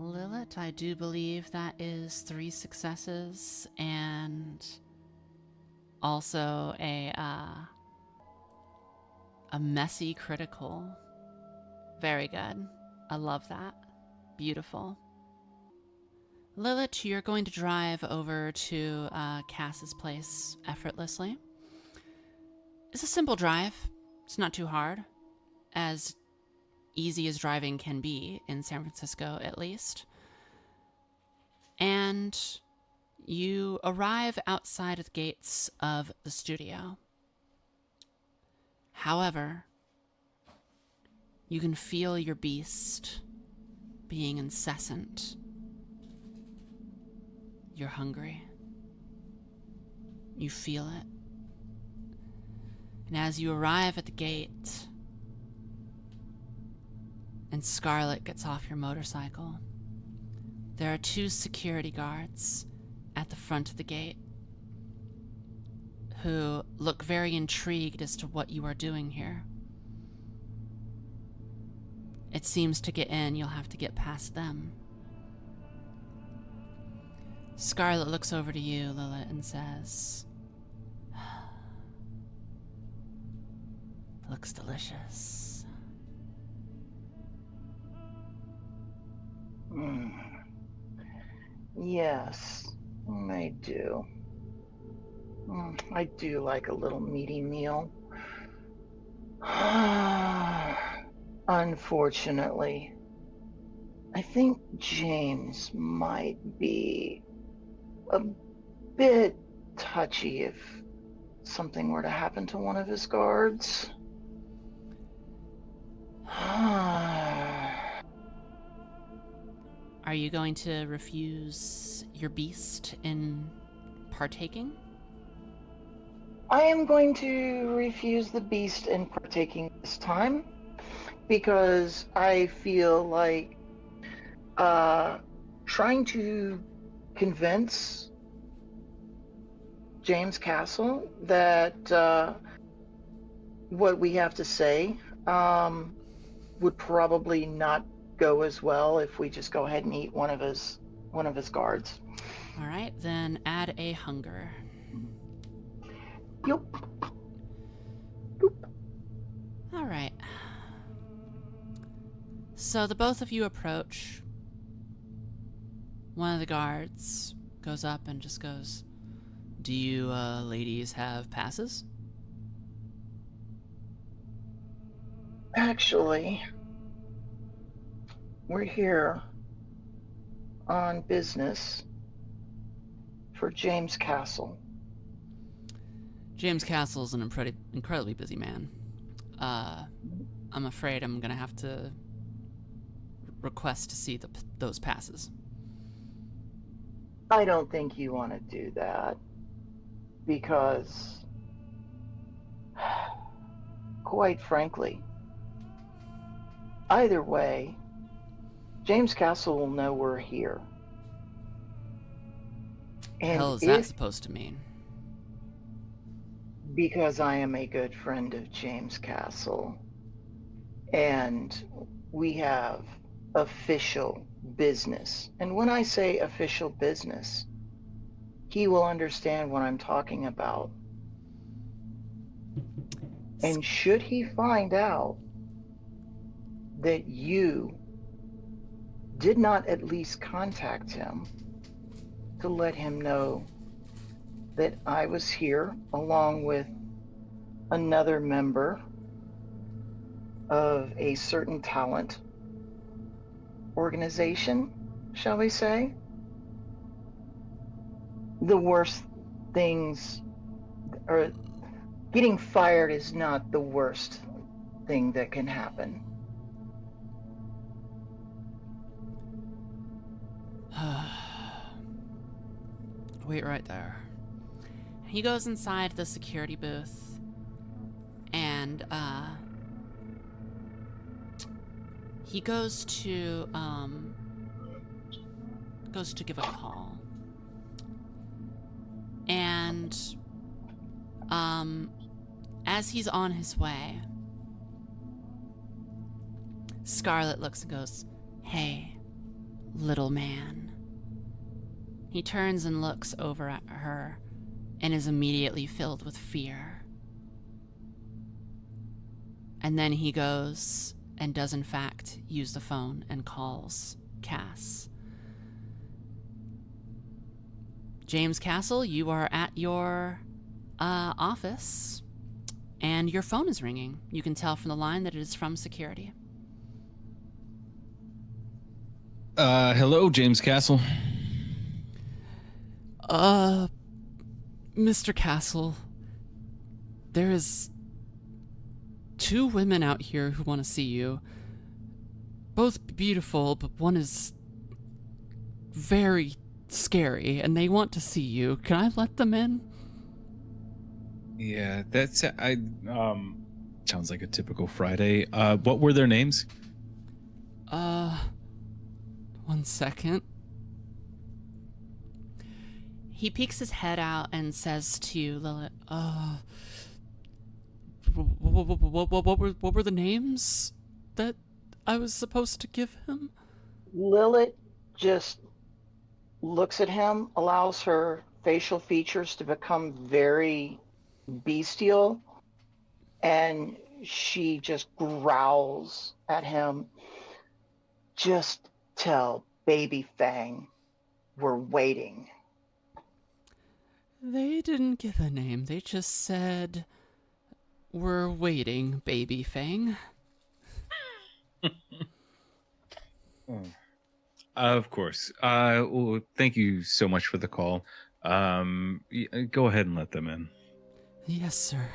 Lilith, I do believe that is 3 successes and also a messy critical. Very good. I love that. Beautiful. Lilith, you're going to drive over to Cass's place effortlessly. It's a simple drive. It's not too hard. As easy as driving can be in San Francisco, at least. And you arrive outside of the gates of the studio. However, you can feel your beast being incessant. You're hungry. You feel it. And as you arrive at the gate, and Scarlet gets off your motorcycle, there are 2 security guards at the front of the gate who look very intrigued as to what you are doing here. It seems to get in, you'll have to get past them. Scarlet looks over to you, Lilith, and says, "Looks delicious." Yes, I do. I do like a little meaty meal. Unfortunately, I think James might be a bit touchy if something were to happen to one of his guards. Are you going to refuse your beast in partaking? I am going to refuse the beast in partaking this time because I feel like trying to convince James Castle that what we have to say would probably not go as well if we just go ahead and eat one of his guards. All right, then add a hunger. Yep. All right. So the both of you approach. One of the guards goes up and just goes, "Do you ladies have passes?" Actually, we're here on business for James Castle. James Castle's an incredibly busy man. I'm afraid I'm going to have to request to see those passes. I don't think you want to do that because, quite frankly, either way, James Castle will know we're here. And hell is that supposed to mean? Because I am a good friend of James Castle, and we have official business. And when I say official business, he will understand what I'm talking about. And should he find out that you did not at least contact him to let him know that I was here along with another member of a certain talent organization, shall we say, the worst things, or getting fired is not the worst thing that can happen. Wait right there. He goes inside the security booth and he goes to give a call. And as he's on his way, Scarlet looks and goes, "Hey, little man. He turns and looks over at her and is immediately filled with fear. And then he goes and does in fact use the phone and calls Cass. James Castle, you are at your office and your phone is ringing. You can tell from the line that it is from security. Hello, James Castle. Mr. Castle, there is 2 women out here who want to see you. Both beautiful, but one is very scary, and they want to see you. Can I let them in? Yeah, that's sounds like a typical Friday. What were their names? 1 second. He peeks his head out and says to Lilith, what were the names that I was supposed to give him? Lilith just looks at him, allows her facial features to become very bestial, and she just growls at him. Just tell Baby Fang we're waiting. They didn't give a name. They just said, we're waiting, Baby Fang. Of course. Well, thank you so much for the call. Go ahead and let them in. Yes, sir.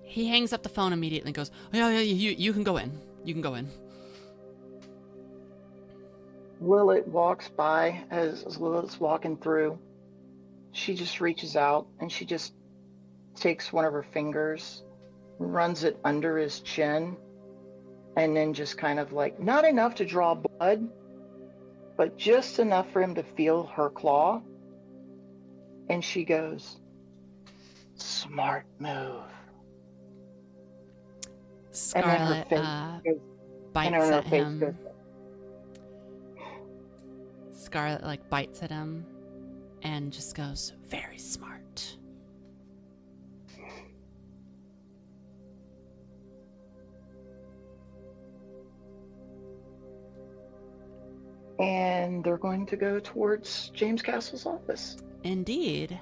He hangs up the phone immediately and goes, yeah, you can go in. You can go in. Lilith walks by as Lilith's walking through. She just reaches out and she just takes one of her fingers, runs it under his chin, and then just kind of like, not enough to draw blood, but just enough for him to feel her claw. And she goes, smart move. Scarlet bites at him. Scarlet bites at him and just goes, very smart. And they're going to go towards James Castle's office. Indeed.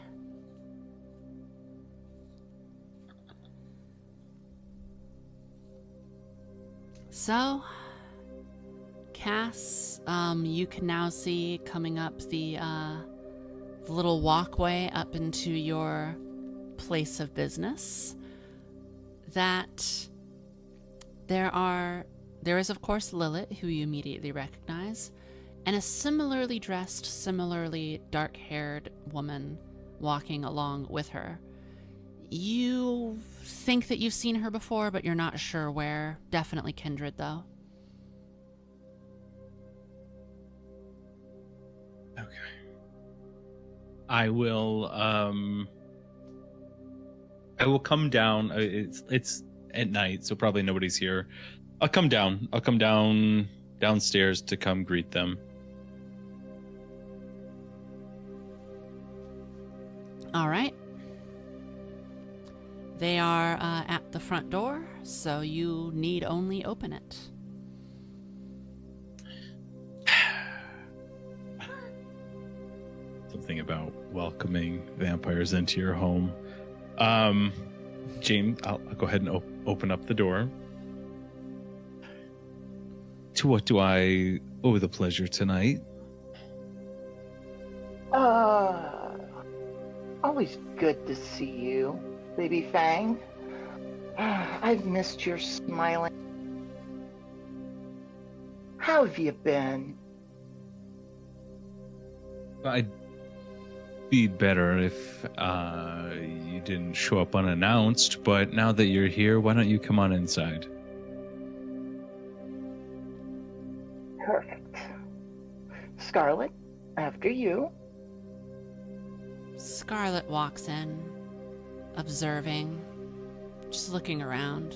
So, Cass, you can now see coming up the little walkway up into your place of business that there is of course Lilith, who you immediately recognize, and a similarly dressed, similarly dark-haired woman walking along with her. You think that you've seen her before, but you're not sure where. Definitely kindred, though. Okay. I will come down. It's at night, so probably nobody's here. I'll come down downstairs to come greet them. All right. They are at the front door, so you need only open it. Something about welcoming vampires into your home. James, I'll go ahead and open up the door. To what do I owe the pleasure tonight? Always good to see you, Baby Fang. I've missed your smiling. How have you been? I'd be better if you didn't show up unannounced, but now that you're here, why don't you come on inside? Perfect. Scarlet, after you. Scarlet walks in, observing, just looking around.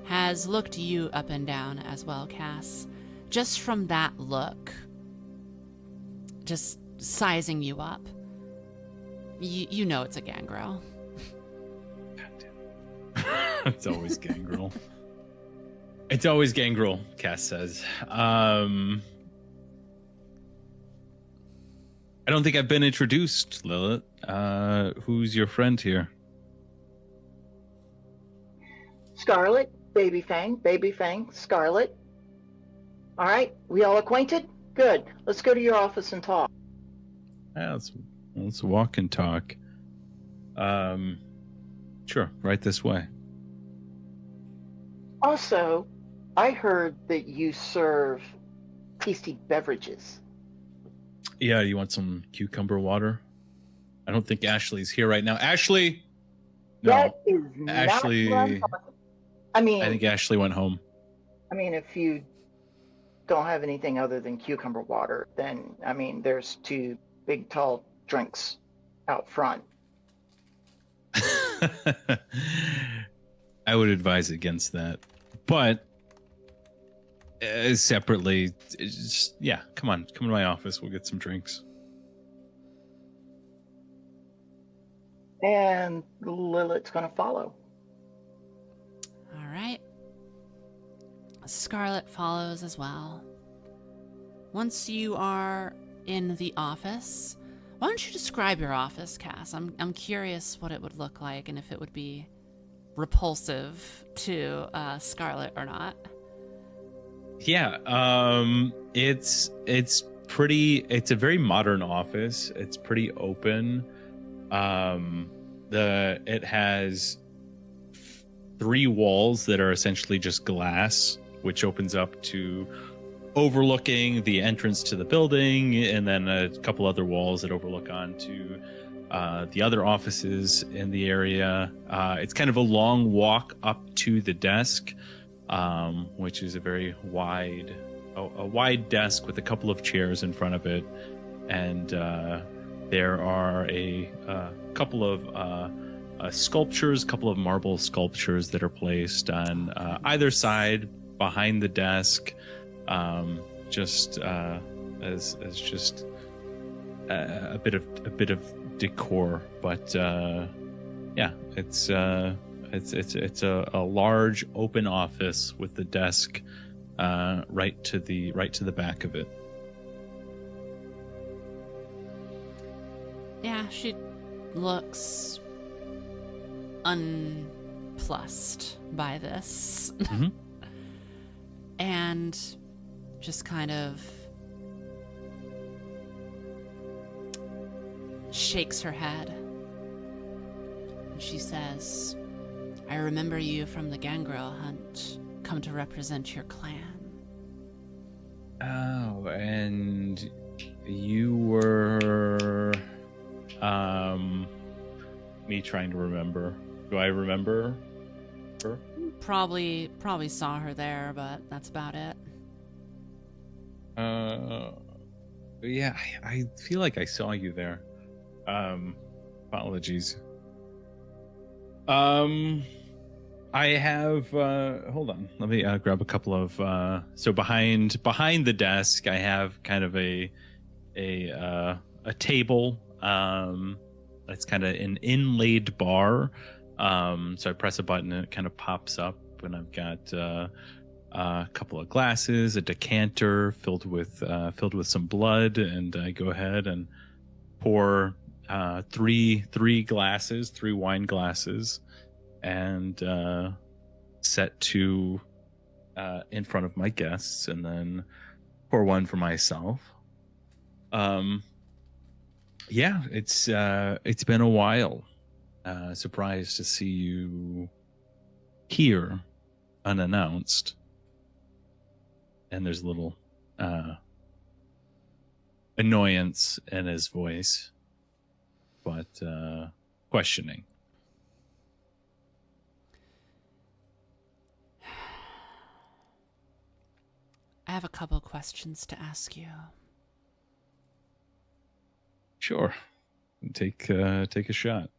Has looked you up and down as well, Cass. just from that look, just sizing you up, you know it's a gangrel. It's always gangrel. It's always gangrel, Cass says. I don't think I've been introduced, Lilith. Who's your friend here? Scarlet, Baby Fang, Scarlet. All right, we all acquainted? Good. Let's go to your office and talk. Yeah, let's walk and talk. Sure, right this way. Also, I heard that you serve tasty beverages. Yeah, you want some cucumber water? I don't think Ashley's here right now. Ashley? No. That is Ashley. not what I'm talking. I mean, I think Ashley went home. I mean, if you don't have anything other than cucumber water, then, I mean, there's 2 big, tall drinks out front. I would advise against that. But separately, yeah, come to my office. We'll get some drinks. And Lilith's going to follow. All right. Scarlet follows as well. Once you are in the office, why don't you describe your office, Cass? I'm curious what it would look like and if it would be repulsive to Scarlet or not. Yeah, it's a very modern office. It's pretty open. It has 3 walls that are essentially just glass, which opens up to overlooking the entrance to the building, and then a couple other walls that overlook onto the other offices in the area. It's kind of a long walk up to the desk, which is a very wide desk with a couple of chairs in front of it, and there are a couple of sculptures, couple of marble sculptures that are placed on either side behind the desk, just as just a bit of decor. But yeah, it's a large open office with the desk right to the back of it. Yeah, she looks unplussed by this. Mm-hmm. And just kind of shakes her head. And she says, I remember you from the gangrel hunt, come to represent your clan. Oh, and you were me trying to remember. Do I remember her? Probably saw her there, but that's about it. Yeah, I feel like I saw you there. Apologies. I have hold on. Let me grab a couple of so behind the desk I have kind of a table. It's kind of an inlaid bar. So I press a button and it kind of pops up, and I've got a couple of glasses, a decanter filled with some blood, and I go ahead and pour three wine glasses, and set 2 in front of my guests, and then pour 1 for myself. Yeah, it's been a while. Surprised to see you here unannounced. And there's a little annoyance in his voice, but questioning. I have a couple questions to ask you. Sure. Take a shot.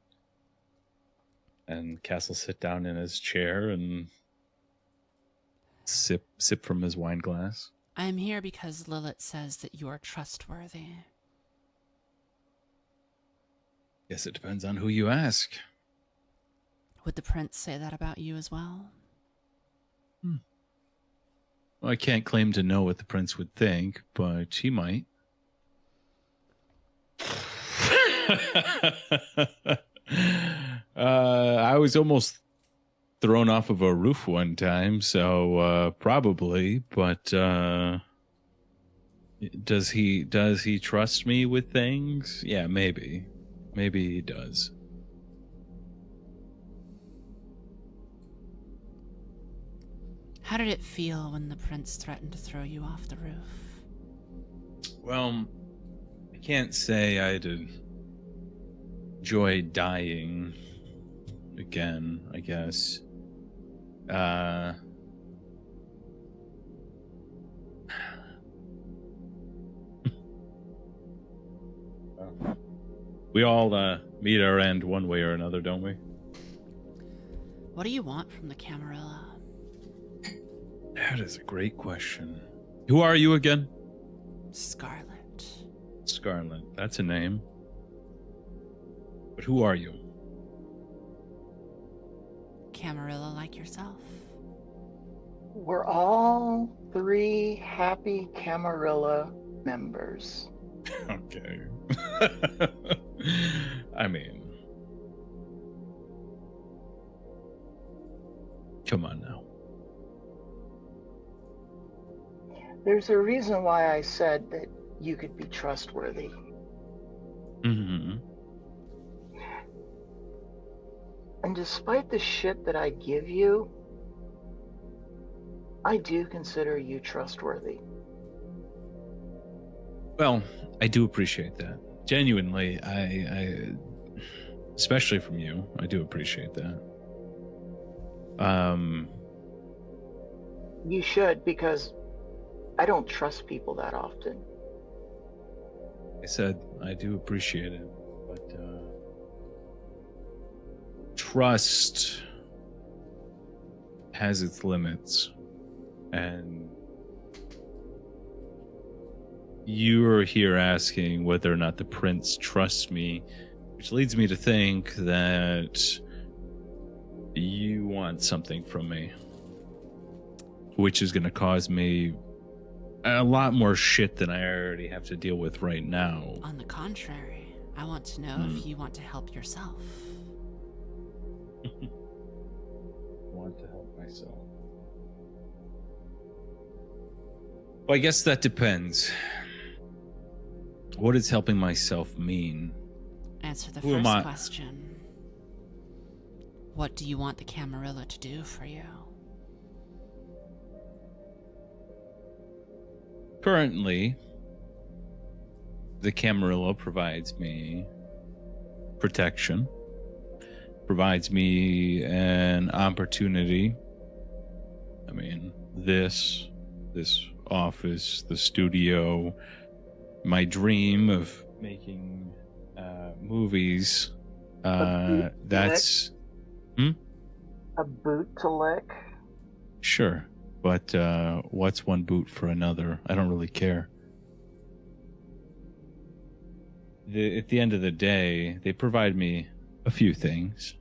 And Cass will sit down in his chair and sip from his wine glass. I am here because Lilith says that you are trustworthy. Guess it depends on who you ask. Would the prince say that about you as well? Well, I can't claim to know what the prince would think, but he might. I was almost thrown off of a roof one time, so probably. But does he trust me with things? Yeah, maybe he does. How did it feel when the prince threatened to throw you off the roof? Well, I can't say I'd enjoy dying again, I guess. We all meet our end one way or another, don't we? What do you want from the Camarilla? That is a great question. Who are you again? Scarlet. Scarlet. That's a name. But who are you? Camarilla like yourself. We're all 3 happy Camarilla members. Okay. I mean, come on now. There's a reason why I said that you could be trustworthy. Mm-hmm. And despite the shit that I give you, I do consider you trustworthy. Well, I do appreciate that. Genuinely, I especially from you, I do appreciate that. You should, because I don't trust people that often. I said I do appreciate it, but trust has its limits, and you're here asking whether or not the prince trusts me, which leads me to think that you want something from me, which is going to cause me a lot more shit than I already have to deal with right now. On the contrary, I want to know if you want to help yourself. Want to help myself. Well, I guess that depends. What does helping myself mean? Answer the Who am first I? question. What do you want the Camarilla to do for you? Currently, the Camarilla provides me protection, provides me an opportunity. I mean, this office, the studio, my dream of making movies. That's A boot to lick? sure. But what's one boot for another? I don't really care. At the end of the day, they provide me a few things.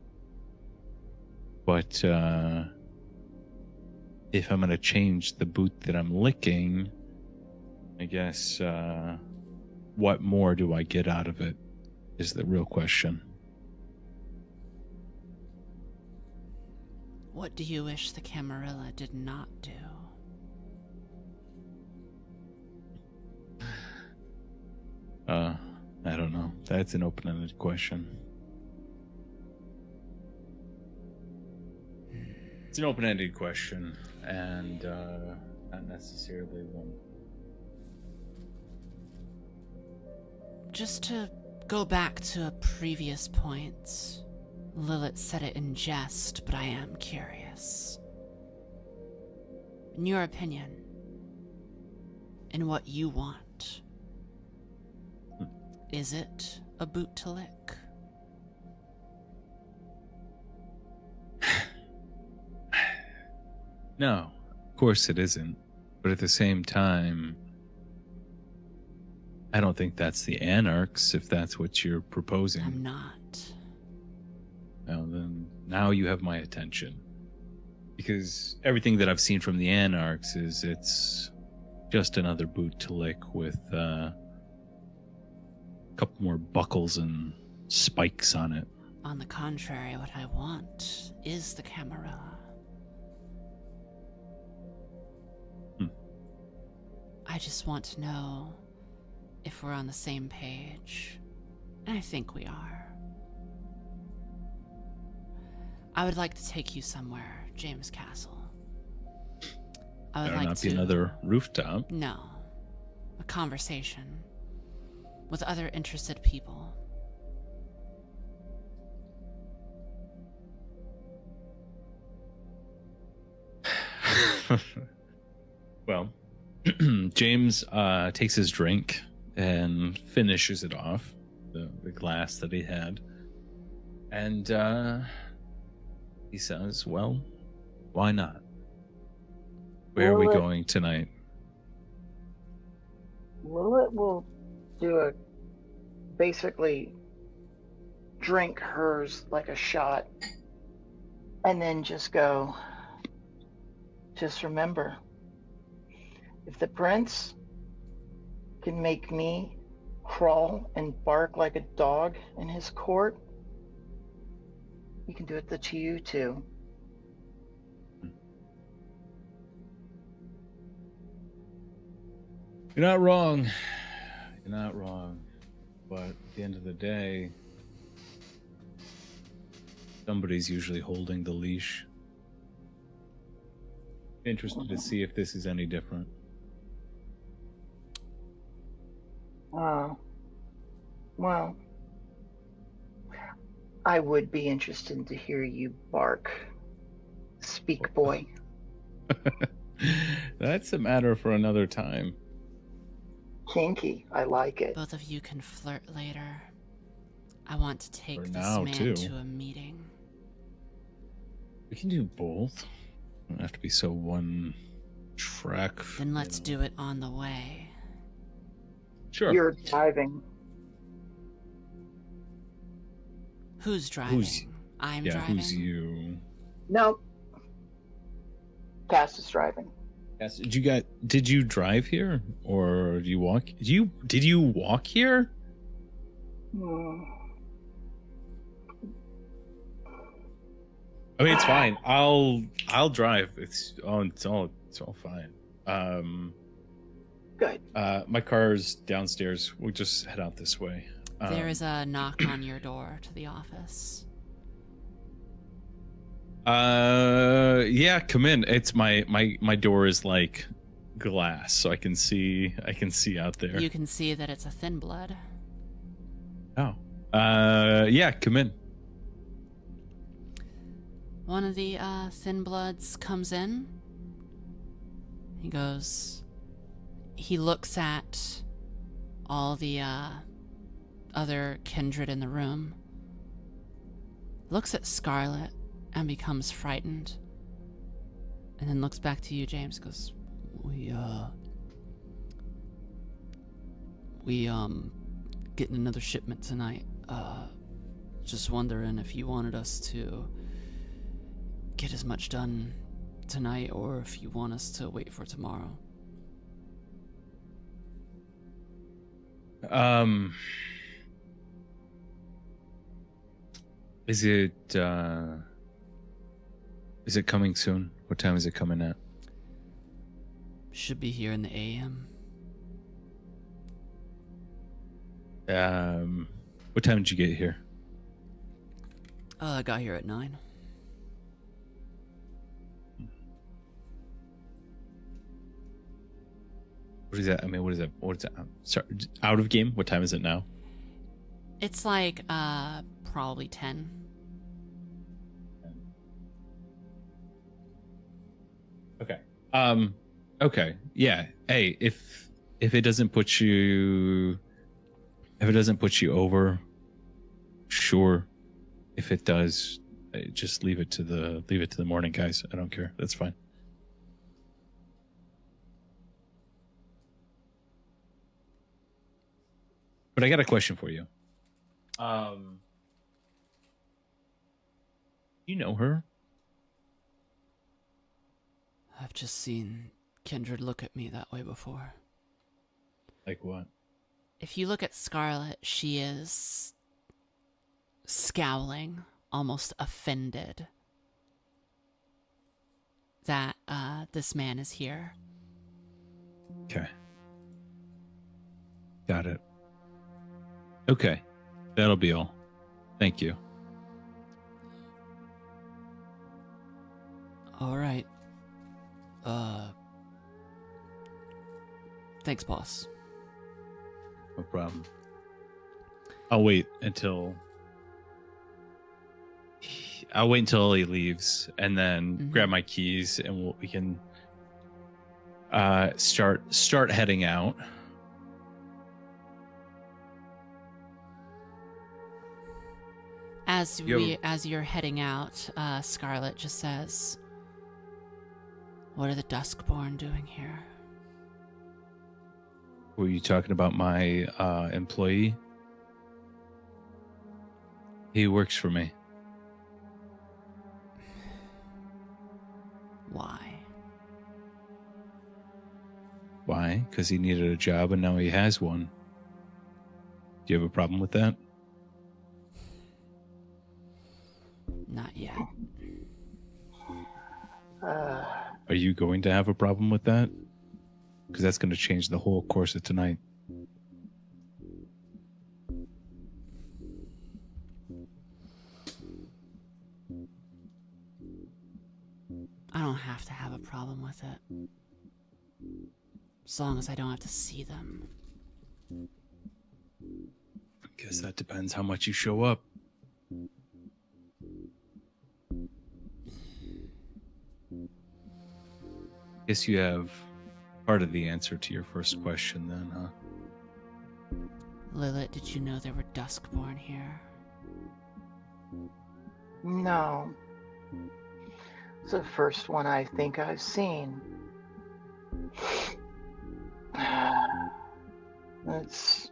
But if I'm going to change the boot that I'm licking, I guess what more do I get out of it is the real question. What do you wish the Camarilla did not do? I don't know. That's an open-ended question. It's an open-ended question, and not necessarily one. Just to go back to a previous point, Lilith said it in jest, but I am curious. In your opinion, in what you want, is it a boot to lick? No, of course it isn't. But at the same time, I don't think that's the Anarchs, if that's what you're proposing. I'm not. Well, then now you have my attention. Because everything that I've seen from the Anarchs is it's just another boot to lick with a couple more buckles and spikes on it. On the contrary, what I want is the Camarilla. I just want to know if we're on the same page. And I think we are. I would like to take you somewhere, James Castle. I would Better like not to... be another rooftop. No. A conversation with other interested people. Well, James takes his drink and finishes it off, the glass that he had. And he says, well, why not? Where are we going tonight? Lilith will basically drink hers like a shot and then just go, just remember, if the prince can make me crawl and bark like a dog in his court, he can do it to you too. You're not wrong. You're not wrong. But at the end of the day, somebody's usually holding the leash. Interested to see if this is any different. Well, I would be interested to hear you bark. Speak, boy. That's a matter for another time. Kinky. I like it. Both of you can flirt later. I want to take For this now, man too. to a meeting. We can do both. Don't have to be so one track. Then let's do it on the way. Sure. You're driving. Who's driving? I'm driving. Who's you? No. Cass is driving. Yes. Did you drive here or did you walk? Did you walk here? I mean, it's fine. I'll drive. It's all fine. Good. My car's downstairs. We'll just head out this way. There is a knock on your door to the office. Yeah, come in. It's my door is like glass, so I can see out there. You can see that it's a thin blood. Oh. Yeah, come in. One of the thin bloods comes in. He looks at all the other kindred in the room, looks at Scarlet and becomes frightened, and then looks back to you, James, goes, we getting another shipment tonight. Just wondering if you wanted us to get as much done tonight or if you want us to wait for tomorrow. Is it coming soon? What time is it coming at? Should be here in the AM. What time did you get here? I got here at 9. What is that? I mean, what is that? Sorry, out of game? What time is it now? It's like probably 10. Okay. Okay. Yeah. Hey, if it doesn't put you over, sure. If it does, just leave it to the morning, guys. I don't care. That's fine. But I got a question for you. You know her? I've just seen Kindred look at me that way before. Like what? If you look at Scarlet, she is scowling, almost offended that this man is here. Okay. Got it. Okay. That'll be all. Thank you. All right. Thanks, boss. No problem. I'll wait until he leaves and then grab my keys and we can start heading out. As you're heading out, Scarlet just says, "What are the Duskborn doing here?" Were you talking about my employee? He works for me. Why? Why? Because he needed a job and now he has one. Do you have a problem with that? Not yet. Are you going to have a problem with that? Because that's going to change the whole course of tonight. I don't have to have a problem with it. As long as I don't have to see them. I guess that depends how much you show up. Guess you have part of the answer to your first question then, huh? Lilith, did you know there were Duskborn here? No. It's the first one I think I've seen. It's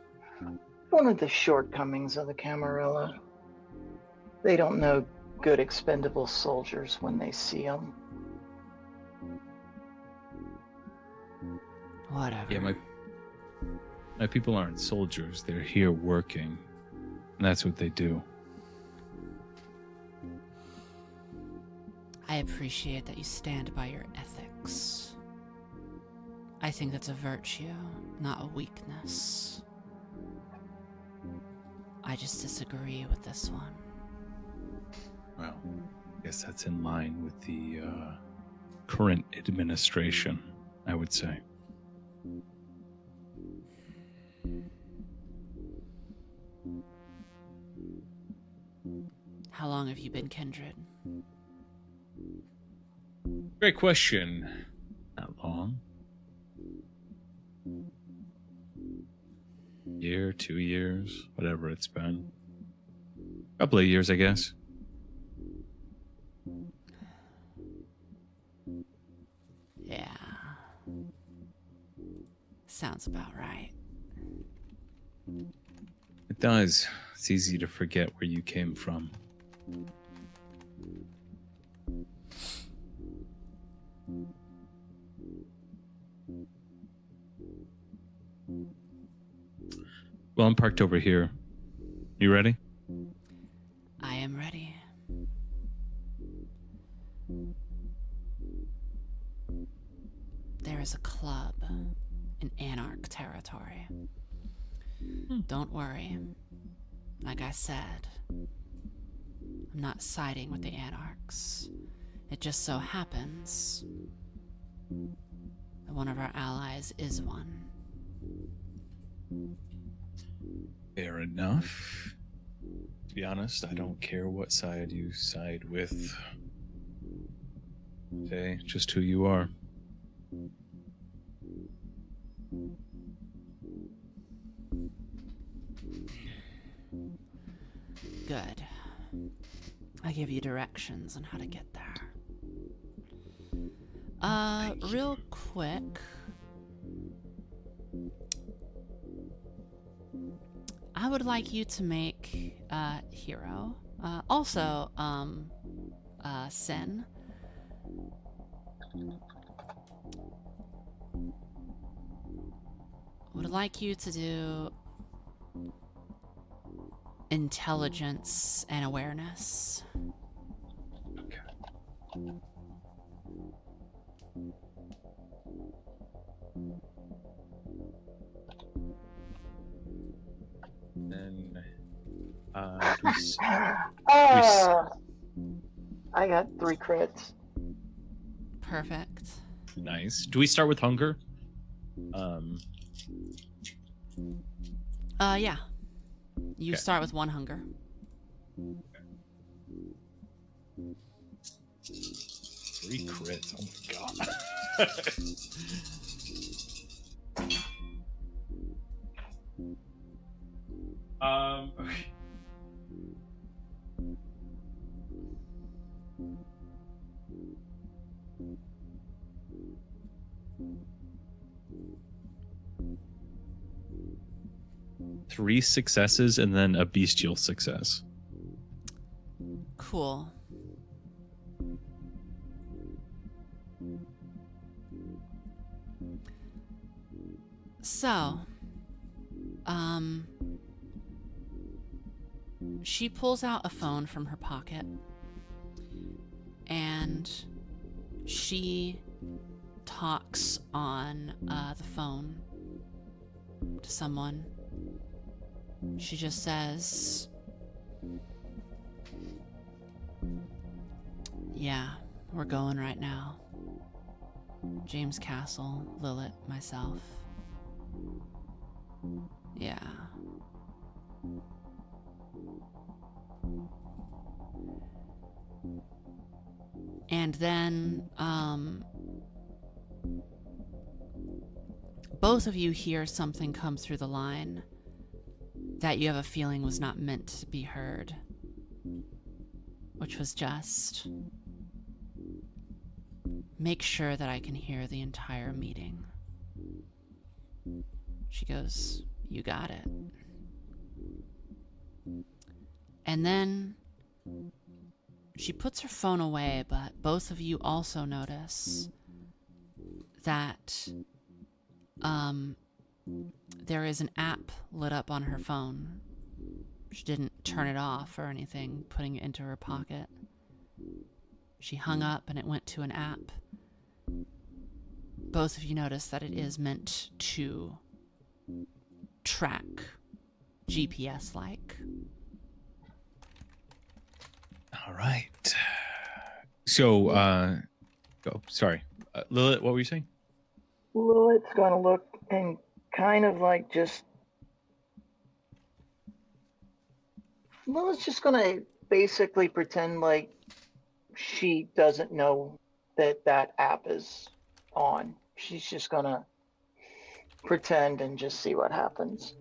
one of the shortcomings of the Camarilla. They don't know good expendable soldiers when they see them. Whatever. Yeah, my people aren't soldiers. They're here working. And that's what they do. I appreciate that you stand by your ethics. I think that's a virtue, not a weakness. I just disagree with this one. Well, I guess that's in line with the current administration, I would say. How long have you been Kindred? Great question. Not long. Year, 2 years, whatever it's been. Couple of years, I guess. Yeah. Sounds about right. It does. It's easy to forget where you came from. Well, I'm parked over here. You ready? I am ready. There is a club in Anarch territory. Don't worry. Like I said, I'm not siding with the Anarchs. It just so happens that one of our allies is one. Fair enough. To be honest, I don't care what side you side with. Say just who you are. Good. I give you directions on how to get there. Real quick. I would like you to make hero. Also, Sin. Would like you to do intelligence and awareness. Okay. Then, do we I got 3 crits. Perfect. nice. Do we start with hunger? Yeah. You Okay. start with 1 hunger. 3 crits. Oh my god. Okay. 3 successes and then a bestial success. Cool. So, she pulls out a phone from her pocket and she talks on the phone to someone. She just says, "Yeah, we're going right now. James Castle, Lilith, myself. Yeah." And then, both of you hear something come through the line that you have a feeling was not meant to be heard, which was just, "Make sure that I can hear the entire meeting." She goes, "You got it." And then she puts her phone away, but both of you also notice that there is an app lit up on her phone. She didn't turn it off or anything, putting it into her pocket. She hung up and it went to an app. Both of you notice that it is meant to track, GPS-like. All right. So, go. Sorry. Lilith, what were you saying? Lilith's going to look and kind of like just... Lilith's just going to basically pretend like she doesn't know that that app is on. She's just going to pretend and just see what happens.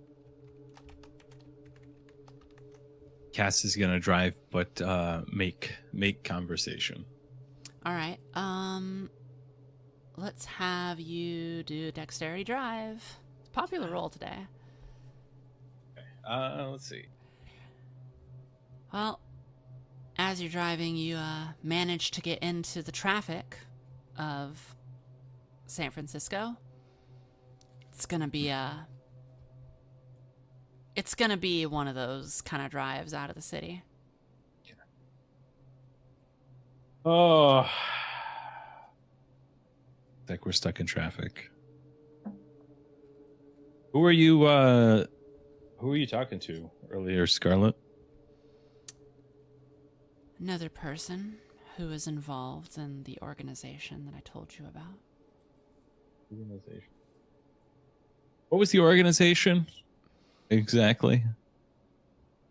Cass is gonna drive, but make conversation. All right. Let's have you do dexterity drive. It's a popular roll today. Okay. Let's see. Well, as you're driving, you manage to get into the traffic of San Francisco. It's gonna be one of those kind of drives out of the city. Oh, like we're stuck in traffic. Who are you talking to earlier, Scarlett? Another person who is involved in the organization that I told you about. Organization. What was the organization exactly?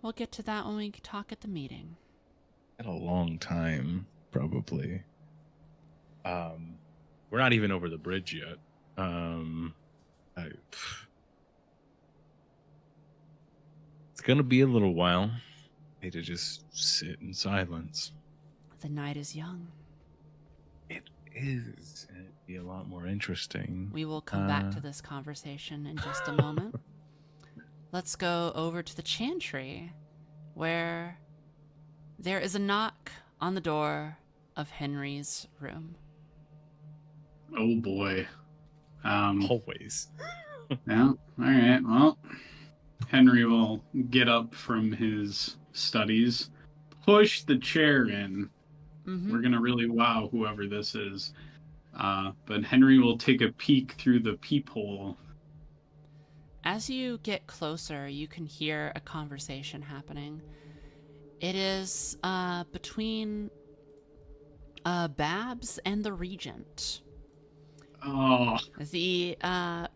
We'll get to that when we talk at the meeting. In a long time, probably. We're not even over the bridge yet. It's gonna be a little while. I need to just sit in silence. The night is young. It is. And it'd be a lot more interesting. We will come back to this conversation in just a moment. let's go over to the chantry, where there is a knock on the door of Henry's room. Oh boy. Always. Yeah. All right. Well, Henry will get up from his studies, push the chair in. Mm-hmm. We're gonna really wow whoever this is. But Henry will take a peek through the peephole. As you get closer, you can hear a conversation happening. It is between Babs and the Regent. Oh, The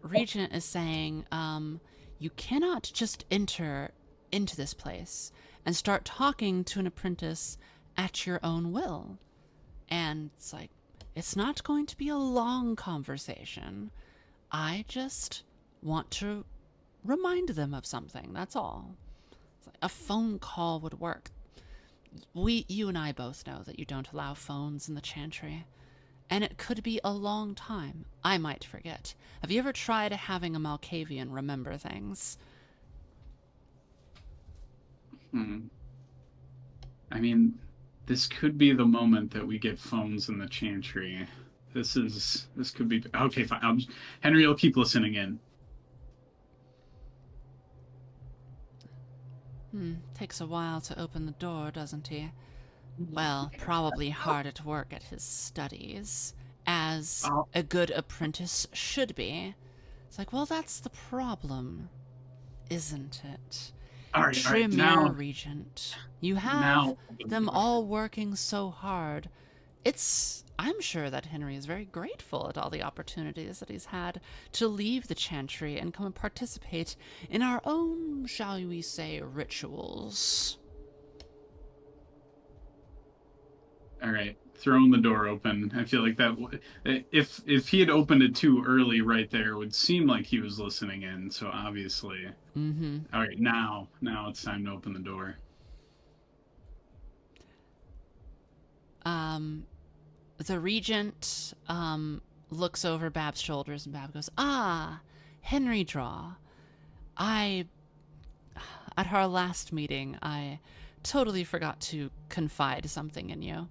Regent is saying, you cannot just enter into this place and start talking to an apprentice at your own will. And it's like, it's not going to be a long conversation. I just want to remind them of something, that's all. It's like a phone call would work. You and I both know that you don't allow phones in the chantry. And it could be a long time. I might forget. Have you ever tried having a Malkavian remember things? I mean, this could be the moment that we get phones in the chantry. This could be okay. Fine. Henry will keep listening in. Takes a while to open the door, doesn't he? Well, probably hard at work at his studies, as a good apprentice should be. It's like, well, that's the problem, isn't it? All right, Tremere now, Regent. You have them all working so hard. I'm sure that Henry is very grateful at all the opportunities that he's had to leave the chantry and come and participate in our own, shall we say, rituals. All right, throwing the door open. I feel like that if he had opened it too early right there, it would seem like he was listening in. So obviously, All right, now it's time to open the door. The Regent looks over Bab's shoulders, and Bab goes, "Ah, Henry Draw. At our last meeting, I totally forgot to confide something in you."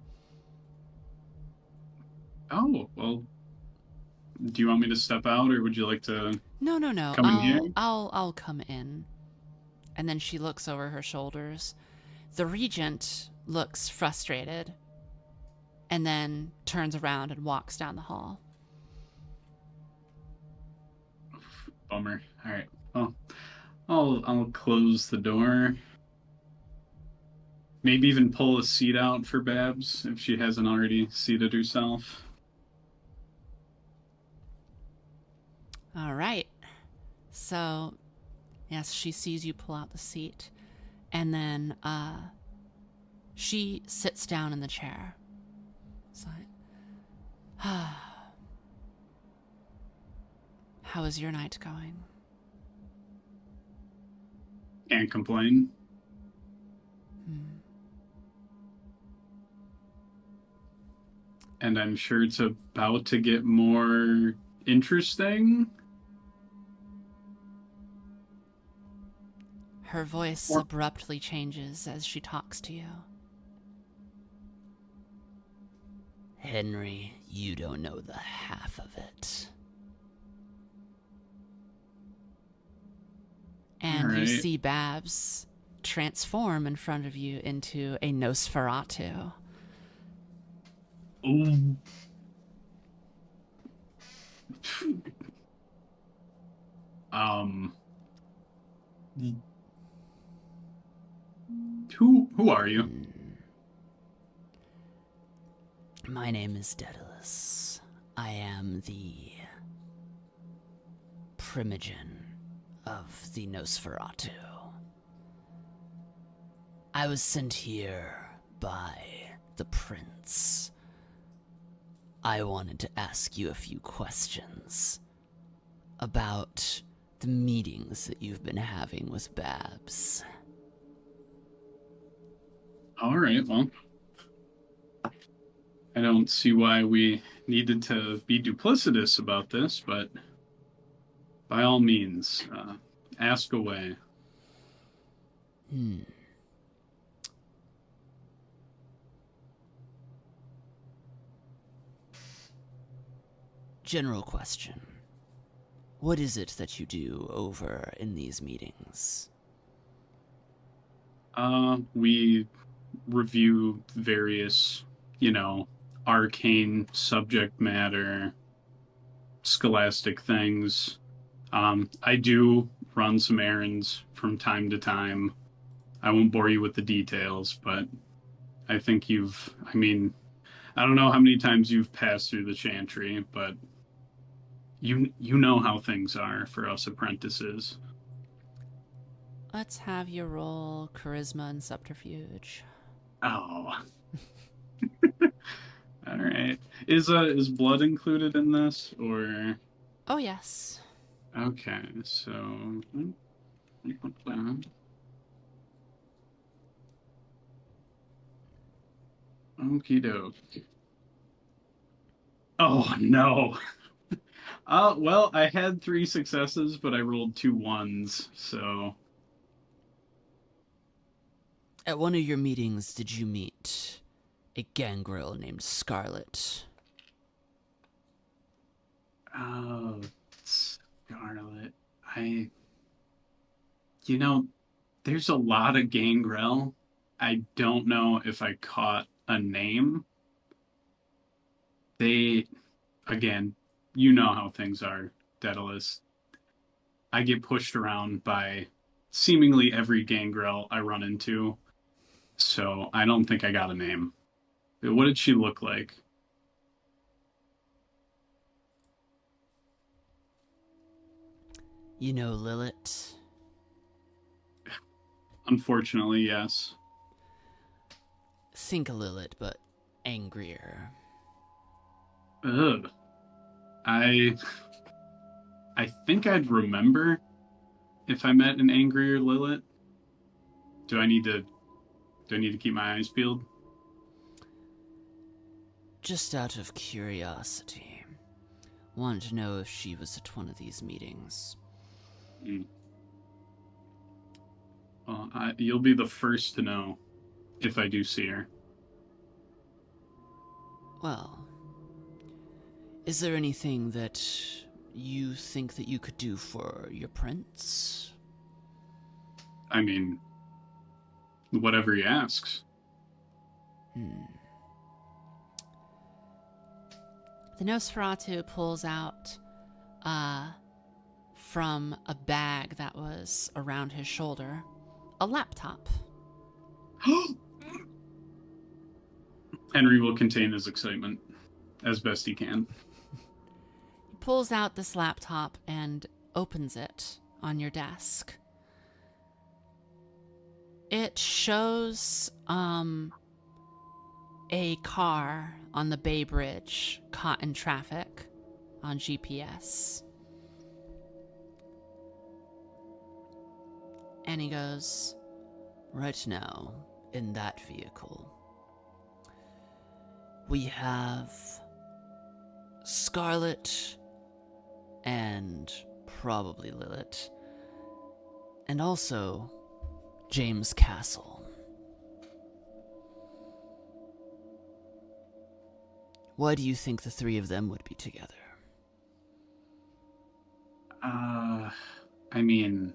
Oh, well, do you want me to step out, or would you like to No. come in here? I'll come in. And then she looks over her shoulders. The Regent looks frustrated and then turns around and walks down the hall. Bummer. All right. Well, I'll close the door. Maybe even pull a seat out for Babs if she hasn't already seated herself. All right. So, yes, she sees you pull out the seat, and then she sits down in the chair. It's like, how is your night going? Can't complain. And I'm sure it's about to get more interesting. Her voice abruptly changes as she talks to you. Henry, you don't know the half of it. And you see Babs transform in front of you into a Nosferatu. Ooh. Who are you? My name is Daedalus. I am the primogen of the Nosferatu. I was sent here by the prince. I wanted to ask you a few questions about the meetings that you've been having with Babs. All right, well, I don't see why we needed to be duplicitous about this, but by all means, ask away. General question. What is it that you do over in these meetings? We review various, arcane subject matter, scholastic things. I do run some errands from time to time. I won't bore you with the details, but I think I don't know how many times you've passed through the chantry, but you know how things are for us apprentices. Let's have you roll charisma and subterfuge. Oh. All right. Is blood included in this, or? Oh, yes. Okay, so okie doke. Oh no. Well, I had 3 successes, but I rolled 2 1s, so. At one of your meetings, did you meet a gangrel named Scarlet? Oh, Scarlet. There's a lot of gangrel. I don't know if I caught a name. Again, you know how things are, Daedalus. I get pushed around by seemingly every gangrel I run into, so I don't think I got a name. What did she look like? You know Lilith? Unfortunately, yes. Think a Lilith, but angrier. Ugh. I think I'd remember if I met an angrier Lilith. Do I need to keep my eyes peeled? Just out of curiosity. Wanted to know if she was at one of these meetings. Well, you'll be the first to know if I do see her. Well, is there anything that you think that you could do for your prince? I mean, whatever he asks. The Nosferatu pulls out from a bag that was around his shoulder a laptop. Henry will contain his excitement as best he can. He pulls out this laptop and opens it on your desk. It shows a car on the Bay Bridge caught in traffic on GPS. And he goes, right now, in that vehicle, we have Scarlet and probably Lilith, and also James Castle. Why do you think the 3 of them would be together? I mean,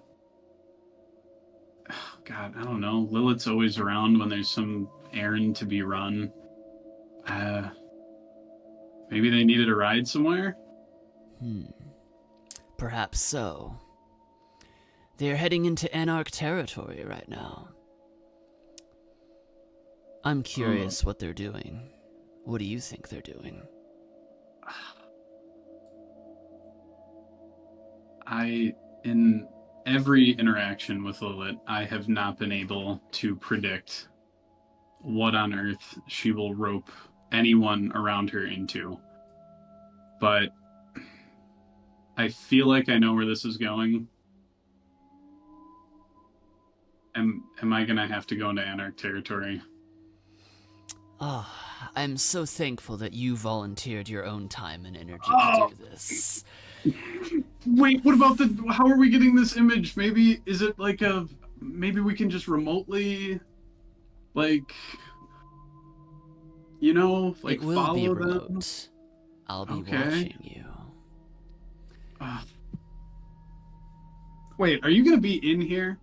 God, I don't know. Lilith's always around when there's some errand to be run. Maybe they needed a ride somewhere? Perhaps so. They're heading into Anarch territory right now. I'm curious what they're doing. What do you think they're doing? In every interaction with Lilith, I have not been able to predict what on earth she will rope anyone around her into. But I feel like I know where this is going. Am I gonna have to go into Anarch territory? I'm so thankful that you volunteered your own time and energy to do this. Wait, what about how are we getting this image? Maybe, is it like maybe we can just remotely, like, you know, like it will be follow remote. them. I'll be Okay. watching you. Wait, are you gonna be in here?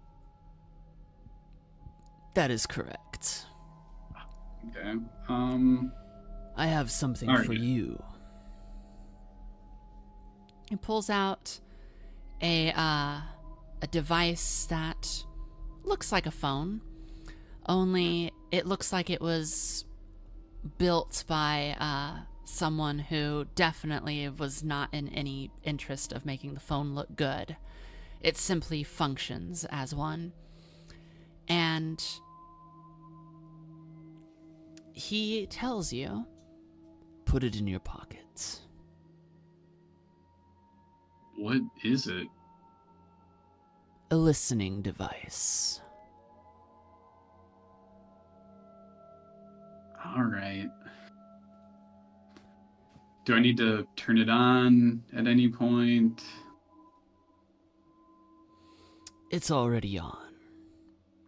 That is correct. Okay. I have something All right. for you. He pulls out a device that looks like a phone, only it looks like it was built by someone who definitely was not in any interest of making the phone look good. It simply functions as one. And he tells you, put it in your pockets. What is it? A listening device. All right. Do I need to turn it on at any point? It's already on.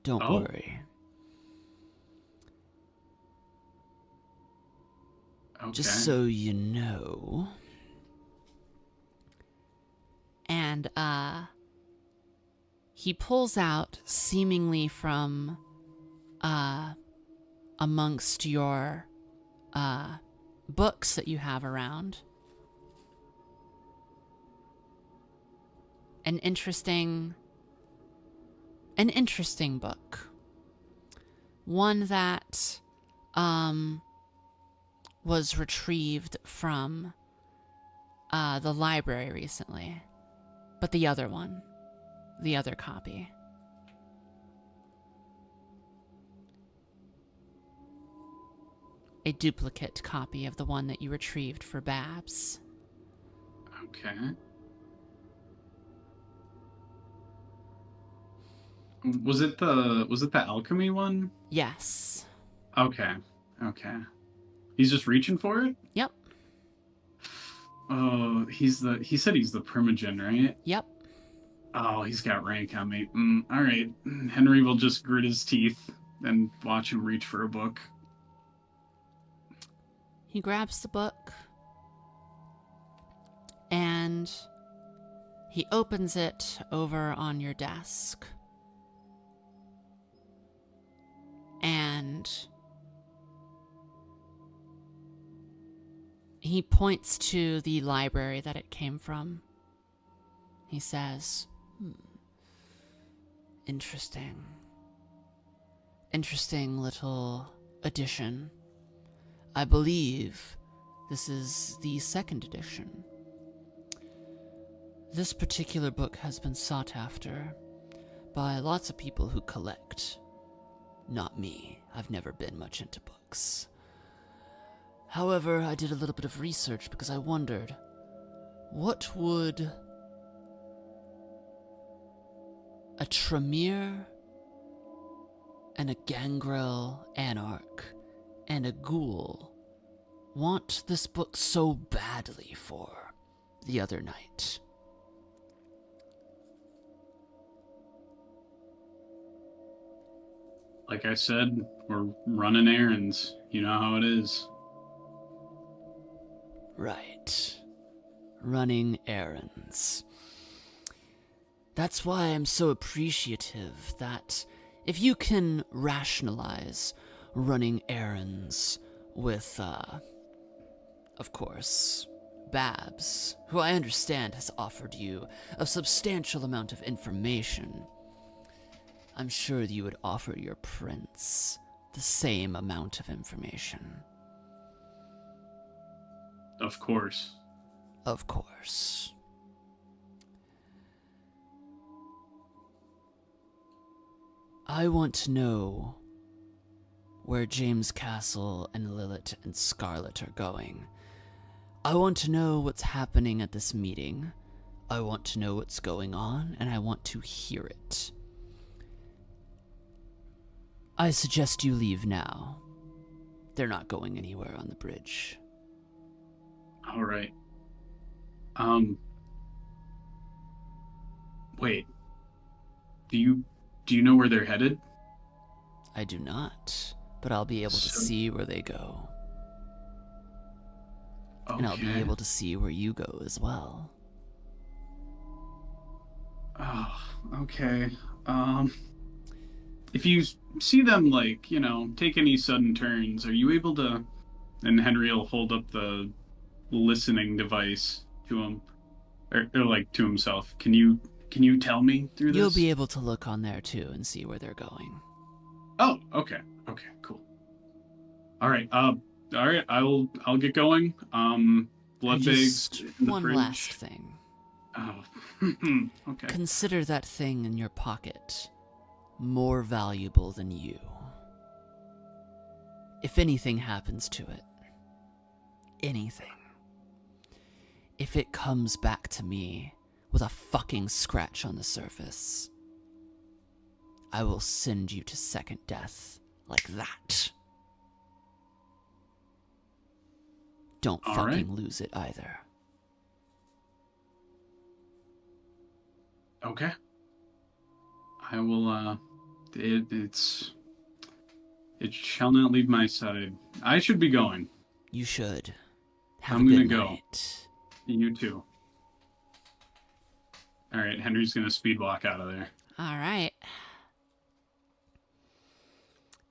Don't Oh. worry. Okay. Just so you know. And he pulls out, seemingly from amongst your books that you have around, an interesting book. One that was retrieved from the library recently. But the other one. The other copy. A duplicate copy of the one that you retrieved for Babs. Okay. Was it the alchemy one? Yes. Okay. He's just reaching for it? Yep. Oh, he said he's the primogen, right? Yep. Oh, he's got rank on me. All right. Henry will just grit his teeth and watch him reach for a book. He grabs the book and he opens it over on your desk. And he points to the library that it came from. He says, Interesting little addition. I believe this is the second edition. This particular book has been sought after by lots of people who collect. Not me. I've never been much into books. However, I did a little bit of research because I wondered, what would a Tremere and a Gangrel Anarch and a Ghoul want this book so badly for the other night? Like I said, we're running errands. You know how it is. Right. Running errands. That's why I'm so appreciative that if you can rationalize running errands with, of course, Babs, who I understand has offered you a substantial amount of information, I'm sure you would offer your prince the same amount of information. Of course. Of course. I want to know where James Castle and Lilith and Scarlet are going. I want to know what's happening at this meeting. I want to know what's going on, and I want to hear it. I suggest you leave now. They're not going anywhere on the bridge. All right. Wait. Do Do you know where they're headed? I do not, but I'll be able to see where they go. Okay. And I'll be able to see where you go as well. Oh, okay. If you see them, like, take any sudden turns, are you able to... And Henry will hold up the listening device to him, or like to himself. Can you tell me through this? You'll be able to look on there too and see where they're going. Oh, okay. Okay, cool. All right. I'll get going. Blood bags in the one fridge. last thing. Oh, okay. Consider that thing in your pocket more valuable than you. If anything happens to it, anything, if it comes back to me with a fucking scratch on the surface, I will send you to second death like that. Don't fucking lose it either. Okay. I will, it shall not leave my side. I should be going. You should. Have I'm a gonna good go. night. You too. All right, Henry's gonna speed walk out of there. All right.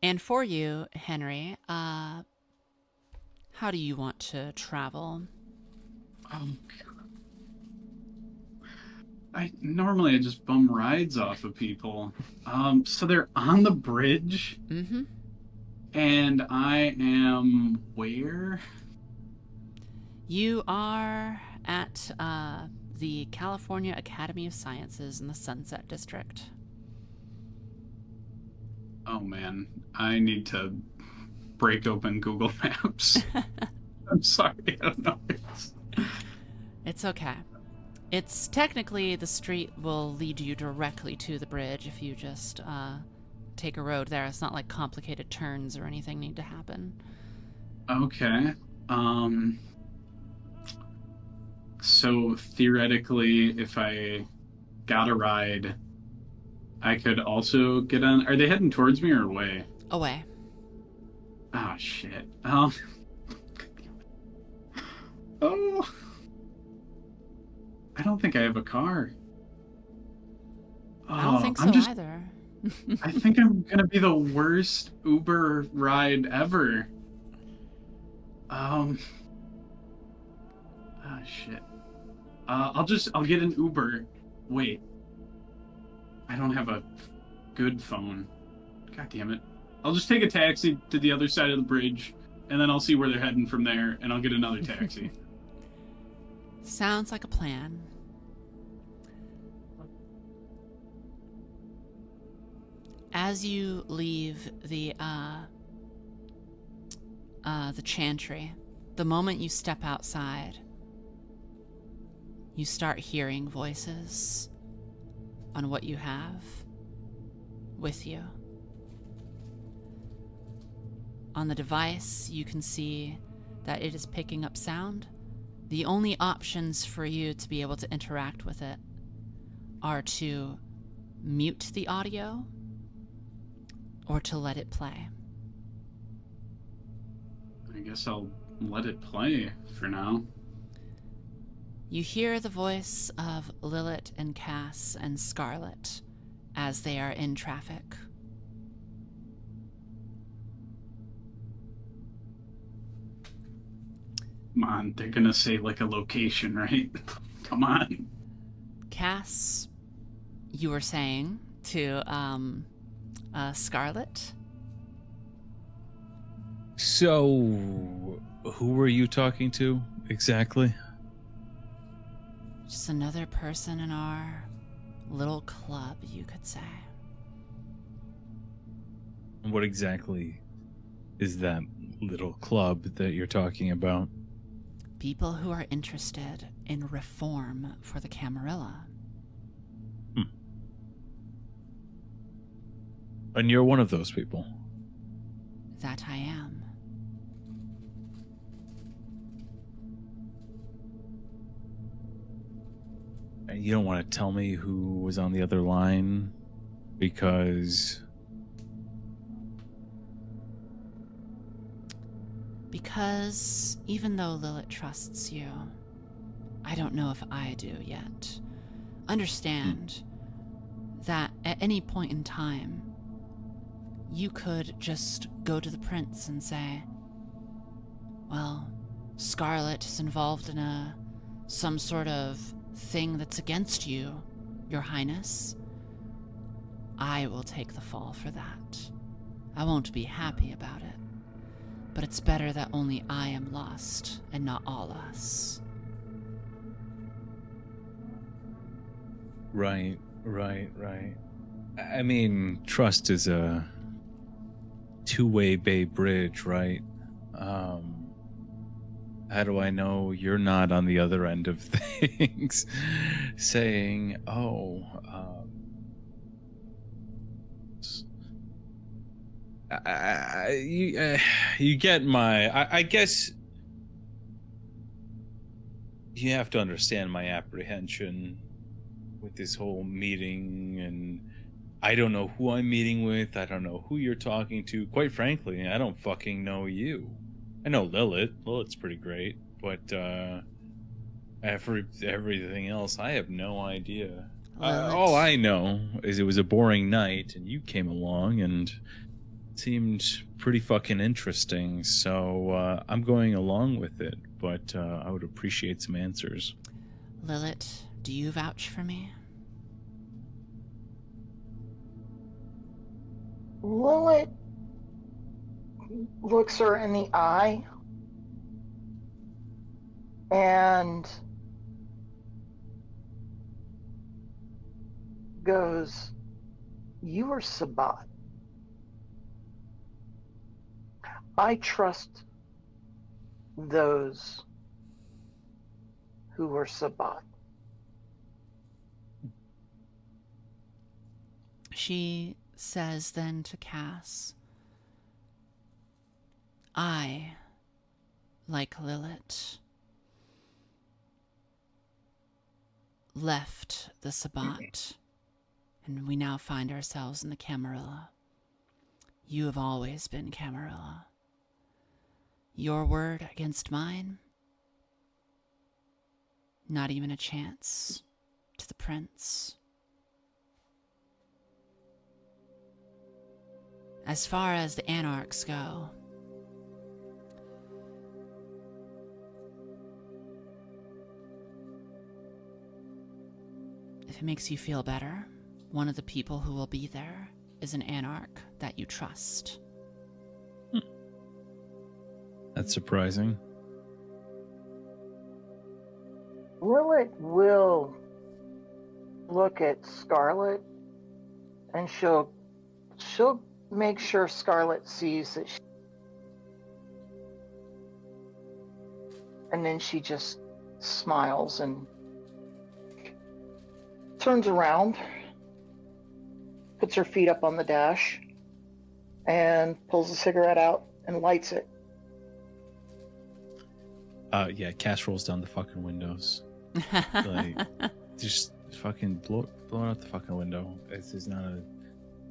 And for you, Henry, how do you want to travel? I just bum rides off of people. So they're on the bridge. Mm-hmm. And I am where? You are at the California Academy of Sciences in the Sunset District. Oh man, I need to break open Google Maps. I'm sorry, I don't know. It's okay. It's technically the street will lead you directly to the bridge if you just take a road there. It's not like complicated turns or anything need to happen. Okay. So theoretically, if I got a ride, I could also get on. Are they heading towards me or away? Away. Ah, shit. Oh. I don't think I have a car. I don't think so either. I think I'm gonna be the worst Uber ride ever. Ah, shit. I'll get an Uber. Wait. I don't have a good phone. God damn it. I'll just take a taxi to the other side of the bridge, and then I'll see where they're heading from there, and I'll get another taxi. Sounds like a plan. As you leave the chantry, the moment you step outside, you start hearing voices on what you have with you. On the device, you can see that it is picking up sound. The only options for you to be able to interact with it are to mute the audio or to let it play. I guess I'll let it play for now. You hear the voice of Lilith and Cass and Scarlet as they are in traffic. Come on, they're gonna say like a location, right? Come on. Cass, you were saying to Scarlet? So, who were you talking to exactly? Just another person in our little club, you could say. What exactly is that little club that you're talking about? People who are interested in reform for the Camarilla. And you're one of those people. That I am. And you don't want to tell me who was on the other line Because even though Lilith trusts you, I don't know if I do yet. Understand that at any point in time, you could just go to the prince and say, well, Scarlet is involved in some sort of thing that's against you, Your Highness. I will take the fall for that. I won't be happy about it, but it's better that only I am lost and not all us. Right. I mean, trust is a two-way bay bridge, right? How do I know you're not on the other end of things saying, you get I guess you have to understand my apprehension with this whole meeting, and I don't know who I'm meeting with. I don't know who you're talking to. Quite frankly, I don't fucking know you. I know Lilith. Lilith's pretty great, but everything else, I have no idea. All I know is it was a boring night, and you came along, and it seemed pretty fucking interesting. So I'm going along with it, but I would appreciate some answers. Lilith, do you vouch for me? Lilith looks her in the eye and goes, "You are Sabat. I trust those who are Sabat." She says then to Cass, I, like Lilith, left the Sabat, and we now find ourselves in the Camarilla. You have always been Camarilla. Your word against mine? Not even a chance to the prince. As far as the Anarchs go, if it makes you feel better, one of the people who will be there is an Anarch that you trust. That's surprising. Lilith will look at Scarlet, and she'll make sure Scarlet sees that and then she just smiles and turns around, puts her feet up on the dash, and pulls a cigarette out and lights it. Yeah, Cass rolls down the fucking windows. Like, just fucking blow out the fucking window. It's not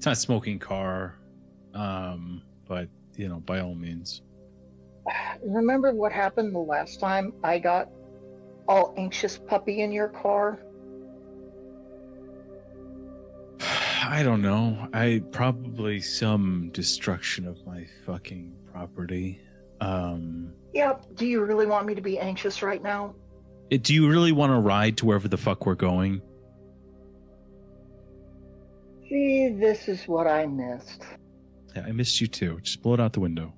a smoking car, but you know, by all means. Remember what happened the last time I got all anxious puppy in your car? I don't know. Probably some destruction of my fucking property. Yep. Do you really want me to be anxious right now? Do you really want to ride to wherever the fuck we're going? Gee, this is what I missed. Yeah, I missed you too. Just blow it out the window.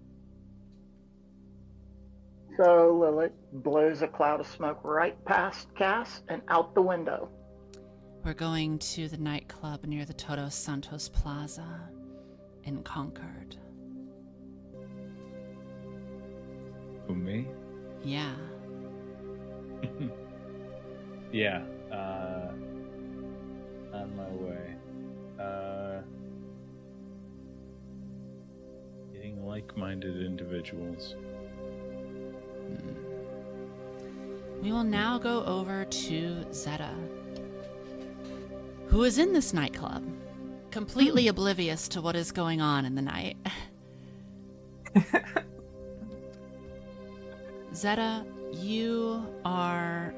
So Lilith blows a cloud of smoke right past Cass and out the window. We're going to the nightclub near the Todos Santos Plaza in Concord. Who, me? Yeah. Yeah. On my way. Getting like-minded individuals. We will now go over to Zeta, who is in this nightclub, completely oblivious to what is going on in the night. Zeta, you are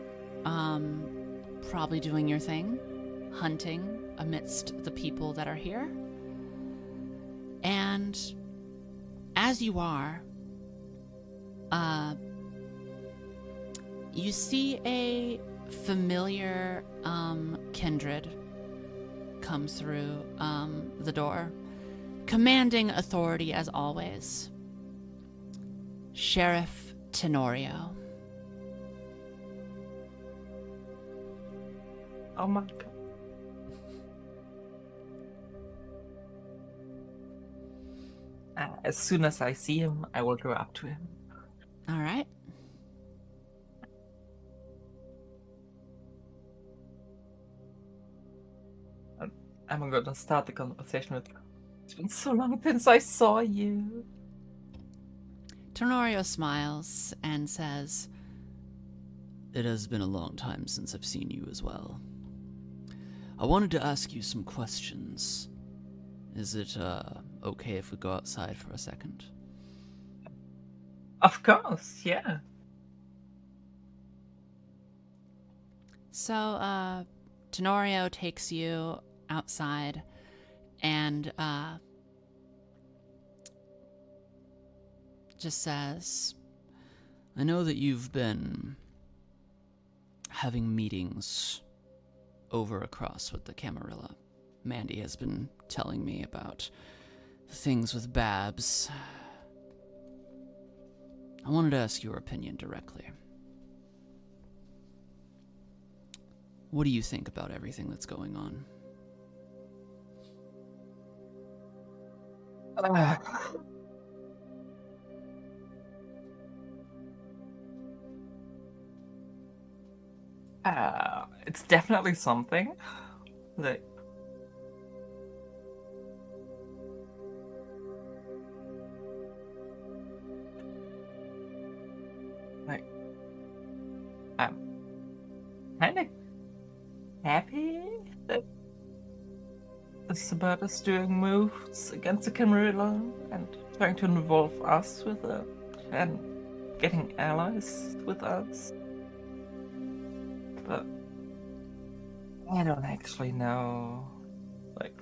probably doing your thing, hunting amidst the people that are here. And as you are, you see a familiar kindred come through the door, commanding authority as always. Sheriff Tenorio. Oh my god. As soon as I see him, I will go up to him. All right. I'm gonna start the conversation with, it's been so long since I saw you. Tenorio smiles and says, "It has been a long time since I've seen you as well. I wanted to ask you some questions. Is it okay if we go outside for a second?" Of course, yeah. So, Tenorio takes you outside and just says, "I know that you've been having meetings over across with the Camarilla. Mandy has been telling me about the things with Babs. I wanted to ask your opinion directly. What do you think about everything that's going on?" It's definitely something. Like, I'm kind of happy that Isabel is doing moves against the Camarilla and trying to involve us with it and getting allies with us. But I don't actually know. Like,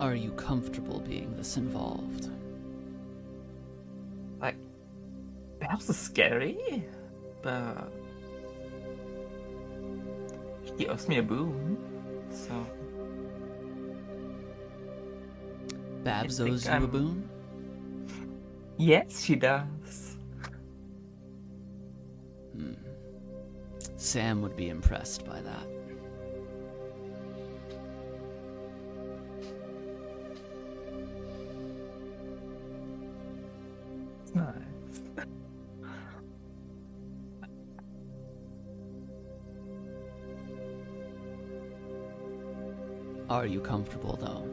Are you comfortable being this involved? like, perhaps it's scary, but he owes me a boon, so. Babs I think owes you a I'm- boon? Yes, she does. Sam would be impressed by that. It's nice. Are you comfortable, though?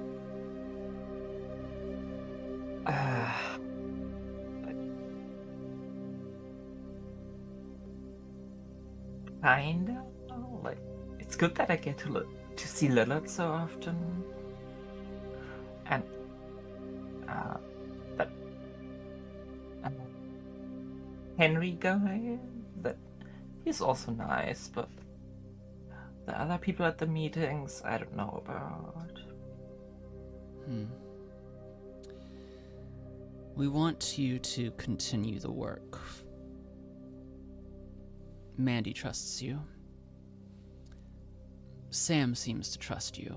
Kinda. Like, it's good that I get to see Lilith so often, and that Henry guy. That he's also nice, but the other people at the meetings, I don't know about. We want you to continue the work. Mandy trusts you. Sam seems to trust you.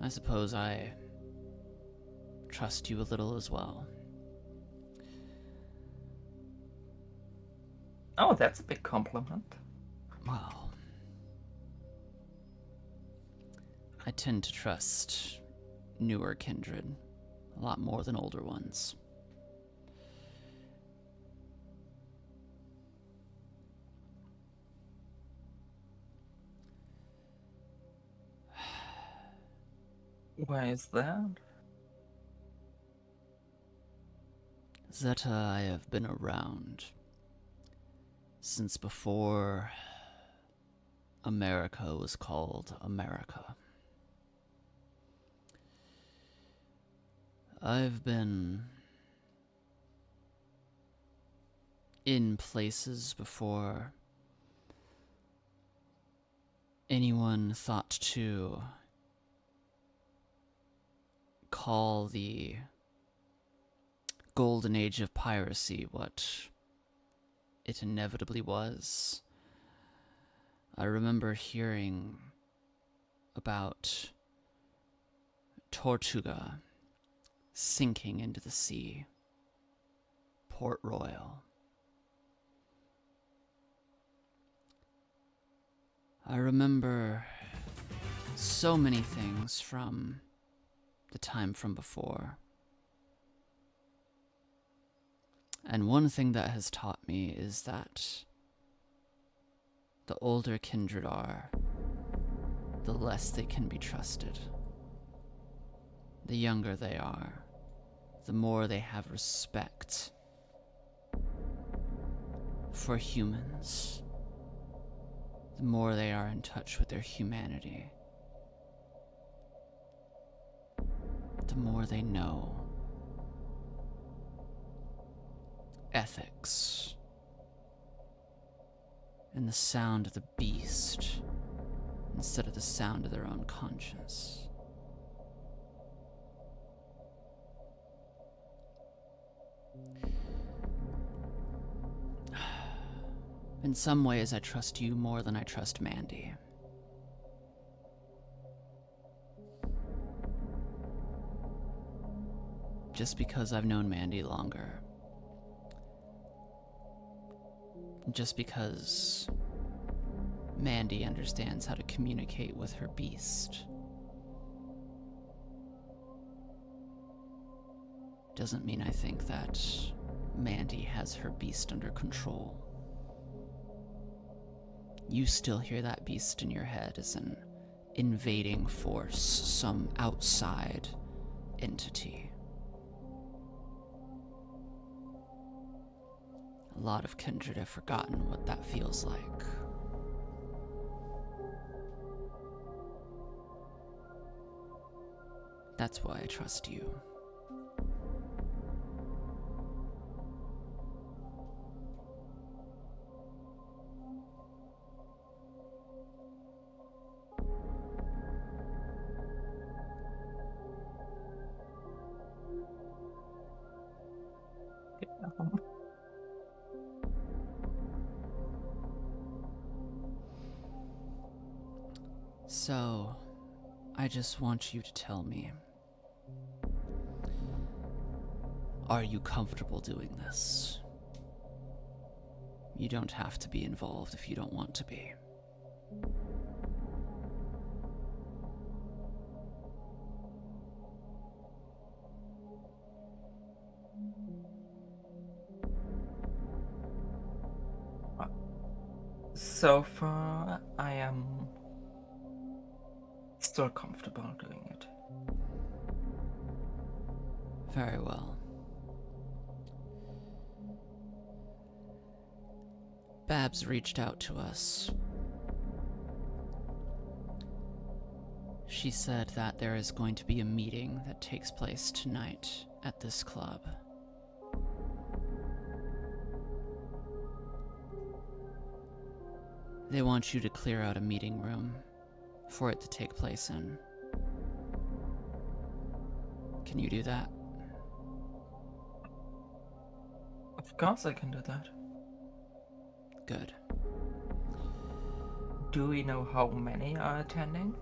I suppose I trust you a little as well. Oh, that's a big compliment. Well, I tend to trust newer kindred a lot more than older ones. Why is that? Zeta, I have been around since before America was called America. I've been in places before anyone thought to call the golden age of piracy what it inevitably was. I remember hearing about Tortuga sinking into the sea, Port Royal. I remember so many things from the time from before. And one thing that has taught me is that the older kindred are, the less they can be trusted. The younger they are, the more they have respect for humans, the more they are in touch with their humanity, the more they know ethics and the sound of the beast instead of the sound of their own conscience. In some ways, I trust you more than I trust Mandy. Just because I've known Mandy longer. Just because Mandy understands how to communicate with her beast. Doesn't mean I think that Mandy has her beast under control. You still hear that beast in your head as an invading force, some outside entity. A lot of kindred have forgotten what that feels like. That's why I trust you. So, I just want you to tell me, are you comfortable doing this? You don't have to be involved if you don't want to be. So far, I am still comfortable doing it. Very well. Babs reached out to us. She said that there is going to be a meeting that takes place tonight at this club. They want you to clear out a meeting room for it to take place in. Can you do that? Of course I can do that. Good. Do we know how many are attending?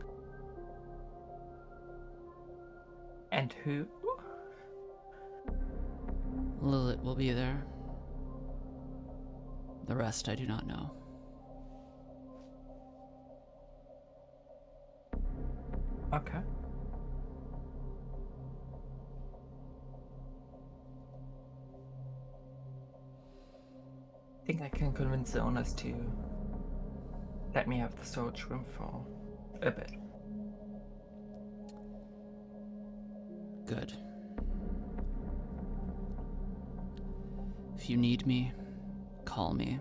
And who? Lilith will be there. The rest I do not know. Okay. I think I can convince the owners to let me have the storage room for a bit. Good. If you need me, call me.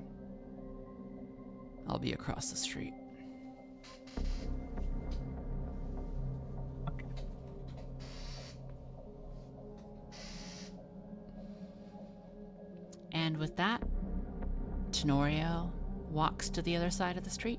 I'll be across the street. And with that, Tenorio walks to the other side of the street.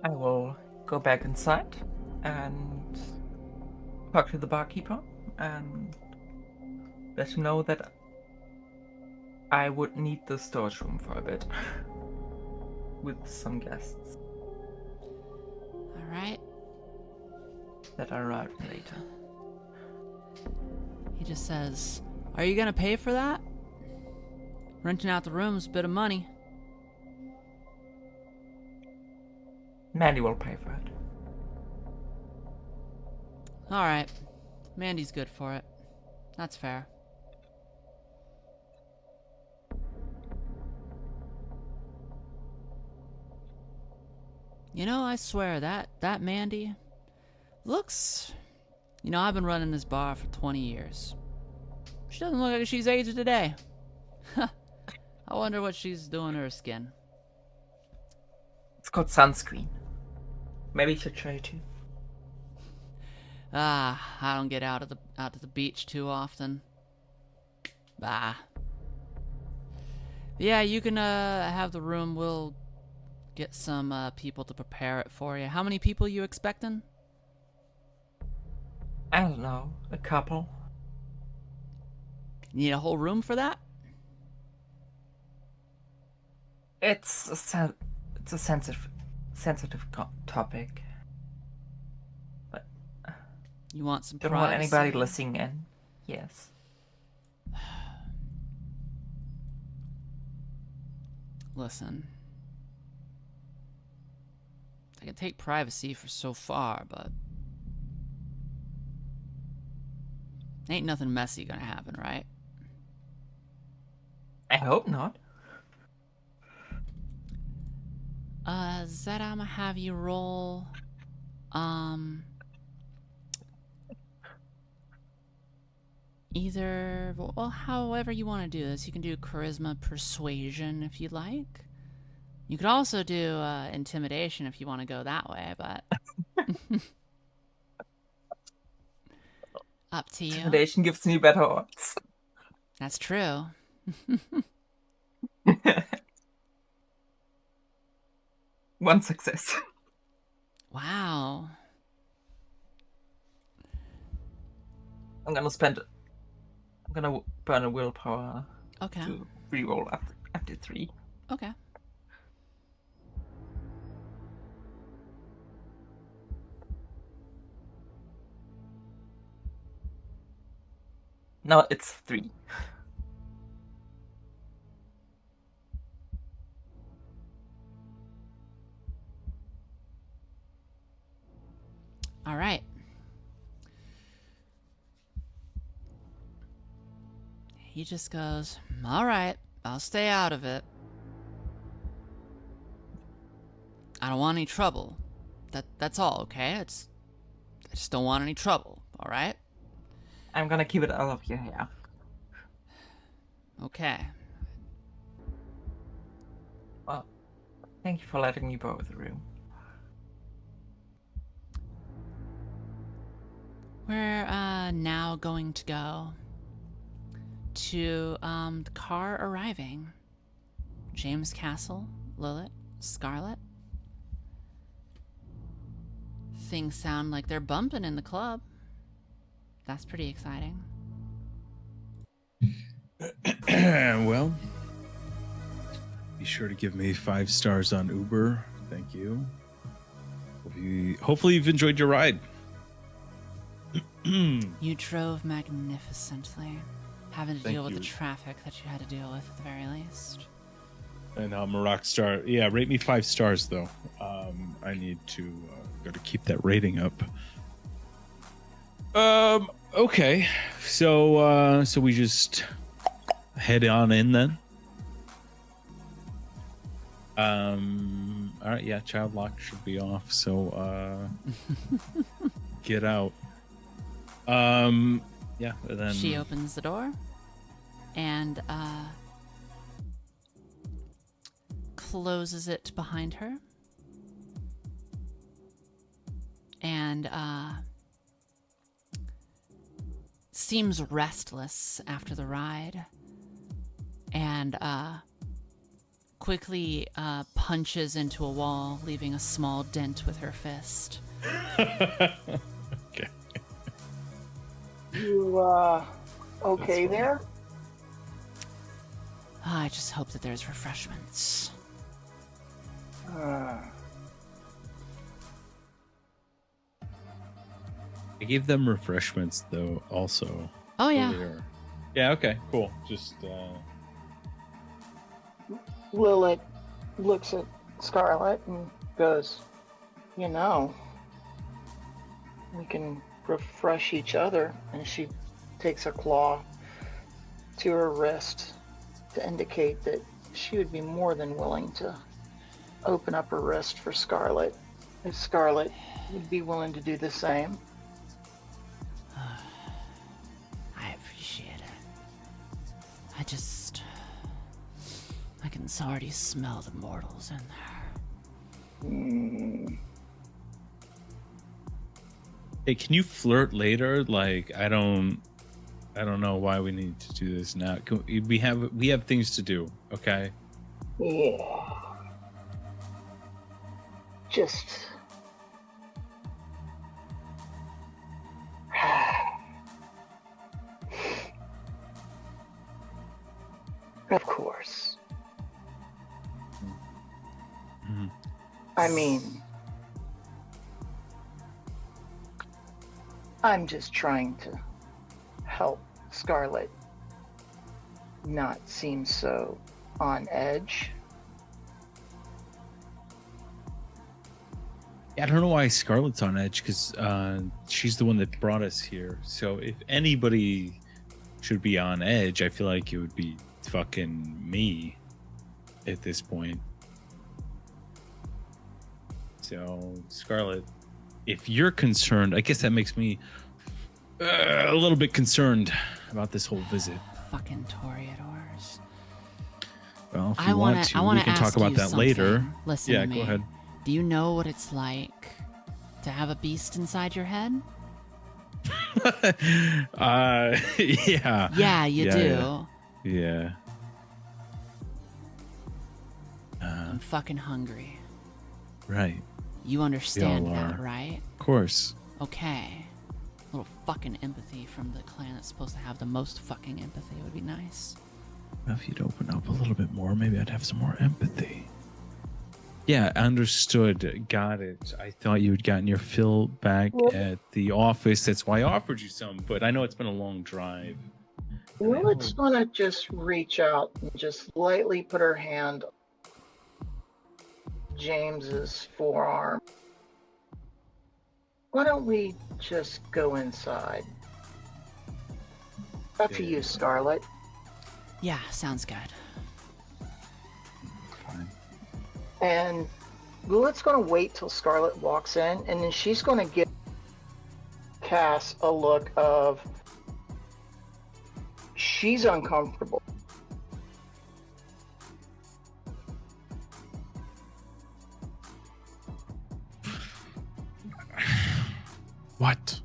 I will go back inside and talk to the barkeeper and let him know that I would need the storage room for a bit with some guests Alright. that are arriving later. He just says, "Are you gonna pay for that? Renting out the room's a bit of money." Mandy will pay for it. Alright. Mandy's good for it. That's fair. You know, I swear that Mandy looks... You know, I've been running this bar for 20 years. She doesn't look like she's aged today. I wonder what she's doing to her skin. It's called sunscreen. Maybe you should try it too. I don't get out to the beach too often. Bah. Yeah, you can have the room. We'll get some people to prepare it for you. How many people you expecting? I don't know, a couple. You need a whole room for that? It's a sensitive topic. But You want some don't privacy? want anybody listening in. Yes. Listen. I can take privacy for so far, but ain't nothing messy gonna happen, right? I hope not. Zed, I'ma have you roll, either, well, however you want to do this. You can do charisma persuasion if you like. You could also do intimidation if you want to go that way, but up to you. Intimidation gives me better odds. That's true. One success. Wow. I'm gonna burn a willpower Okay. to reroll after 3. Okay. No, it's 3. All right. He just goes, "All right, I'll stay out of it. I don't want any trouble. That's all, okay? I just don't want any trouble, all right?" I'm gonna keep it out of your hair. Okay. Well, thank you for letting me borrow the room. We're now going to go to the car arriving. James Castle, Lilith, Scarlet. Things sound like they're bumping in the club. That's pretty exciting. Well, be sure to give me 5 stars on Uber. Thank you. Hopefully you've enjoyed your ride. You drove magnificently, having to Thank deal with the you. traffic that you had to deal with at the very least. And I'm a rock star. Yeah, rate me 5 stars though. I need to go to keep that rating up. Okay. So we just head on in then. All right, yeah, child lock should be off, so get out. Yeah, and then She opens the door and closes it behind her. And seems restless after the ride. And quickly punches into a wall, leaving a small dent with her fist. Okay. You, okay there? I just hope that there's refreshments. I gave them refreshments though, also. Oh, yeah. Earlier. Yeah. Okay. Cool. Just. Lilith looks at Scarlet and goes, you know, we can refresh each other. And she takes a claw to her wrist to indicate that she would be more than willing to open up her wrist for Scarlet if Scarlet would be willing to do the same. I appreciate it. I can already smell the mortals in there. Hey, can you flirt later? Like, I don't know why we need to do this now. We have things to do. Okay. Yeah. Just. Of course. Mm-hmm. I mean, I'm just trying to help Scarlet not seem so on edge. I don't know why Scarlet's on edge, because she's the one that brought us here. So if anybody should be on edge, I feel like it would be fucking me at this point. So Scarlet, if you're concerned, I guess that makes me a little bit concerned about this whole visit. Fucking Toreadors. Well, if you want to, we can talk about that later. Listen yeah, to me. go ahead. Do you know what it's like to have a beast inside your head? Yeah. Yeah, you do. Yeah. I'm fucking hungry. Right. You understand We all that, are. right? Of course. Okay. A little fucking empathy from the clan that's supposed to have the most fucking empathy would be nice. If you'd open up a little bit more, maybe I'd have some more empathy. Yeah, understood. Got it. I thought you had gotten your fill back at the office. That's why I offered you some, but I know it's been a long drive. Well, it's gonna just reach out and just lightly put her hand on James's forearm. Why don't we just go inside? Up to you, Scarlet. Yeah, sounds good. Fine. And Lilith's gonna wait till Scarlet walks in, and then she's gonna give Cass a look of she's uncomfortable. What?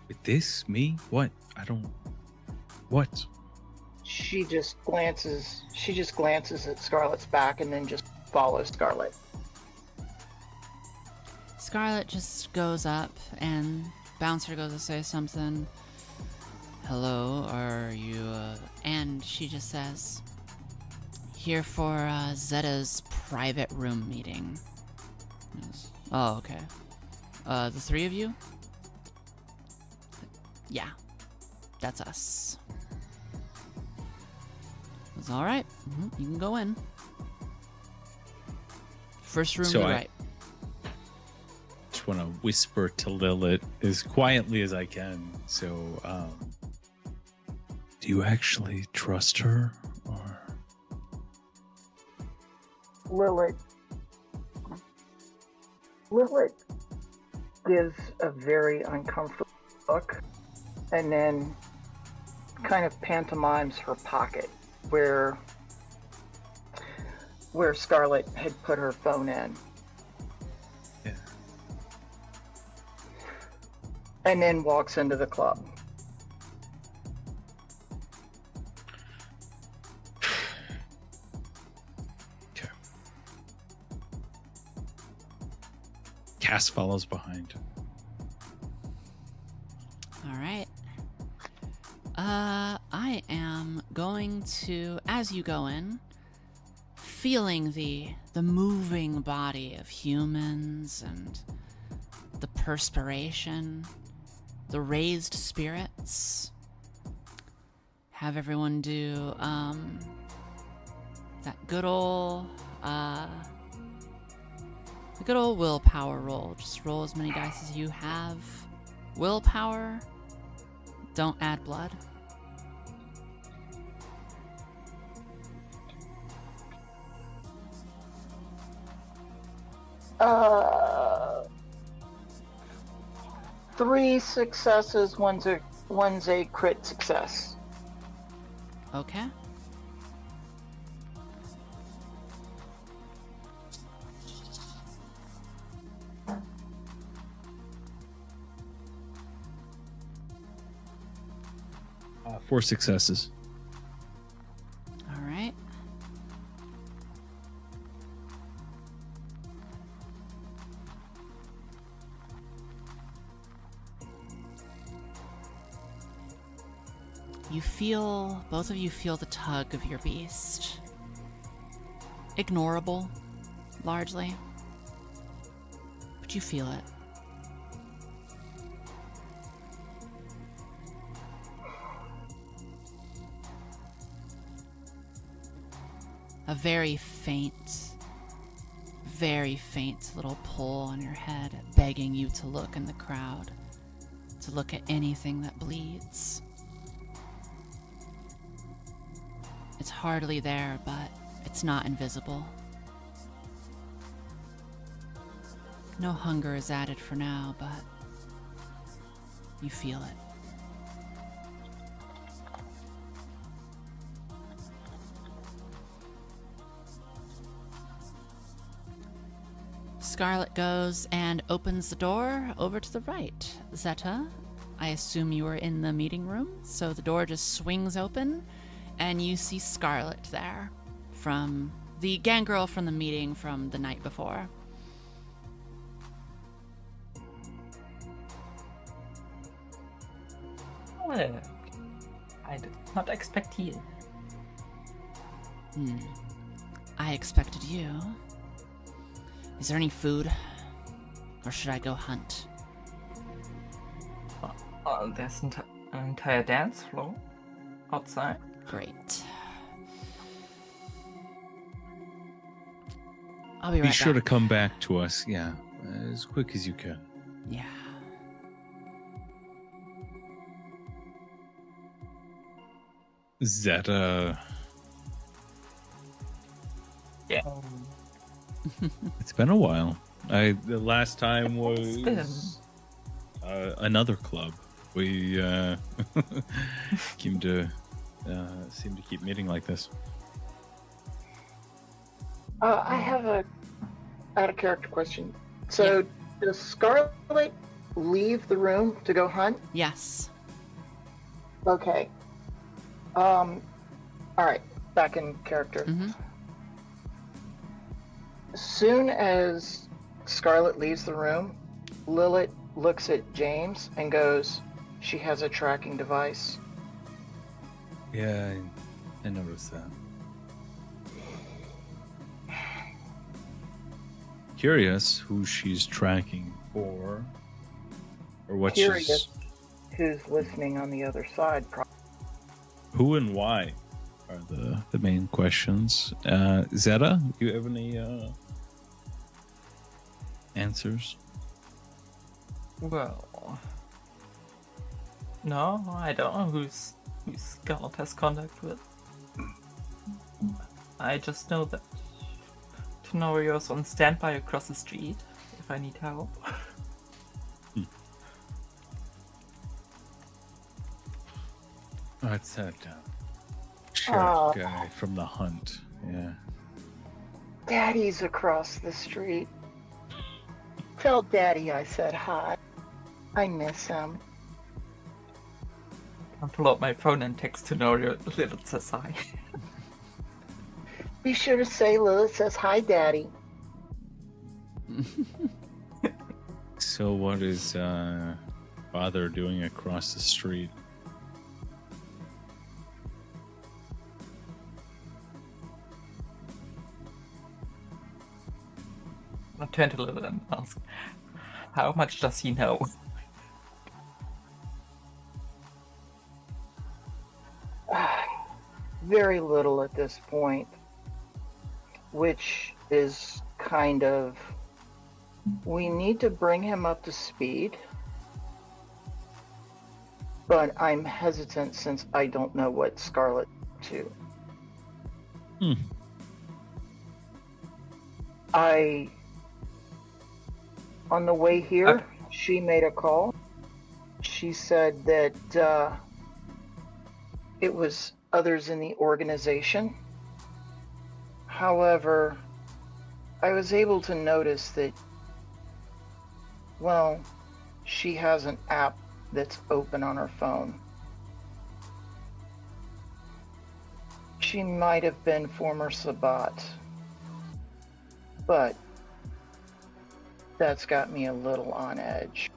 With this? Me? What? I don't... What? She just glances at Scarlet's back and then just follows Scarlet. Scarlet just goes up and Bouncer goes to say something. Hello, are you, and she just says, here for, Zeta's private room meeting. Yes. Oh, okay. The three of you? Yeah, that's us. It's alright. You can go in. First room to the right. Just want to whisper to Lilith as quietly as I can. So, Do you actually trust her, or? Lilith gives a very uncomfortable look and then kind of pantomimes her pocket where Scarlett had put her phone in. Yeah. And then walks into the club. Okay. Cass follows behind. All right. I am going to, as you go in, feeling the moving body of humans and the perspiration, the raised spirits. Have everyone do that good old willpower roll. Just roll as many dice as you have. Willpower. Don't add blood. Three successes, one's a crit success. Okay. Four successes. All right. Both of you feel the tug of your beast. Ignorable, largely. But you feel it. A very faint little pull on your head, begging you to look in the crowd, to look at anything that bleeds. It's hardly there, but it's not invisible. No hunger is added for now, but you feel it. Scarlett goes and opens the door over to the right. Zeta, I assume you are in the meeting room, so the door just swings open, and you see Scarlett there, from the gang girl from the meeting from the night before. Well, I did not expect you. I expected you. Is there any food? Or should I go hunt? There's an entire dance floor outside. Great. I'll be right back. Be sure to come back to us, yeah, as quick as you can. Yeah. Zeta. Yeah. It's been a while. The last time was another club. We seem to keep meeting like this. I have a out of character question. So, does Scarlett leave the room to go hunt? Yes. Okay. All right. Back in character. As soon as Scarlett leaves the room, Lilith looks at James and goes, "She has a tracking device." Yeah, I noticed that. Curious who she's tracking for, or what Curious who's listening on the other side. Who and why are the main questions. Zeta, do you have any answers? Well, no, I don't know who's who Scarlet has contact with. I just know that Tenorio's on standby across the street if I need help. What's that sheriff guy from the hunt? Yeah. Daddy's across the street. Tell Daddy I said hi. I miss him. I'll pull out my phone and text Tenorio. Little says hi. Be sure to say Lilith says hi, Daddy. So what is father doing across the street? I'll turn to Lilith and ask, how much does he know? Very little at this point, which is kind of, we need to bring him up to speed, but I'm hesitant since I don't know what Scarlet to. On the way here, she made a call. She said that it was others in the organization. However, I was able to notice that, well, she has an app that's open on her phone. She might have been former Sabat, but that's got me a little on edge.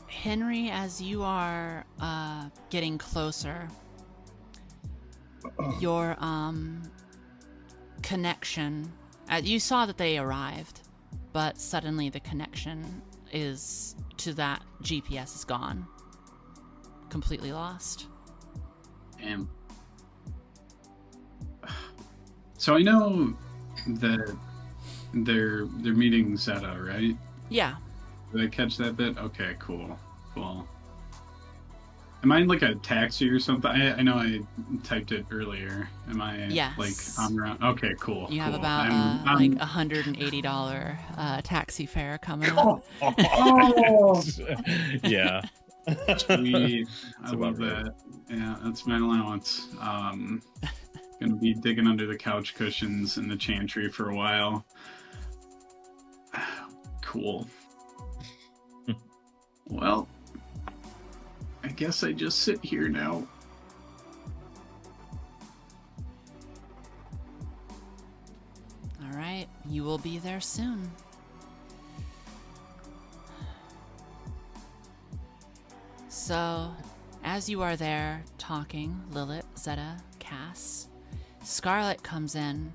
Henry, as you are getting closer, your connection, you saw that they arrived, but suddenly the connection is to that GPS is gone. Completely lost. Damn. So I know that they're meeting Zeta, right? Yeah. Did I catch that bit? Okay, cool. Am I in like a taxi or something? I know I typed it earlier. Am I Yes. like on around? Okay, cool. You have cool. about like $180 taxi fare coming up. Oh, Yeah. sweet. I That's love about right. that. Yeah, that's my allowance. Gonna be digging under the couch cushions in the chantry for a while. Cool. Well, I guess I just sit here now. All right, you will be there soon. So, as you are there talking, Lilith, Zeta, Cass, Scarlet comes in.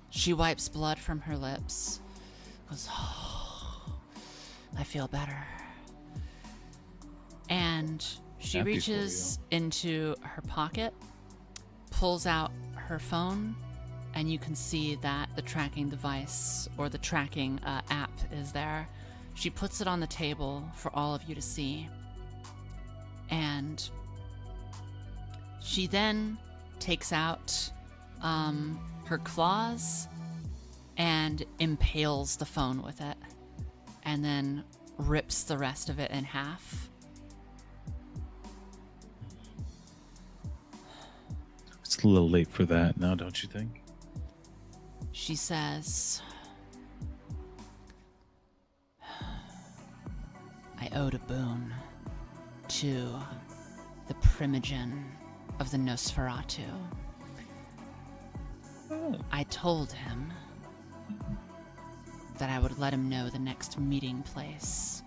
She wipes blood from her lips. Goes, oh, I feel better. And she Happy for reaches into her pocket, pulls out her phone, and you can see that the tracking device or the tracking app is there. She puts it on the table for all of you to see. And she then takes out her claws and impales the phone with it, and then rips the rest of it in half. It's a little late for that now, don't you think? She says, I owed a boon to the primogen of the Nosferatu. I told him that I would let him know the next meeting place.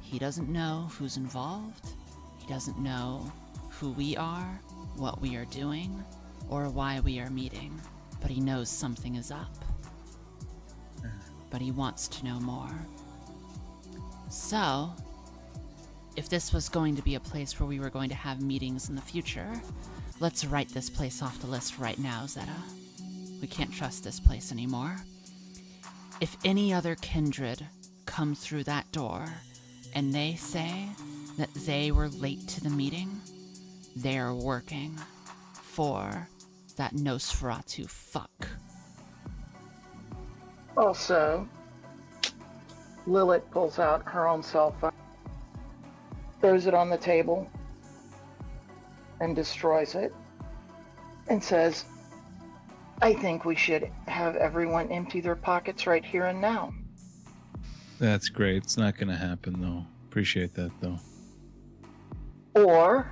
He doesn't know who's involved. He doesn't know who we are, what we are doing, or why we are meeting. But he knows something is up. But he wants to know more. So, if this was going to be a place where we were going to have meetings in the future, let's write this place off the list right now, Zeta. We can't trust this place anymore. if any other kindred come through that door and they say that they were late to the meeting, they are working for that Nosferatu fuck. Also, Lilith pulls out her own cell phone, throws it on the table, and destroys it, and says, I think we should have everyone empty their pockets right here and now. That's great. It's not going to happen, though. Appreciate that, though. Or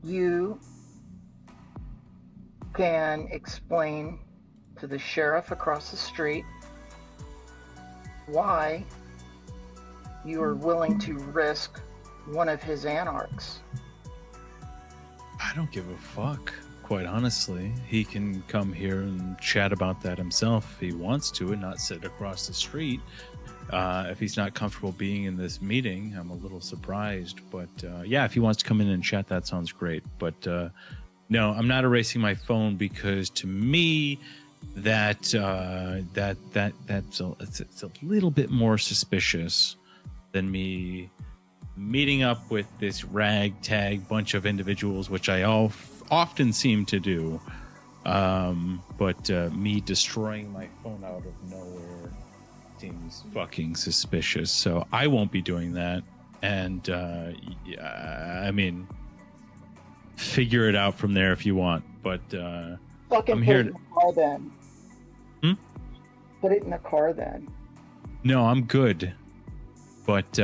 you can explain to the sheriff across the street why you are willing to risk one of his anarchs. I don't give a fuck, quite honestly. He can come here and chat about that himself if he wants to and not sit across the street. If he's not comfortable being in this meeting, I'm a little surprised. But yeah, if he wants to come in and chat, that sounds great. But no, I'm not erasing my phone because to me, that's a little bit more suspicious than me meeting up with this ragtag bunch of individuals, which I often seem to do. But me destroying my phone out of nowhere seems fucking suspicious. So I won't be doing that. And yeah, I mean, figure it out from there if you want. But Fucking I'm put here it in the car then. Put it in the car then. No, I'm good. But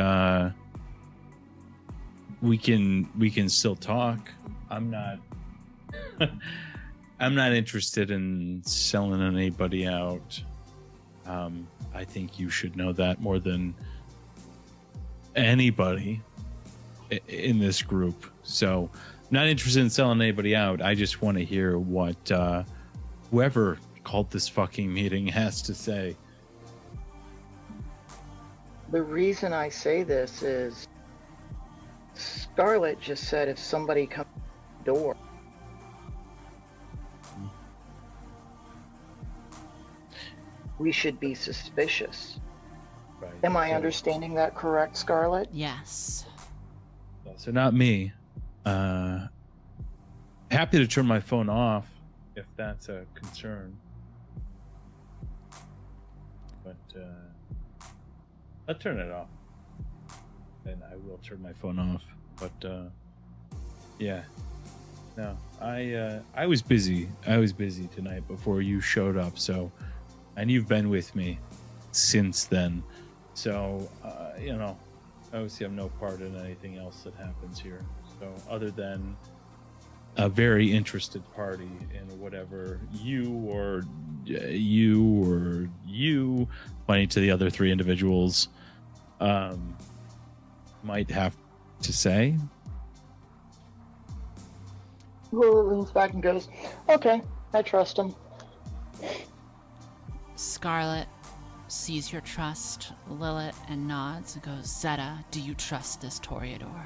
we can still talk. I'm not I'm not interested in selling anybody out. I think you should know that more than anybody in this group. So, not interested in selling anybody out. I just want to hear what whoever called this fucking meeting has to say. The reason I say this is Scarlett just said if somebody comes to the door. We should be suspicious. Right. Am I understanding that correct, Scarlett? Yes. So not me. Happy to turn my phone off if that's a concern. But I'll turn it off. And I will turn my phone off. But yeah. No, I was busy. I was busy tonight before you showed up, so and you've been with me since then. So you know, obviously I'm no part in anything else that happens here. So other than a very interested party in whatever you pointing to the other three individuals might have to say. Lilith leans back and goes, okay, I trust him. Scarlet sees your trust, Lilith, and nods and goes, Zeta, do you trust this Toreador?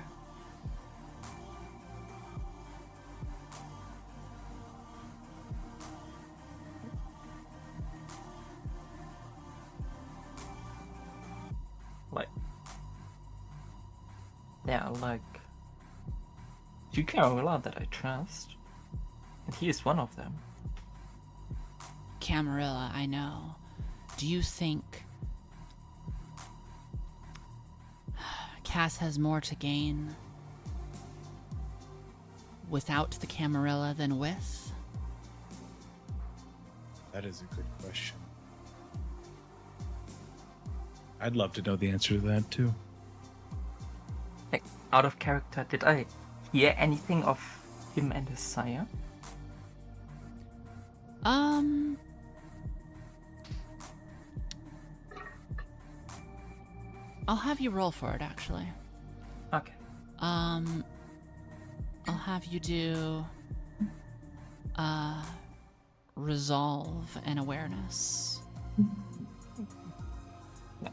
Like, you Carola that I trust, and he is one of them. Camarilla, I know. Do you think Cass has more to gain without the Camarilla than with? That is a good question. I'd love to know the answer to that too. Like, out of character, did I hear anything of him and his sire? I'll have you roll for it, actually. Okay. I'll have you do resolve and awareness. Yeah.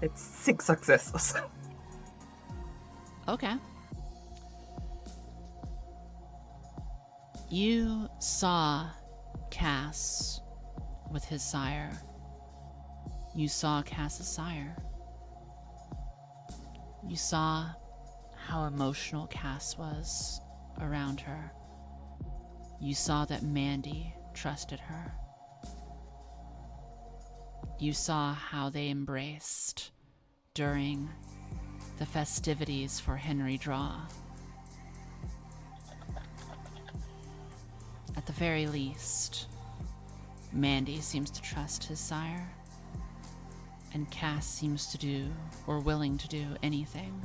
It's 6 successes. Okay. You saw Cass with his sire. You saw Cass's sire. You saw how emotional Cass was around her. You saw that Mandy trusted her. You saw how they embraced during the festivities for Henry Draw. At the very least, Mandy seems to trust his sire, and Cass seems to do, or willing to do, anything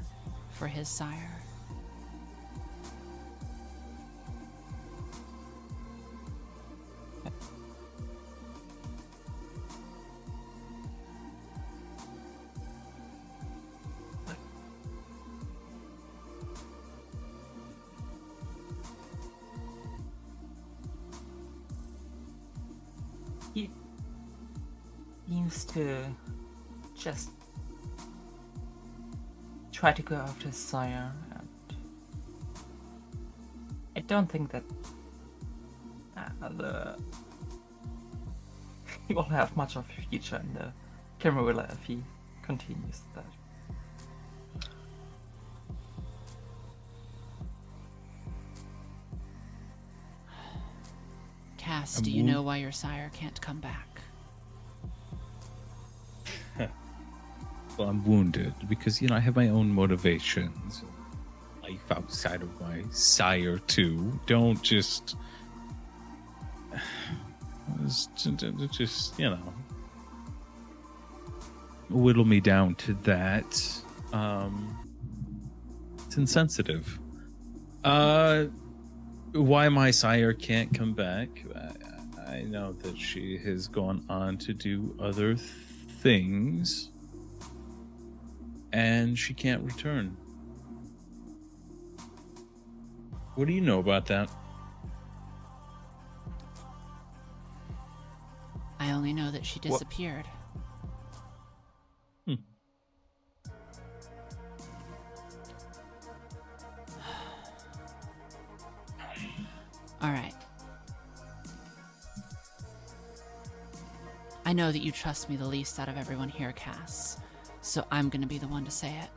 for his sire. He seems to just try to go after his sire, and I don't think that he will have much of a future in the Camarilla if he continues that. Cass, do you know why your sire can't come back? Well, I'm wounded because, I have my own motivations. Life outside of my sire, too. Don't just, whittle me down to that. It's insensitive. Why my sire can't come back? I know that she has gone on to do other things, and she can't return. What do you know about that? I only know that she disappeared. All right. I know that you trust me the least out of everyone here, Cass, so I'm gonna be the one to say it.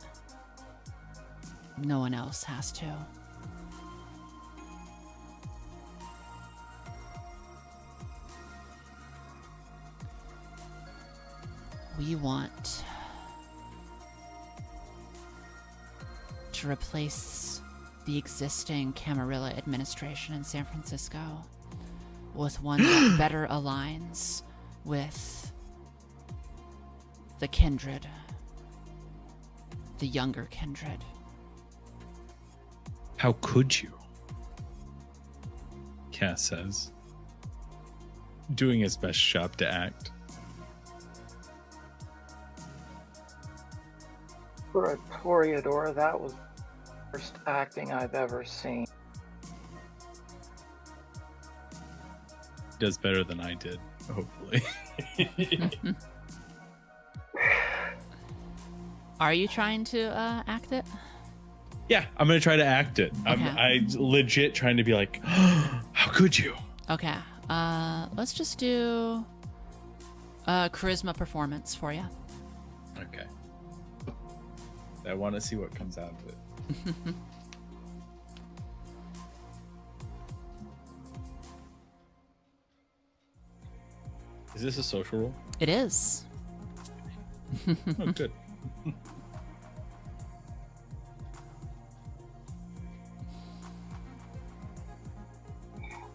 No one else has to. We want to replace the existing Camarilla administration in San Francisco with one that better aligns with the kindred, the younger kindred. How could you? Cass says, doing his best job to act. For a Toreador, that was the worst acting I've ever seen. Does better than I did, hopefully. Are you trying to act it? Yeah, I'm gonna try to act it. Okay. I'm legit trying to be like, how could you? Okay. Let's just do a charisma performance for you. Okay. I want to see what comes out of it. Is this a social roll? It is. Oh, good.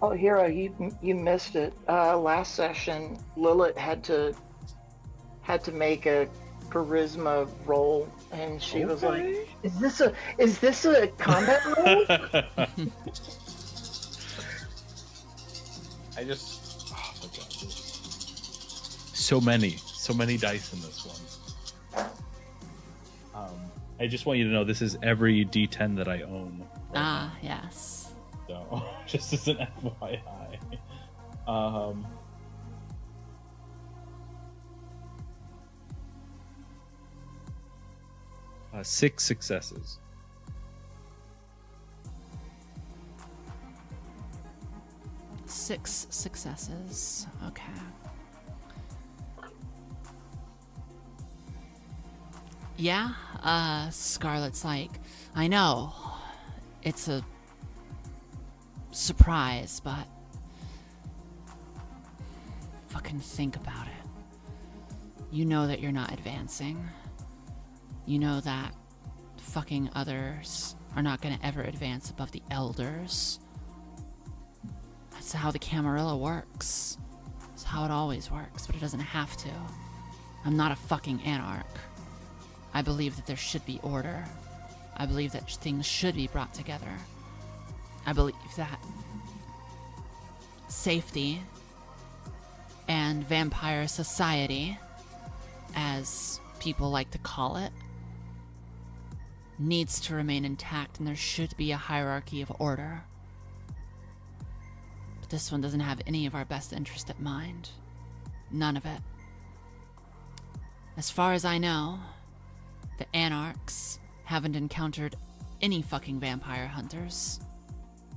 Oh, Hero, you missed it. Last session, Lilith had to make a charisma roll, and she was like, "Is this a combat roll?" I just, oh my god, so many dice in this one. I just want you to know this is every D10 that I own. Right Yes. So, just as an FYI. 6 successes. Six successes. Okay. Yeah, Scarlet's like, I know, it's a surprise, but fucking think about it. You know that you're not advancing. You know that fucking others are not gonna ever advance above the elders. That's how the Camarilla works. It's how it always works, but it doesn't have to. I'm not a fucking anarch. I believe that there should be order. I believe that things should be brought together. I believe that safety and vampire society, as people like to call it, needs to remain intact, and there should be a hierarchy of order. But this one doesn't have any of our best interest at mind. None of it. As far as I know, the Anarchs haven't encountered any fucking vampire hunters.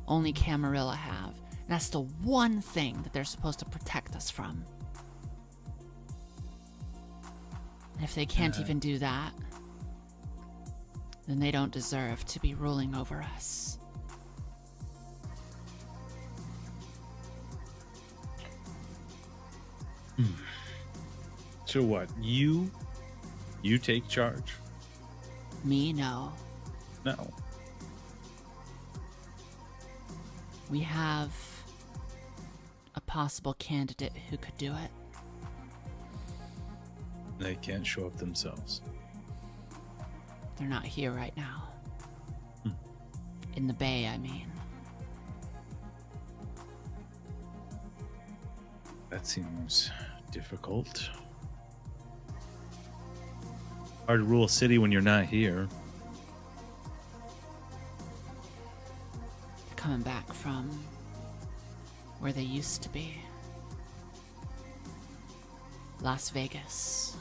Only Camarilla have. And that's the one thing that they're supposed to protect us from. And if they can't even do that, then they don't deserve to be ruling over us. So what? You take charge? Me, no. No. We have a possible candidate who could do it. They can't show up themselves. They're not here right now. In the Bay, I mean. That seems difficult. Hard to rule a city when you're not here. Coming back from where they used to be. Las Vegas.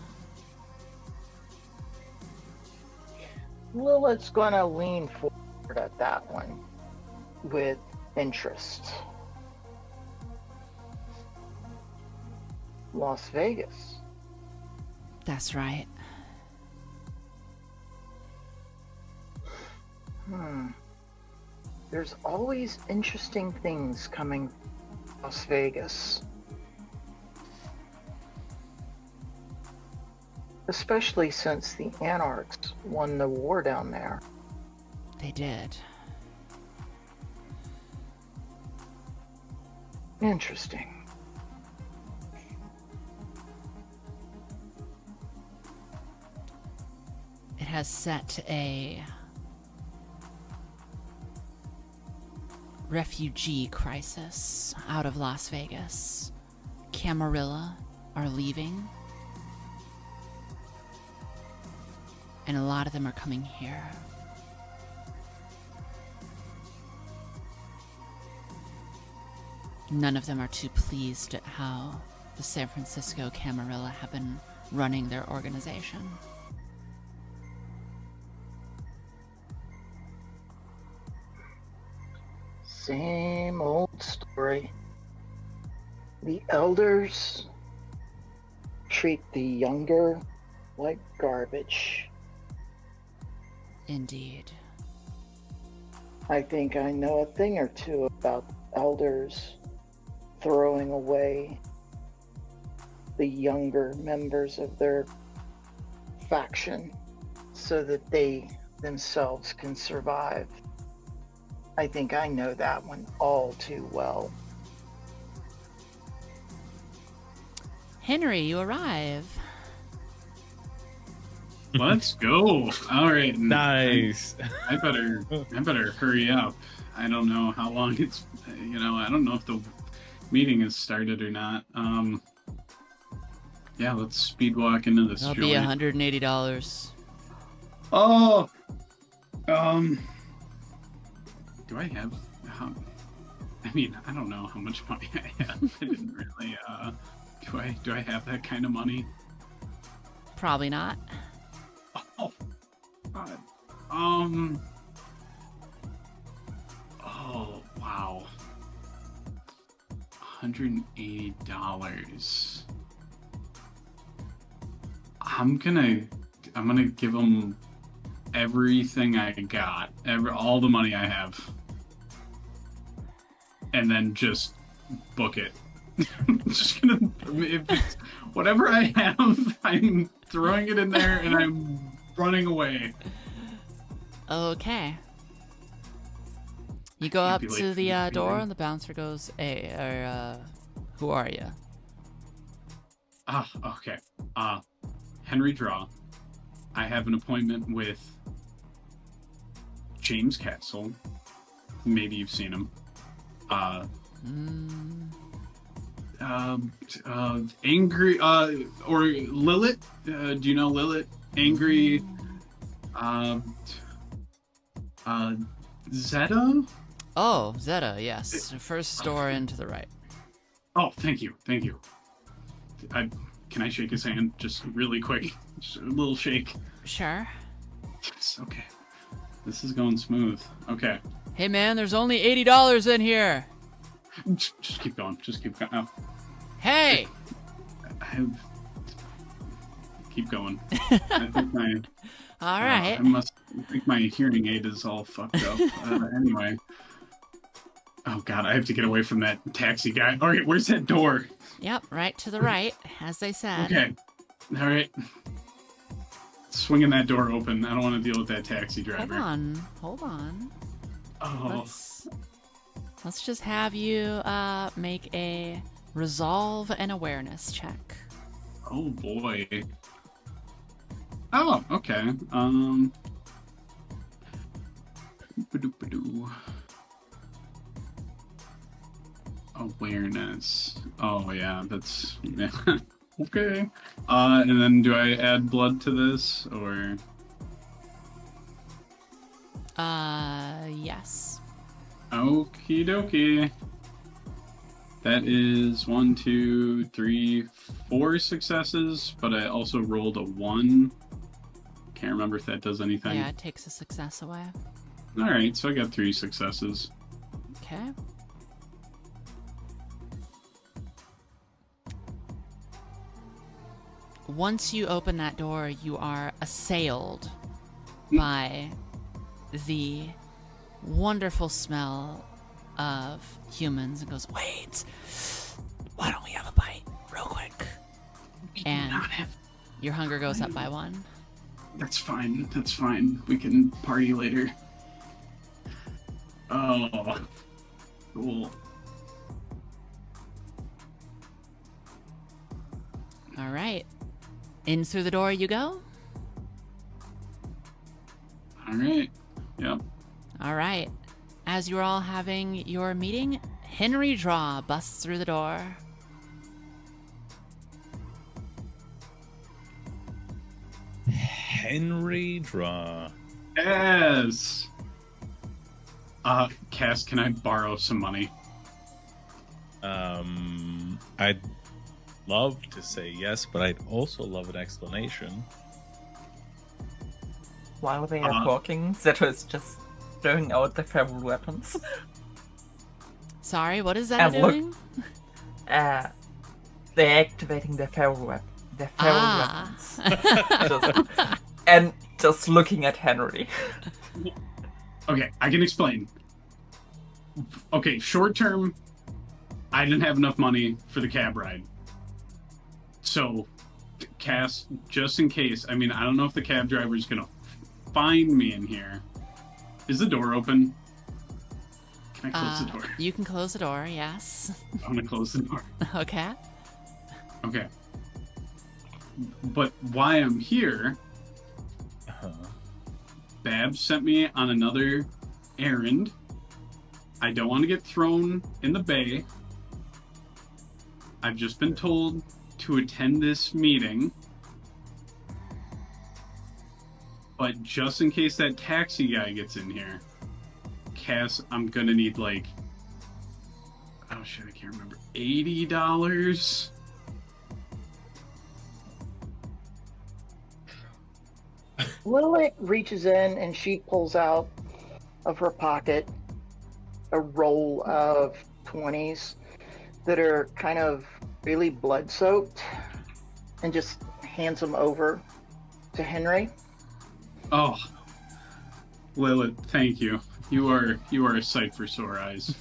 Lilith's gonna lean forward at that one with interest. Las Vegas. That's right. There's always interesting things coming from Las Vegas. Especially since the Anarchs won the war down there. They did. Interesting. It has set a refugee crisis out of Las Vegas. Camarilla are leaving. And a lot of them are coming here. None of them are too pleased at how the San Francisco Camarilla have been running their organization. Same old story. The elders treat the younger like garbage. Indeed. I think I know a thing or two about elders throwing away the younger members of their faction so that they themselves can survive. I think I know that one all too well. Henry, you arrive. Let's go. All right. Nice. I better hurry up. I don't know how long it's, I don't know if the meeting has started or not. Yeah, let's speed walk into this That'll joint. be $180. Oh, do I have, I don't know how much money I have. I didn't really, do I have that kind of money? Probably not. Oh, God. Oh, wow. $180. I'm gonna give him everything I got, all the money I have, and then just book it. I'm just gonna, if it's whatever I have, I'm throwing it in there and I'm running away. Okay. You go up to the door, and the bouncer goes, "Hey, who are you?" Okay. Henry Draw. I have an appointment with James Castle. Maybe you've seen him. Angry, or Lilith. Do you know Lilith? Angry. Zeta. Oh, Zeta. Yes, first door into the right. Oh, thank you. Can I shake his hand just really quick? Just a little shake. Sure. Yes. Okay. This is going smooth. Okay. Hey, man, there's only $80 in here. Just keep going. Just keep going. Oh. Hey. Keep going. I think All right. I think my hearing aid is all fucked up. Anyway. Oh god, I have to get away from that taxi guy. All right, where's that door? Yep, right to the right, as they said. Okay. All right. Swinging that door open. I don't want to deal with that taxi driver. Hold on. Oh. Let's just have you make a resolve and awareness check. Oh boy. Oh, okay. Awareness. Oh yeah, that's okay. And then do I add blood to this or? Yes. Okie dokie. That is 1, 2, 3, 4 successes, but I also rolled a 1. Can't remember if that does anything. Yeah, it takes a success away. Alright, so I got 3 successes. Okay. Once you open that door, you are assailed by the wonderful smell of humans and goes, "Wait, why don't we have a bite real quick?" And your hunger goes up by 1. That's fine. That's fine. We can party later. Oh, cool. All right. In through the door you go. All right. Yep. All right. As you're all having your meeting, Henry Draw busts through the door. Henry Draw. Yes. Cass, can I borrow some money? I'd love to say yes, but I'd also love an explanation. While they are talking, Zeta is just throwing out the feral weapons. Sorry, what is that And doing? They're activating the feral weapons. Just looking at Henry. Okay, I can explain. Okay, short term, I didn't have enough money for the cab ride. So, Cass, just in case, I mean, I don't know if the cab driver is going to find me in here. Is the door open? Can I close the door? You can close the door, yes. I'm going to close the door. Okay. Okay. But why I'm here, Babs sent me on another errand. I don't want to get thrown in the bay. I've just been told to attend this meeting. But just in case that taxi guy gets in here, Cass, I'm gonna need like, oh shit, I can't remember, $80? Lilith reaches in and she pulls out of her pocket a roll of 20s that are kind of really blood soaked and just hands them over to Henry. Oh, Lilith, thank you. You are a sight for sore eyes.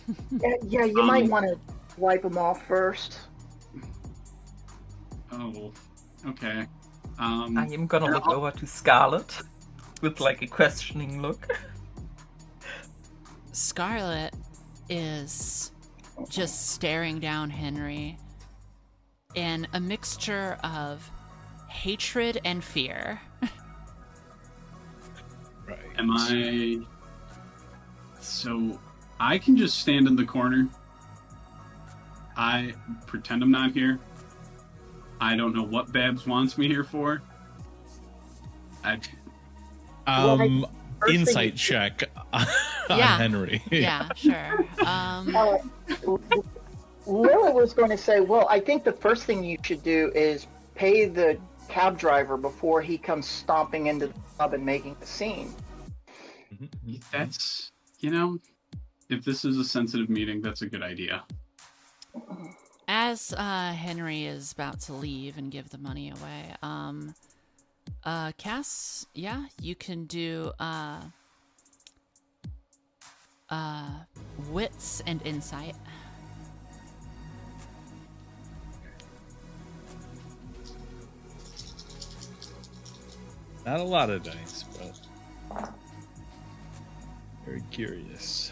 Yeah, you might want to wipe them off first. Oh, okay. I am gonna look over to Scarlet with like a questioning look. Scarlet is just staring down Henry in a mixture of hatred and fear. Right. Am I? So I can just stand in the corner. I pretend I'm not here. I don't know what Babs wants me here for. Insight check on Yeah. Henry. Yeah, sure. Lilith was going to say, well, I think the first thing you should do is pay the cab driver before he comes stomping into the club and making a scene. That's, if this is a sensitive meeting, that's a good idea. As Henry is about to leave and give the money away, Cass, yeah, you can do wits and insight. Not a lot of dice, but very curious.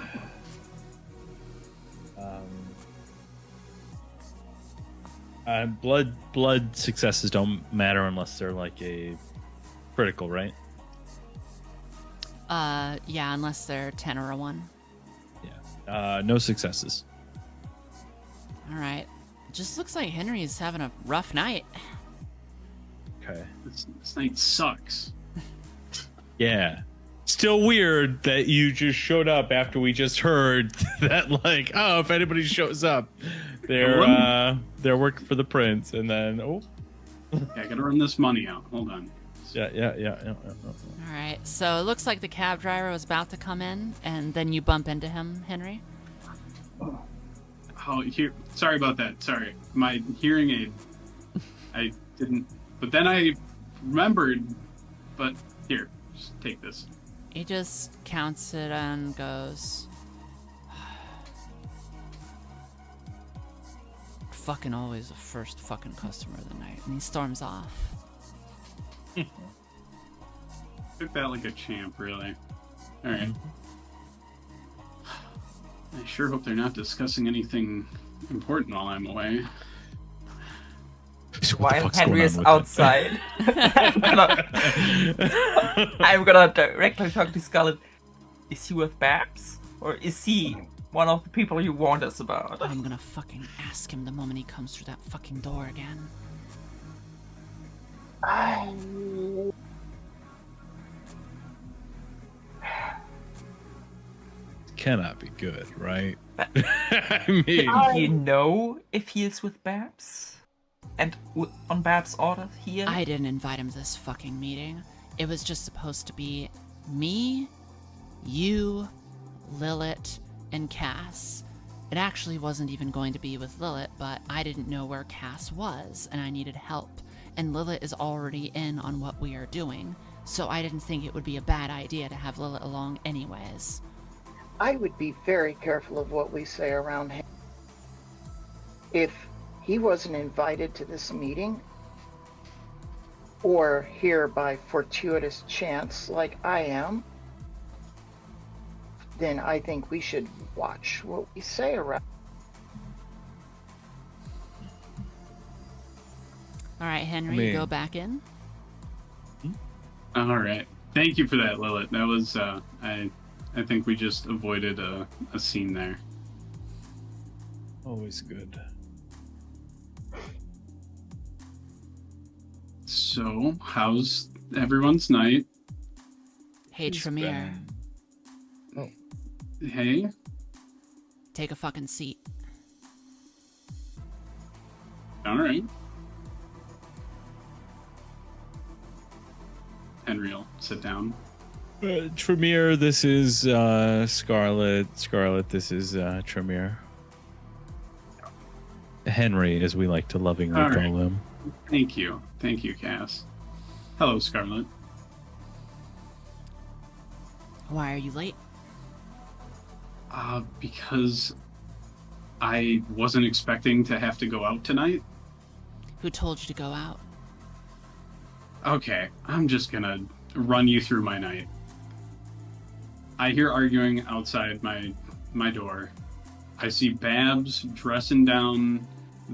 Blood successes don't matter unless they're like a critical, right? Yeah, unless they're 10 or a 1. Yeah. No successes. All right. Just looks like Henry's having a rough night. Okay. This night sucks. Yeah. Still weird that you just showed up after we just heard that, like, oh, if anybody shows up, they're working for the prince, and then Yeah, I gotta run this money out. Hold on. Yeah. All right. So it looks like the cab driver was about to come in, and then you bump into him, Henry. Oh, here. Sorry about that. Sorry, my hearing aid. I didn't. But then I remembered. But here, just take this. He just counts it and goes, fucking always the first fucking customer of the night. And he storms off. Took that like a champ, really. All right. I sure hope they're not discussing anything important while I'm away. While Henry is outside, I'm gonna directly talk to Scarlet. Is he with Babs? Or is he one of the people you warned us about? I'm gonna fucking ask him the moment he comes through that fucking door again. Cannot be good, right? But- I mean, Do you know if he is with Babs? And on Babs' order here? I didn't invite him to this fucking meeting. It was just supposed to be me, you, Lilith, and Cass. It actually wasn't even going to be with Lilith, but I didn't know where Cass was, and I needed help. And Lilith is already in on what we are doing, so I didn't think it would be a bad idea to have Lilith along anyways. I would be very careful of what we say around him. If he wasn't invited to this meeting, or here by fortuitous chance like I am, then I think we should watch what we say around. All right, Henry, you go back in. All right. Thank you for that, Lilith. That was I think we just avoided a scene there. always good. So, how's everyone's night? Hey, Tremere, Hey? take a fucking seat. All right. Henry will sit down. Tremere, this is Scarlet. Scarlet, this is Tremere. Henry, as we like to lovingly call him. Thank you, Cass. Hello, Scarlet. Why are you late? Because I wasn't expecting to have to go out tonight. Who told you to go out? Okay, I'm just gonna run you through my night. I hear arguing outside my door. I see Babs dressing down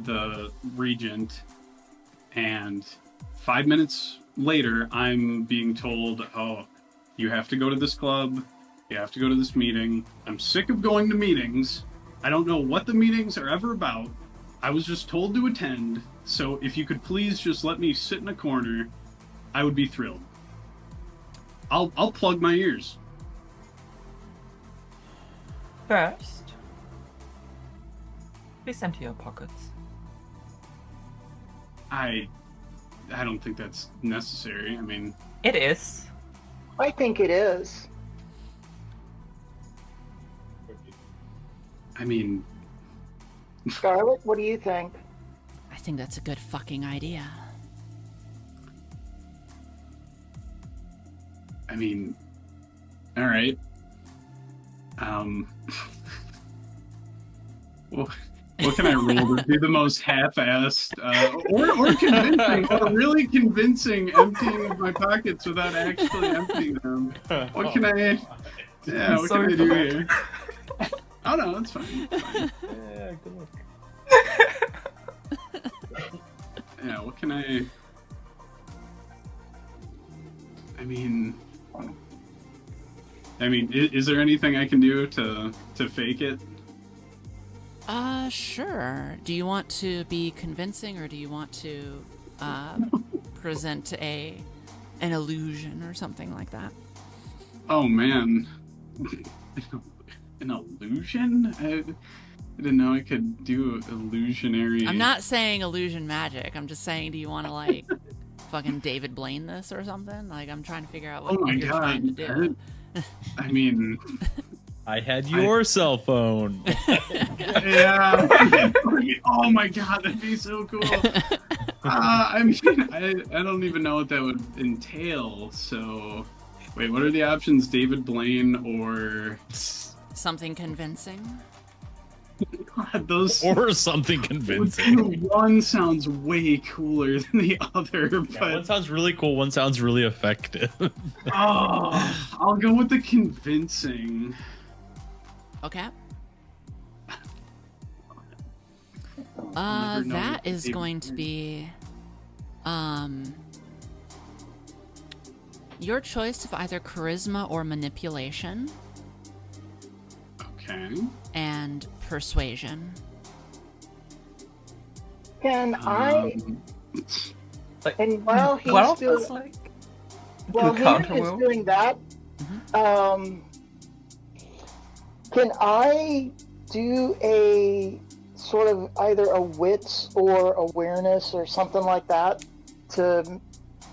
the Regent, and 5 minutes later, I'm being told, oh, you have to go to this club, you have to go to this meeting. I'm sick of going to meetings. I don't know what the meetings are ever about. I was just told to attend, so if you could please just let me sit in a corner, I would be thrilled. I'll plug my ears. First, please empty your pockets. I don't think that's necessary. I mean, It is. I think it is. Scarlet, what do you think? I think that's a good fucking idea. All right. Well, what can I roll to be the most half-assed, or convincing, or really convincing emptying of my pockets without actually emptying them? What can I? Yeah, what can I do here? Oh no, that's fine. That's fine. Yeah, good luck. Yeah, what can I? Is there anything I can do to fake it? Sure. Do you want to be convincing, or do you want to present an illusion or something like that? Oh man, an illusion? I didn't know I could do illusionary. I'm not saying illusion magic. I'm just saying, do you want to like fucking David Blaine this or something? Like, I'm trying to figure out what you're trying to do. I had your cell phone. Yeah. Oh my god, that'd be so cool. I don't even know what that would entail. So, wait, what are the options? David Blaine or Something convincing? God, those Or something convincing. one sounds way cooler than the other, Yeah, but one sounds really cool, one sounds really effective. I'll go with the convincing. Okay. Never know That what is David going to Blaine- be your choice of either charisma or manipulation Okay. and persuasion. Can I? Like, And while he's well, doing, it's like while the he counter is will. doing that, can I do a sort of either a wits or awareness or something like that to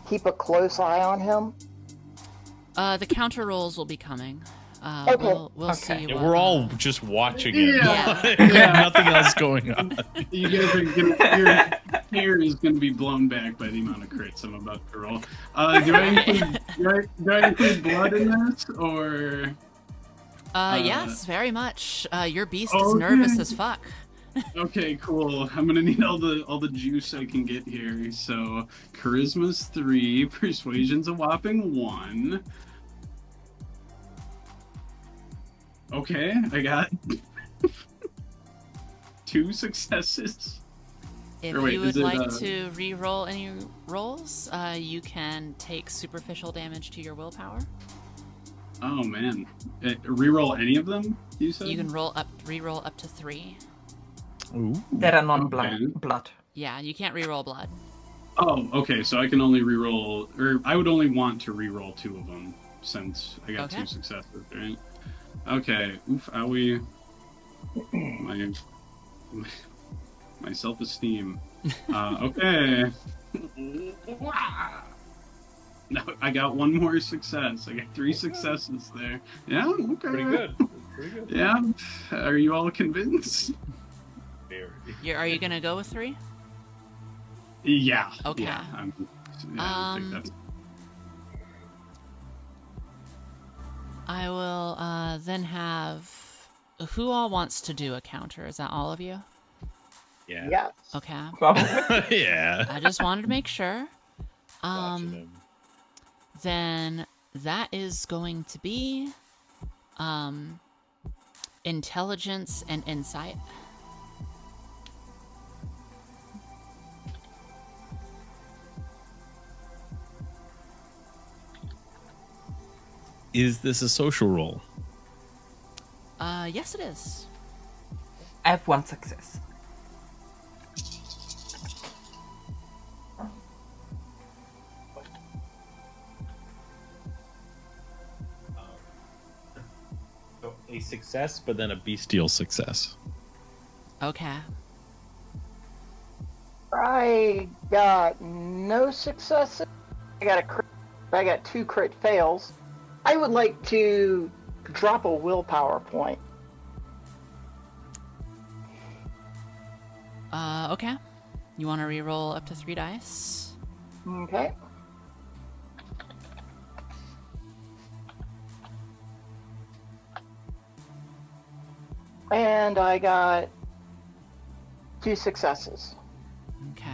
keep a close eye on him? The counter rolls will be coming. Okay. We'll Okay. see. Yeah, what, we're all just watching it. Yeah. Nothing else going on. You guys are gonna, your hair is going to be blown back by the amount of crits I'm about to roll. Do I include blood in this, or? Yes, very much. Your beast is Okay. nervous as fuck. Okay, cool. I'm gonna need all the juice I can get here. So, charisma's 3, persuasion's a whopping 1. Okay, I got 2 successes. If Or wait, you is would it, like to re-roll any rolls, you can take superficial damage to your willpower. Oh man, reroll any of them? You said You can re-roll up to 3. Ooh. That are non-blood. Okay. Blood. Yeah, you can't re-roll blood. Oh, okay. So I can only reroll, or I would only want to reroll 2 of them since I got Okay. 2 successes, right? Okay. Oof, owie. My self-esteem. Okay. No, I got one more success. I got 3 successes there. Yeah, okay. Pretty good. Pretty good. Yeah, are you all convinced? Are you gonna go with 3? Yeah. Okay. Yeah, I think that's... I will then have... Who all wants to do a counter? Is that all of you? Yeah. Yes. Okay. Probably. Yeah. I just wanted to make sure. Watching them. Then that is going to be intelligence and insight. Is this a social role? Yes it is. I have 1 success. So a success, but then a bestial success. Okay. I got no successes. I got 2 crit fails. I would like to drop a willpower point. Okay. You want to re-roll up to 3 dice? Okay. And I got 2 successes. Okay.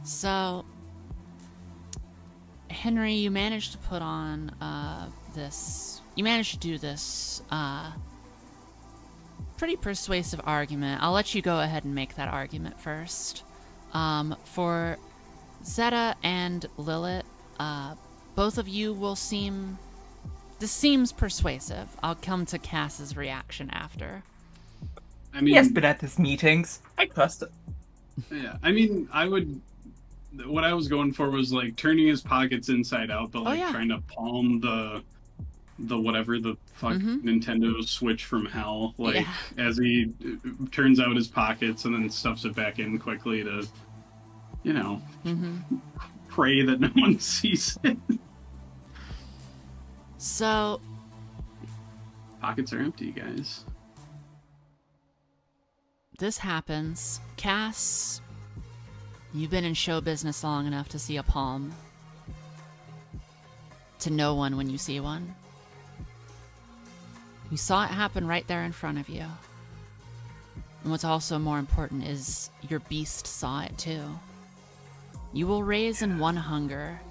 So, Henry, you managed to put on this. You managed to do this pretty persuasive argument. I'll let you go ahead and make that argument first. For Zeta and Lilith, both of you will seem. This seems persuasive. I'll come to Cass's reaction after. I mean, He has been at his meetings. I trust it. Yeah, I mean, what I was going for was like turning his pockets inside out, but like trying to palm the whatever the fuck Nintendo Switch from hell, like as he turns out his pockets and then stuffs it back in quickly to, pray that no one sees it. So, pockets are empty, guys. This happens. Cass, you've been in show business long enough to see a palm. To know one when you see one. You saw it happen right there in front of you. And what's also more important is your beast saw it too. You will raise in one hunger,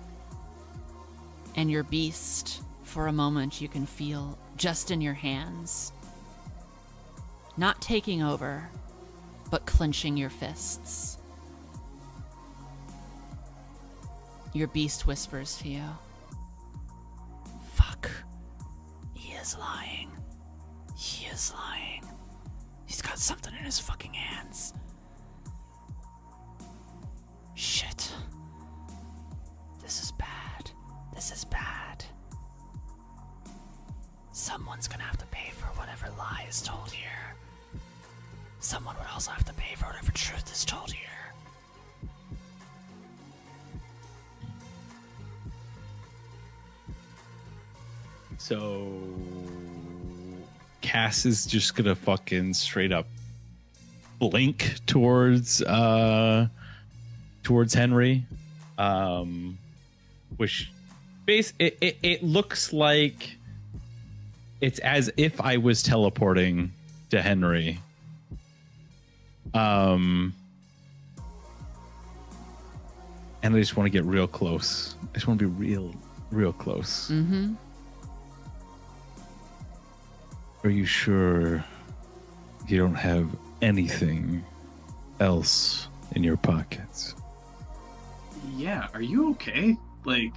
and your beast, for a moment, you can feel just in your hands. Not taking over, but clenching your fists. Your beast whispers to you. Fuck. He is lying. He is lying. He's got something in his fucking hands. Shit. This is bad. This is bad. Someone's gonna have to pay for whatever lie is told here. Someone would also have to pay for whatever truth is told here. So Cass is just gonna fucking straight up blink towards Henry, which it looks like it's as if I was teleporting to Henry. And I just want to get real close. I just want to be real close. Mm-hmm. Are you sure you don't have anything else in your pockets? Yeah, are you okay? Like,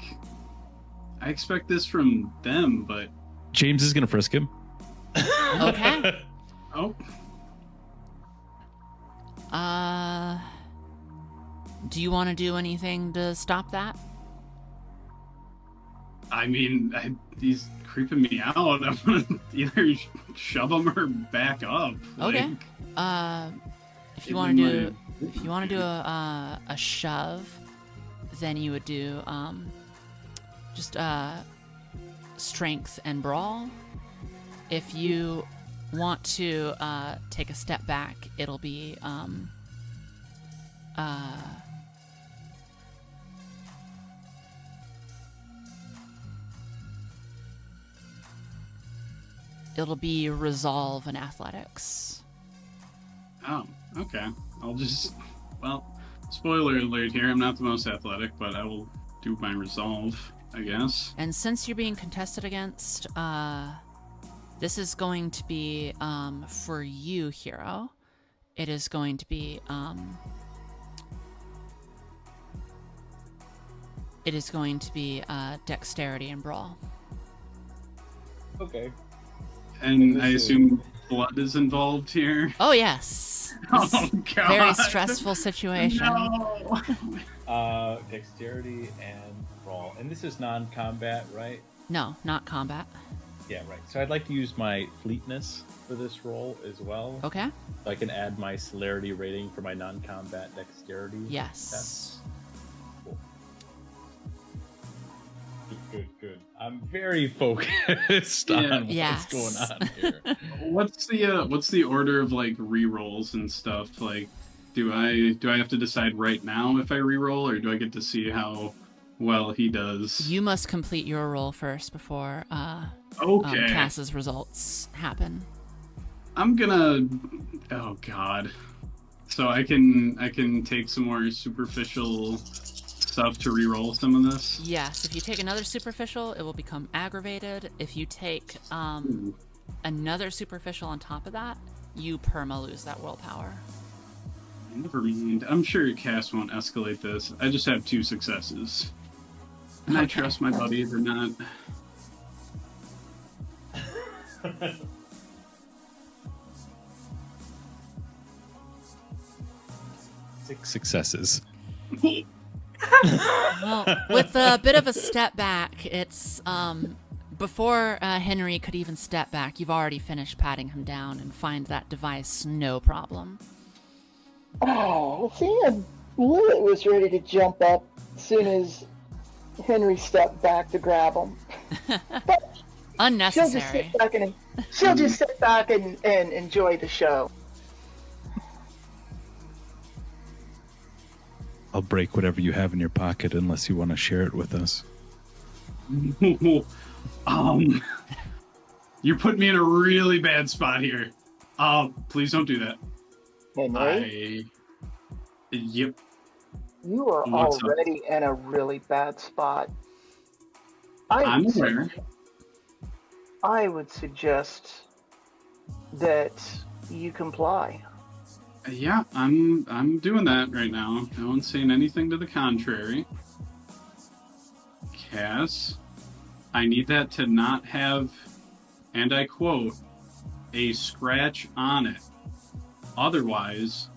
I expect this from them, but... James is gonna frisk him. Okay. Oh. Do you want to do anything to stop that? I mean, he's creeping me out. I want to either shove him or back up. Okay. Like, If you want to do If you want to do a shove, then you would do just strength and brawl. If you want to take a step back, it'll be it'll be resolve and athletics. Oh, okay. I'll just, well, spoiler alert here. I'm not the most athletic, but I will do my resolve, I guess. And since you're being contested against, this is going to be for you, Hero. It is going to be dexterity and brawl. Okay. And I assume blood is involved here. Oh yes. Oh god. Very stressful situation. No. Dexterity and brawl. And this is non-combat, right? No, not combat. Yeah, right. So I'd like to use my fleetness for this roll as well. Okay. So I can add my celerity rating for my non-combat dexterity. Yes. test. Cool. Good. I'm very focused on what's going on here. What's the order of like re-rolls and stuff? Like, do I have to decide right now if I re-roll, or do I get to see how well he does? You must complete your roll first before Okay. Cass's results happen. I'm gonna. Oh God. So I can take some more superficial stuff to re-roll some of this. Yes, if you take another superficial, it will become aggravated. If you take another superficial on top of that, you perma lose that willpower. Never mind. I'm sure Cass won't escalate this. I just have 2 successes. And I Okay. trust my buddies or not. Six successes. Well, with a bit of a step back, it's before Henry could even step back, you've already finished patting him down and find that device no problem. Oh, see, Lilith was ready to jump up as soon as Henry stepped back to grab him. But Unnecessary. she'll just sit back and enjoy the show. I'll break whatever you have in your pocket unless you want to share it with us. You're putting me in a really bad spot here. Please don't do that. Henry, Yep. you are What's up? already in a really bad spot. I'm aware. I would suggest that you comply. Yeah, I'm doing that right now. No one's saying anything to the contrary. Cass, I need that to not have, and I quote, a scratch on it. Otherwise,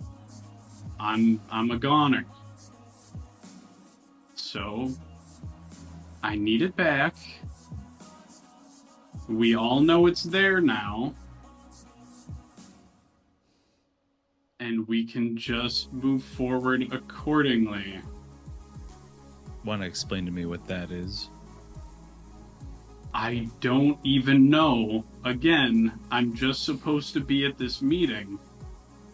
I'm a goner. So, I need it back. We all know it's there now. And we can just move forward accordingly. Want to explain to me what that is? I don't even know. Again, I'm just supposed to be at this meeting.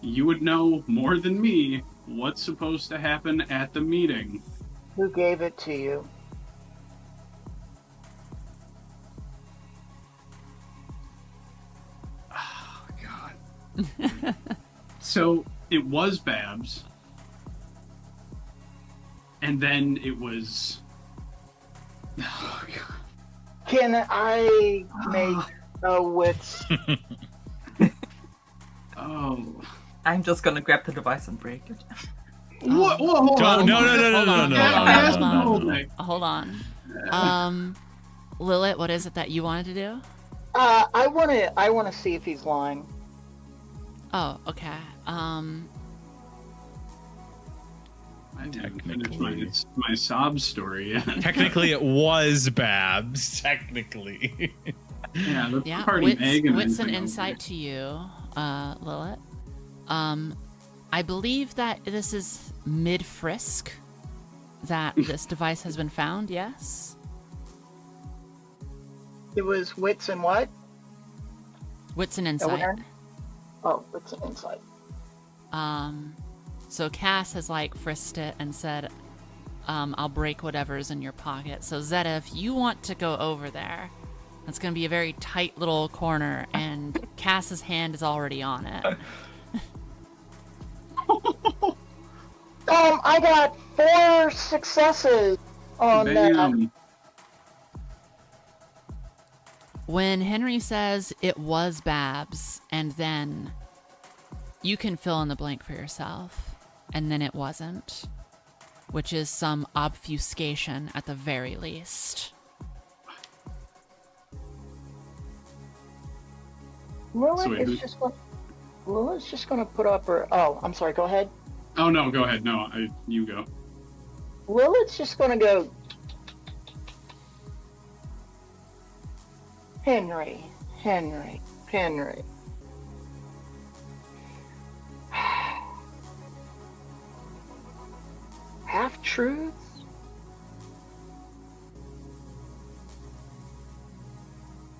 You would know more than me what's supposed to happen at the meeting. Who gave it to you? Oh, God. So, it was Babs. And then it was... Oh, God. Can I make a wits? Oh. I'm just gonna grab the device and break it. What? Whoa, hold on. No. Hold on. Lilith, what is it that you wanted to do? I want to see if he's lying. Oh, okay. I didn't Technically. finish my sob story yet. Technically, it was Babs. Technically. Yeah, that's Yeah, part of wits and agonizing insight to you, Lilith. I believe that this is mid-frisk that this device has been found, yes? It was wits and what? Wits and insight. Awareness? Oh, wits and insight. So Cass has like frisked it and said, I'll break whatever's in your pocket. So Zeta, if you want to go over there, that's going to be a very tight little corner, and Cass's hand is already on it. I got 4 successes on that. Damn. When Henry says it was Babs, and then you can fill in the blank for yourself, and then it wasn't, which is some obfuscation at the very least. Lilith's just going to put up her... Oh, I'm sorry, go ahead. Oh no, go ahead. No, you go. Lilith's just going to go... Henry. Half-truths?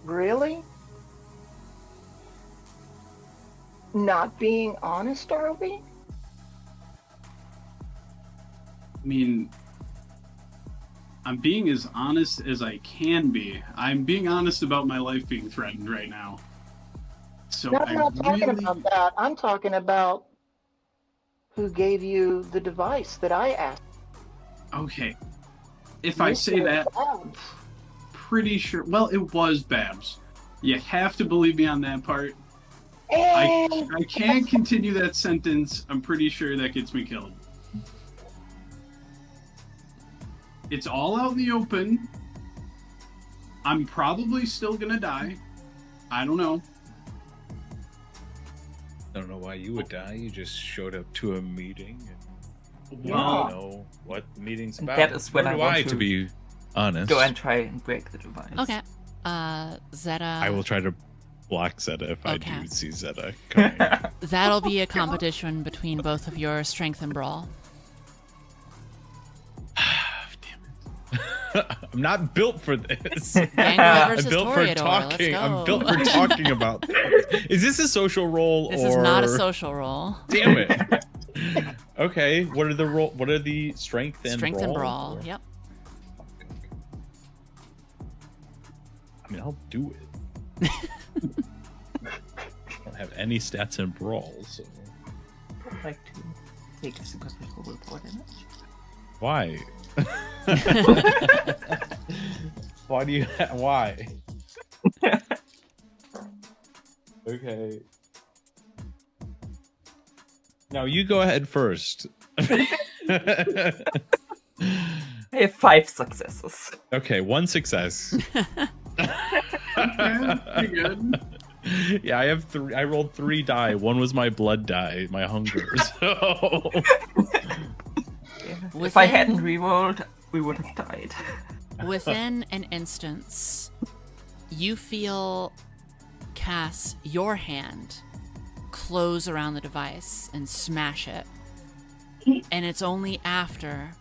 Really? Not being honest, are we? I mean, I'm being as honest as I can be. I'm being honest about my life being threatened right now. So No, I'm not talking about that. I'm talking about who gave you the device that I asked. Okay. If I say that, pretty sure... Well, it was Babs. You have to believe me on that part. I can't continue that sentence. I'm pretty sure that gets me killed. It's all out in the open. I'm probably still gonna die. I don't know. I don't know why you would die. You just showed up to a meeting and you Well, don't know what the meeting's And about. that is when Nor I do want to be honest. Go and try and break the device. Okay. Zeta. I will try to block Zeta if I Okay. do see Zeta coming. That'll be a competition between both of your strength and brawl. I'm not built for this. Gangrel I'm versus built for Toreador. talking. Let's I'm go. built for talking about this. Is this a social role This or is not a social roll. Damn it. Okay, what are the what are the strength and Strength brawl? and brawl. Yep. I mean, I'll do it. I don't have any stats in brawl, so I'd like to take a superficial report in it. why? Why do you? Why? Okay. Now you go ahead first. I have 5 successes. Okay, 1 success. okay, pretty good. Yeah, I have 3. I rolled 3 die. 1 was my blood die, my hunger. So If I hadn't rerolled, we would have died. Within an instance, you feel, Cass, your hand close around the device and smash it. And it's only after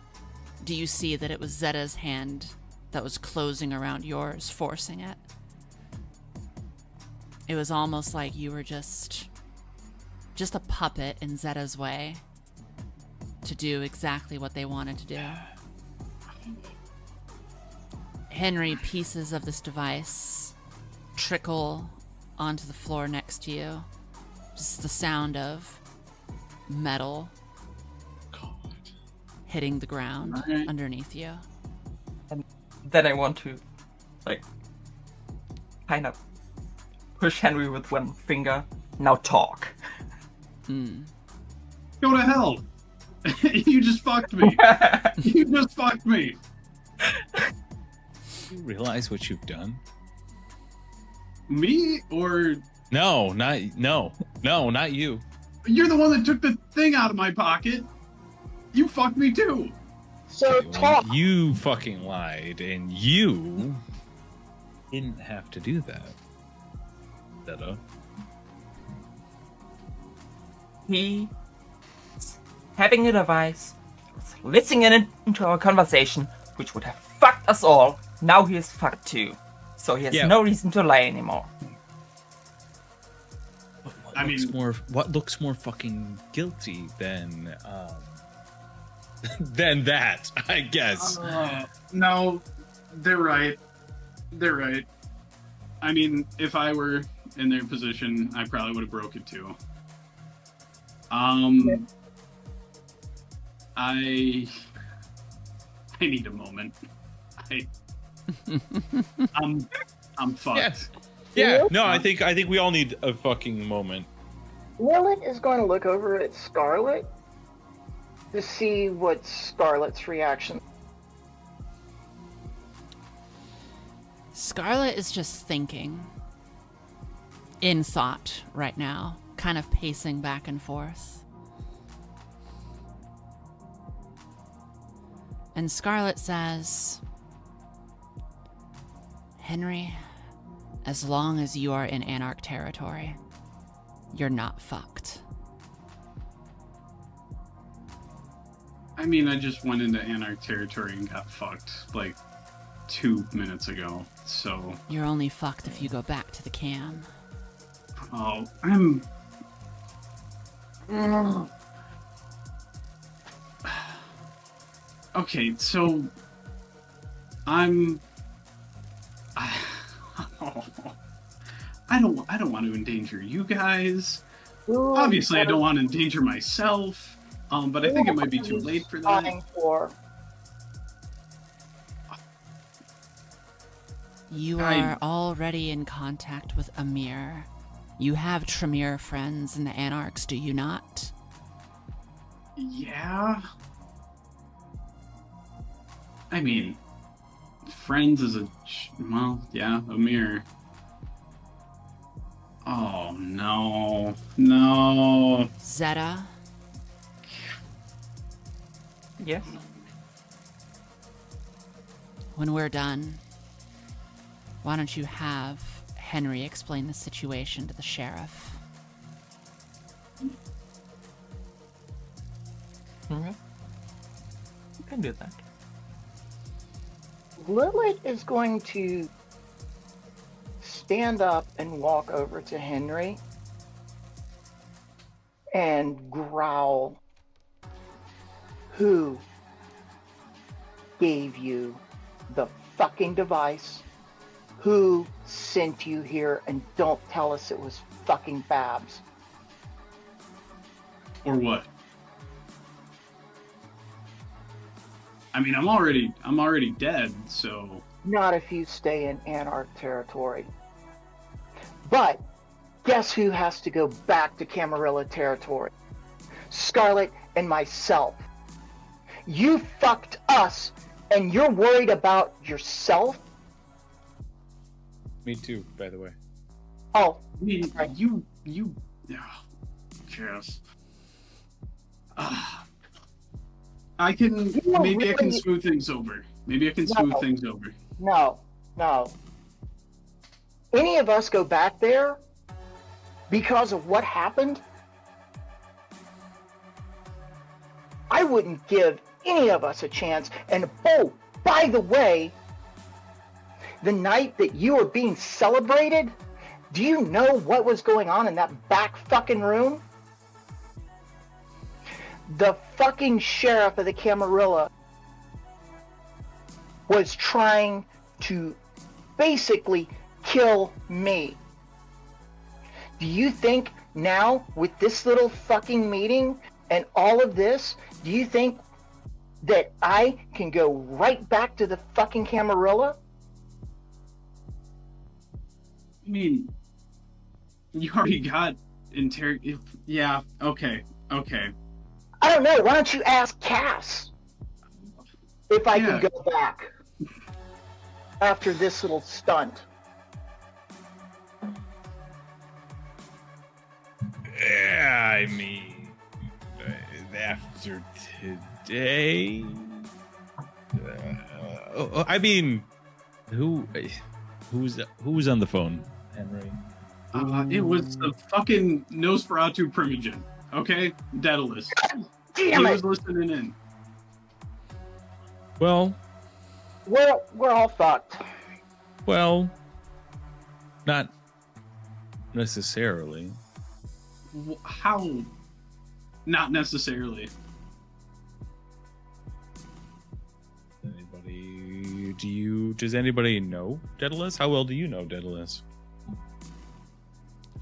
do you see that it was Zeta's hand that was closing around yours, forcing it. It was almost like you were just a puppet in Zeta's way to do exactly what they wanted to do. Henry, pieces of this device trickle onto the floor next to you. Just the sound of metal hitting the ground Right. underneath you. And then I want to, like, kind of push Henry with one finger. Now talk. Go to hell. You just fucked me. You just fucked me. you realize what you've done? Me or No, not you. you're the one that took the thing out of my pocket. You fucked me too. So Okay, well, talk. you fucking lied, and you didn't have to do that. Zeta. He having a device, was listening into our conversation, which would have fucked us all. Now he is fucked too. So he has no reason to lie anymore. What looks more fucking guilty than that, I guess. No, they're right. They're right. I mean, if I were in their position, I probably would have broke it too. I need a moment. I'm fucked. Yeah. No, I think we all need a fucking moment. Lilith is going to look over at Scarlet to see what Scarlet's reaction. Scarlet is just thinking in thought right now, kind of pacing back and forth. And Scarlet says, Henry, as long as you are in Anarch territory, you're not fucked. I mean, I just went into Anarch territory and got fucked like 2 minutes ago, so... You're only fucked if you go back to the cam. Oh, Okay, so... I don't want to endanger you guys. Ooh, Obviously, I don't want to endanger myself. But I think it might be too late for that. You are already in contact with Amir. You have Tremere friends in the Anarchs, do you not? Yeah. I mean, friends is Amir. Oh, no. No. Zeta? Yes. When we're done, why don't you have Henry explain the situation to the sheriff? Okay. You can do that. Lilith is going to stand up and walk over to Henry and growl, "Who gave you the fucking device? Who sent you here? And don't tell us it was fucking Babs." Or what? I mean, I'm already dead, so... Not if you stay in Anarch territory. But guess who has to go back to Camarilla territory? Scarlet and myself. You fucked us, and you're worried about yourself? Me too, by the way. Oh, I mean, right. you... Yes. I can smooth things over. Maybe I can smooth things over. No. Any of us go back there because of what happened? I wouldn't give any of us a chance. And oh, by the way, the night that you were being celebrated, do you know what was going on in that back fucking room? The fucking sheriff of the Camarilla was trying to basically kill me. Do you think now, with this little fucking meeting and all of this, do you think that I can go right back to the fucking Camarilla? I mean, you already got yeah, okay. I don't know. Why don't you ask Cass if I can go back after this little stunt? Yeah, I mean, after today, I mean, who's on the phone, Henry? It was the fucking Nosferatu Primogen. Okay, Daedalus. Damn He it! was listening in. Well, We're all fucked. not necessarily. How? Not necessarily. Does anybody know Daedalus? How well do you know Daedalus?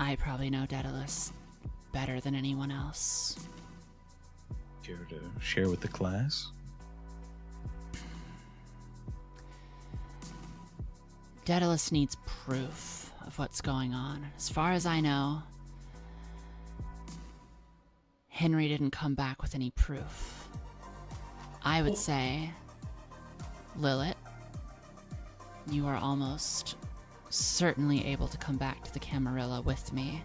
I probably know Daedalus better than anyone else. Care to share with the class? Daedalus needs proof of what's going on. As far as I know, Henry didn't come back with any proof. I would say, Lilith, you are almost certainly able to come back to the Camarilla with me.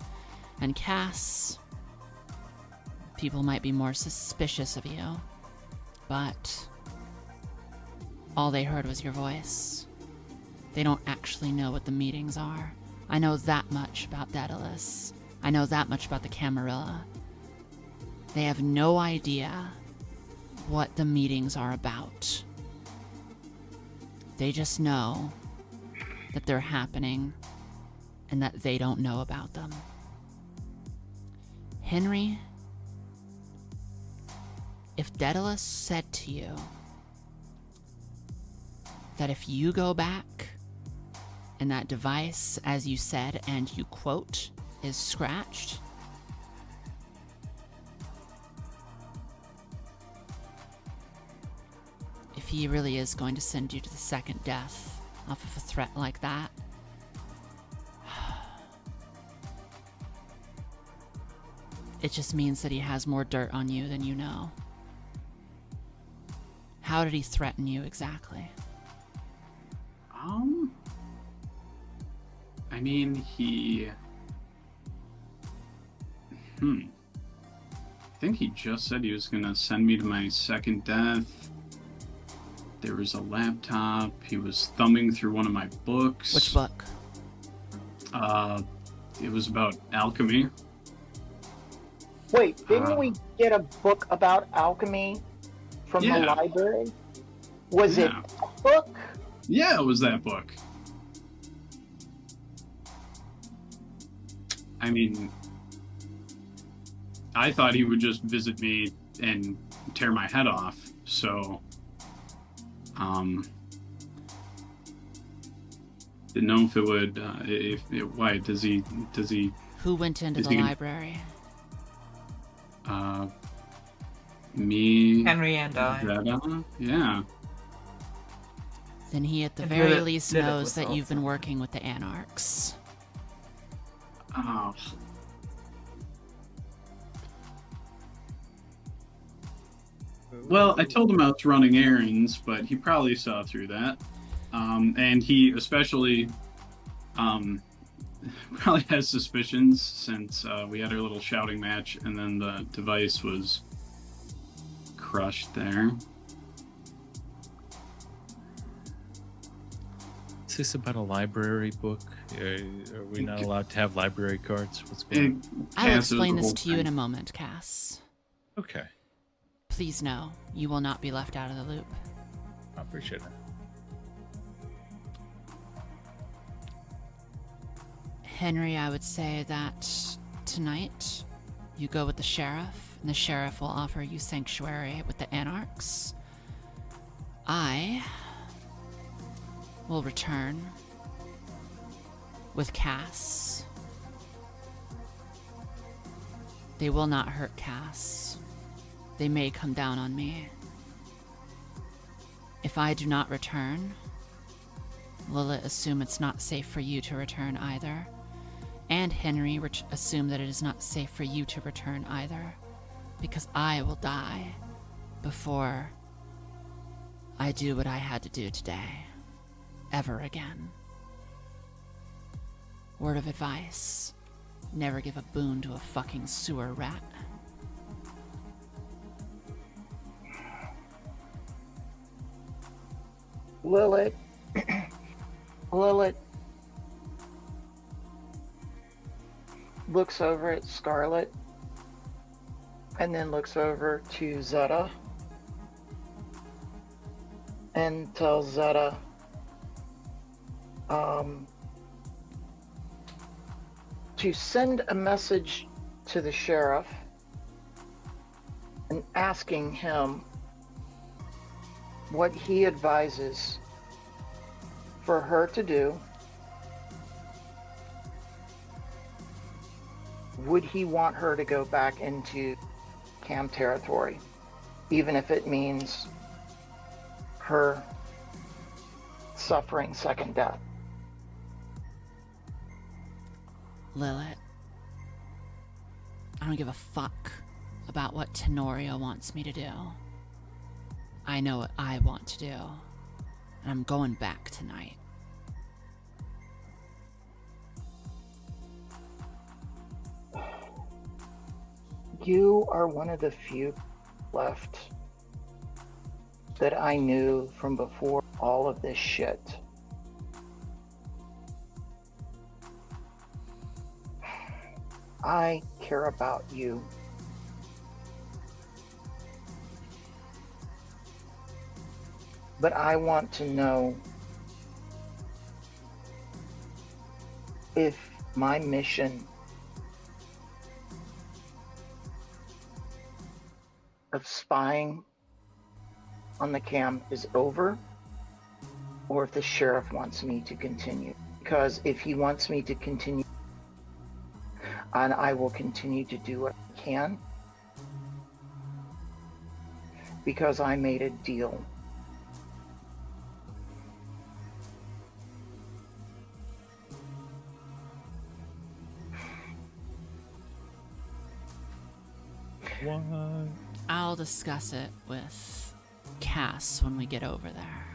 And Cass, people might be more suspicious of you, but all they heard was your voice. They don't actually know what the meetings are. I know that much about Daedalus. I know that much about the Camarilla. They have no idea what the meetings are about. They just know that they're happening and that they don't know about them. Henry, if Daedalus said to you that if you go back and that device, as you said, and you quote, is scratched, if he really is going to send you to the second death off of a threat like that, it just means that he has more dirt on you than you know. How did he threaten you exactly? I mean, I think he just said he was gonna send me to my second death. There was a laptop. He was thumbing through one of my books. Which book? It was about alchemy. Wait, didn't we get a book about alchemy from the library? Was it a book? Yeah, it was that book. I mean, I thought he would just visit me and tear my head off, so didn't know if it would why does he Who went into the library? Me, Henry and I. Greta? Yeah. Then he at the And very Lilith- least Lilith knows was that you've also. been working with the Anarchs. Oh. Well, I told him I was running errands, but he probably saw through that. And he especially probably has suspicions since we had our little shouting match and then the device was crushed there. Is this about a library book? Are we not allowed to have library cards? What's going on? I'll explain this to you in a moment, Cass. Okay. Please know, you will not be left out of the loop. I appreciate it. Henry, I would say that tonight you go with the sheriff, and the sheriff will offer you sanctuary with the Anarchs. I will return with Cass. They will not hurt Cass. They may come down on me. If I do not return, Lilith assume it's not safe for you to return either. And Henry assume that it is not safe for you to return either. Because I will die before I do what I had to do today. Ever again. Word of advice. Never give a boon to a fucking sewer rat. Lilith. Lilith looks over at Scarlet. and then looks over to Zeta and tells Zeta, to send a message to the sheriff and asking him what he advises for her to do. Would he want her to go back into Cam territory, even if it means her suffering second death? Lilith, I don't give a fuck about what Tenorio wants me to do. I know what I want to do, and I'm going back tonight. You are one of the few left that I knew from before all of this shit. I care about you. But I want to know if my mission of spying on the cam is over, or if the sheriff wants me to continue. Because if he wants me to continue, and I will continue to do what I can, because I made a deal. What? I'll discuss it with Cass when we get over there.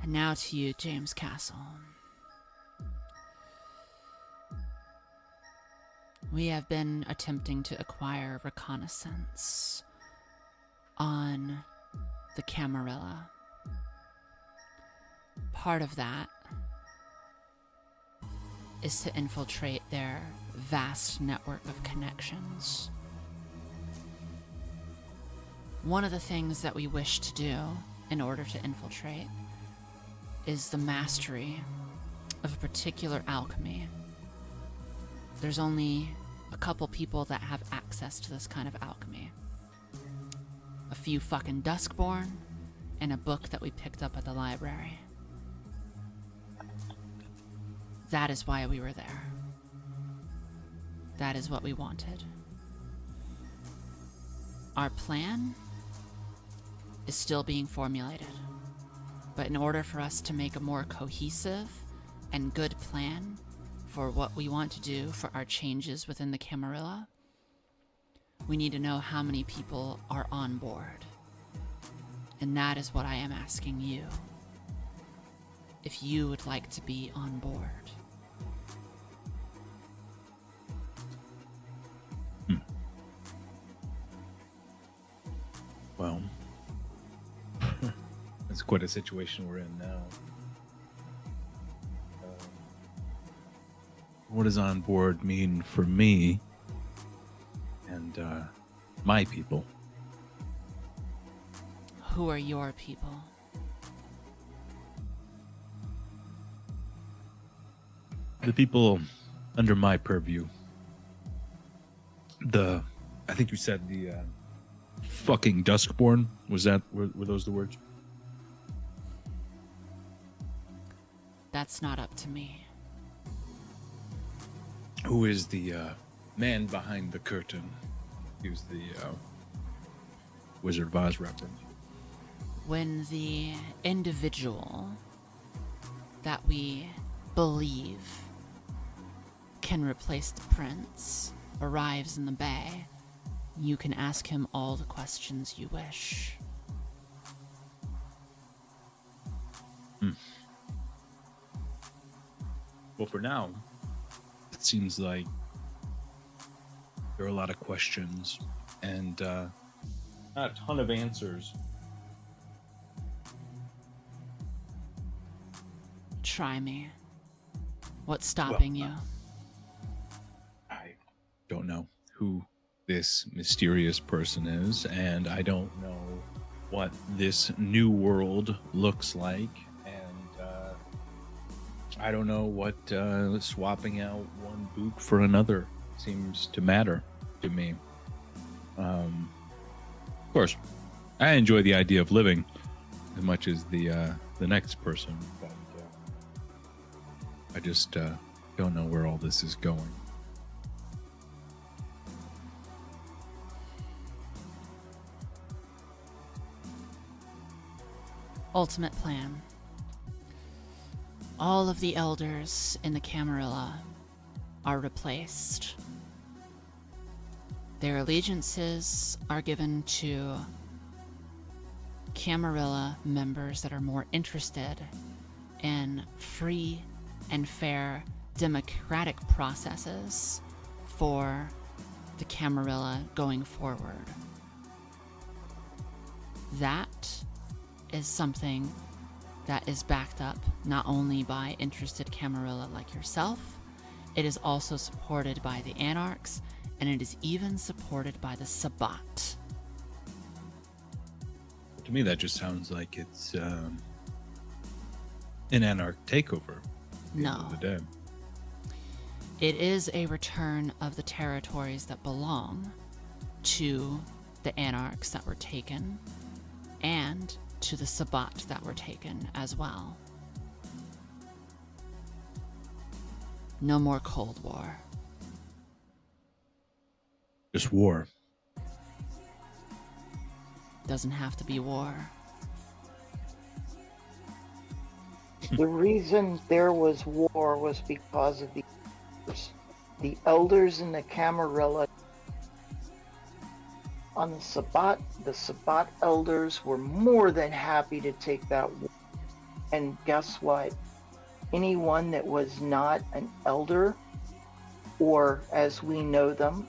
And now to you, James Castle. We have been attempting to acquire reconnaissance on the Camarilla. Part of that is to infiltrate their vast network of connections. One of the things that we wish to do in order to infiltrate is the mastery of a particular alchemy. There's only a couple people that have access to this kind of alchemy. A few fucking Duskborn and a book that we picked up at the library. That is why we were there. That is what we wanted. Our plan is still being formulated. But in order for us to make a more cohesive and good plan for what we want to do for our changes within the Camarilla, we need to know how many people are on board. And that is what I am asking you. If you would like to be on board. Well, it's quite a situation we're in now. What does on board mean for me and my people? Who are your people? The people under my purview. I think you said the fucking Duskborn. Were those the words? That's not up to me. Who is the man behind the curtain? Use the Wizard of Oz reference. When the individual that we believe can replace the prince arrives in the bay, you can ask him all the questions you wish. Well, for now, it seems like there are a lot of questions and not a ton of answers. Try me. What's stopping you? don't know who this mysterious person is, and I don't know what this new world looks like, and I don't know what swapping out one boot for another seems to matter to me. Of course, I enjoy the idea of living as much as the next person, but I just don't know where all this is going. Ultimate plan. All of the elders in the Camarilla are replaced. Their allegiances are given to Camarilla members that are more interested in free and fair democratic processes for the Camarilla going forward. That is something that is backed up not only by interested Camarilla like yourself, it is also supported by the Anarchs, and it is even supported by the Sabbat. To me, that just sounds like it's an Anarch takeover. At the end of the day. It is a return of the territories that belong to the Anarchs that were taken, and to the Sabbat that were taken as well. No more Cold War. Just war. Doesn't have to be war. The reason there was war was because of the elders in the Camarilla. On the Sabbat elders were more than happy to take that war. And guess what? Anyone that was not an elder, or as we know them,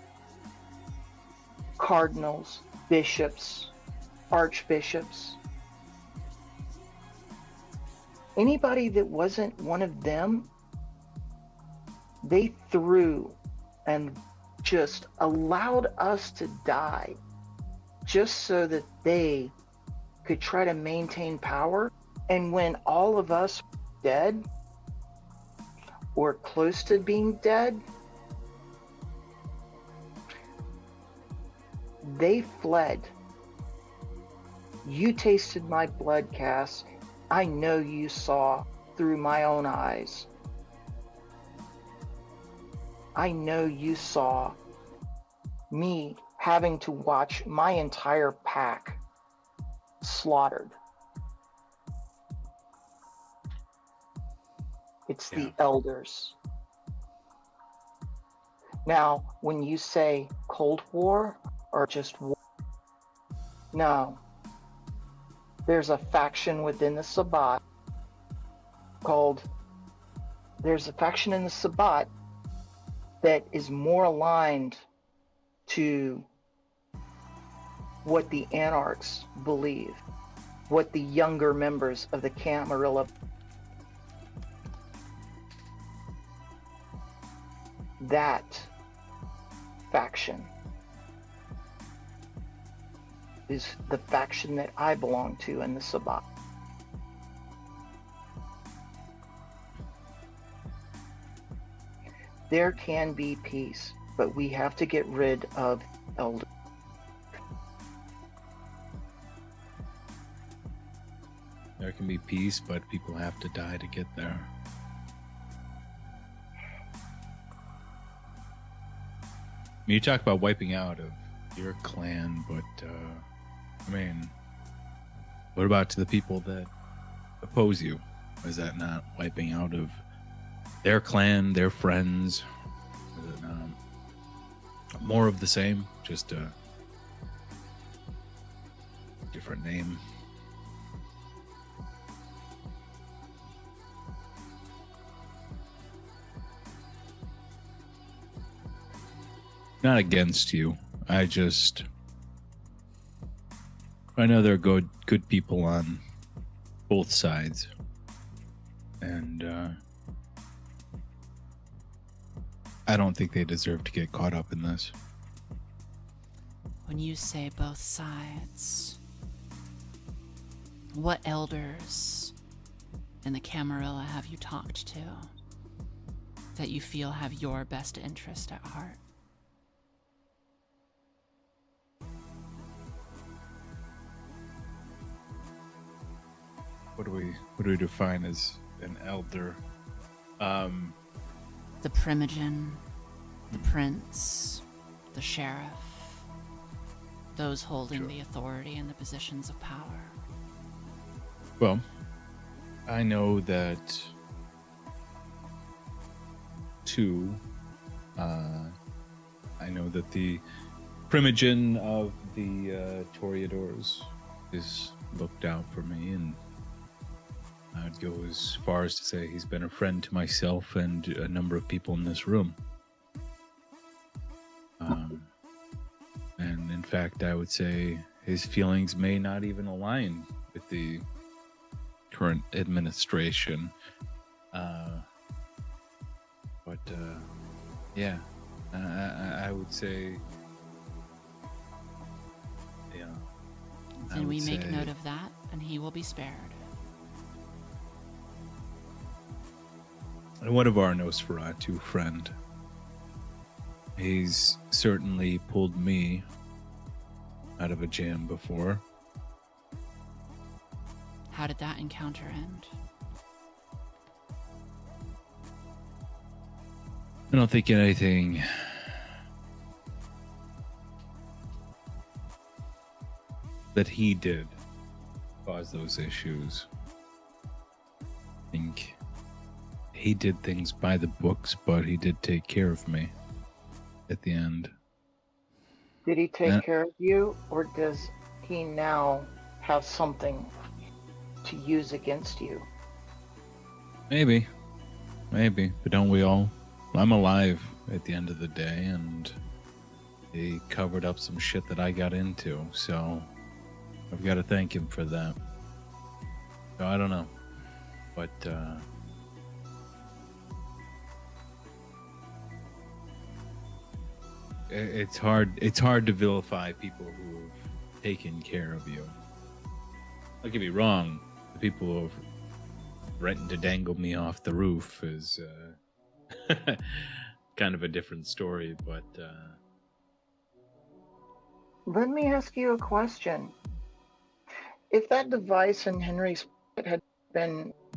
cardinals, bishops, archbishops, anybody that wasn't one of them, they threw and just allowed us to die just so that they could try to maintain power. And when all of us were dead or close to being dead, they fled. You tasted my blood, Cass. I know you saw through my own eyes. I know you saw me having to watch my entire pack slaughtered. It's the elders. Now, when you say Cold War or just war, no. There's a faction within the Sabbat there's a faction in the Sabbat that is more aligned to what the Anarchs believe, what the younger members of the Camarilla. That faction is the faction that I belong to in the Sabbat. There can be peace, but we have to get rid of elders. There can be peace, but people have to die to get there. I mean, you talk about wiping out of your clan, but I mean, what about to the people that oppose you? Is that not wiping out of their clan, their friends? Is it more of the same, just a different name? Not against you. I know there are good people on both sides, and I don't think they deserve to get caught up in this. When you say both sides, what elders in the Camarilla have you talked to that you feel have your best interest at heart? What do we define as an elder? The Primogen, the Prince, the Sheriff, those holding the authority and the positions of power. Well, I know that I know that the Primogen of the Toreadors is looked out for me, and I'd go as far as to say he's been a friend to myself and a number of people in this room. And in fact, I would say his feelings may not even align with the current administration. Yeah, I would say, yeah. Then we make note of that, and he will be spared. And what of our Nosferatu friend? He's certainly pulled me out of a jam before. How did that encounter end? I don't think anything that he did caused those issues. I think he did things by the books, but he did take care of me at the end. Did he take care of you, or does he now have something to use against you? Maybe, but don't we all? I'm alive at the end of the day, and he covered up some shit that I got into, so I've got to thank him for that. So I don't know, but it's hard to vilify people who have taken care of you. Don't get me wrong, the people who have threatened to dangle me off the roof is kind of a different story, but Let me ask you a question. If that device in Henry's pocket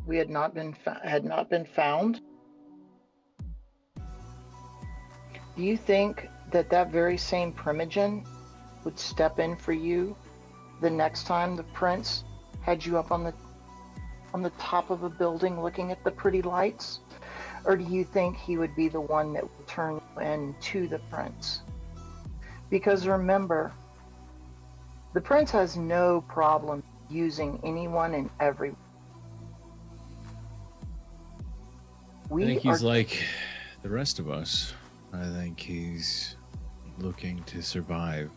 had not been found, do you think that very same Primogen would step in for you the next time the prince had you up on the top of a building looking at the pretty lights? Or do you think he would be the one that would turn you in to the prince? Because remember, the prince has no problem using anyone and everyone. I think he's like the rest of us. I think he's looking to survive.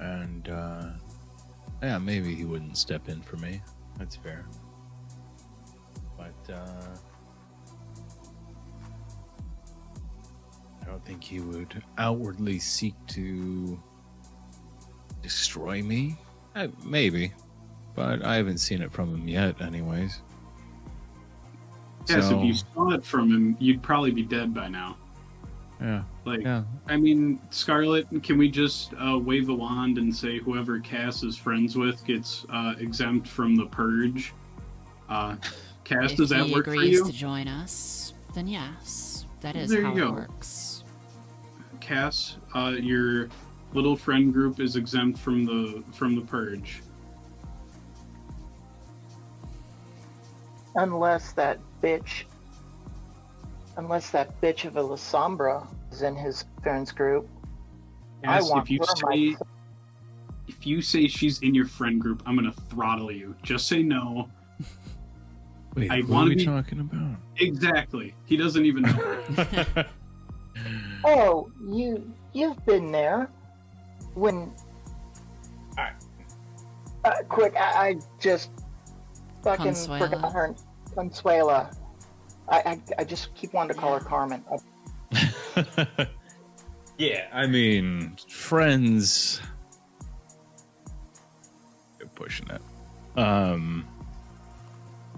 And, yeah, maybe he wouldn't step in for me. That's fair. But, I don't think he would outwardly seek to destroy me. Maybe. But I haven't seen it from him yet, anyways. Yes, So, if you saw it from him, you'd probably be dead by now. yeah. Like, Yeah. I mean, Scarlet, can we just wave a wand and say whoever Cass is friends with gets exempt from the purge? Cass, does that work for you? If he agrees to join us, then yes, that is how it works. Cass, your little friend group is exempt from the purge. Unless that bitch of a Lasombra is in his friends group. Cass, I want if you say she's in your friend group, I'm gonna throttle you. Just say no. Wait, I what wanna are we be- talking about? Exactly. He doesn't even know. Oh, you've been there when. Quick! I just fucking Consuela. forgot her. Consuela. I just keep wanting to call her Carmen. Yeah, I mean, friends. You're pushing it.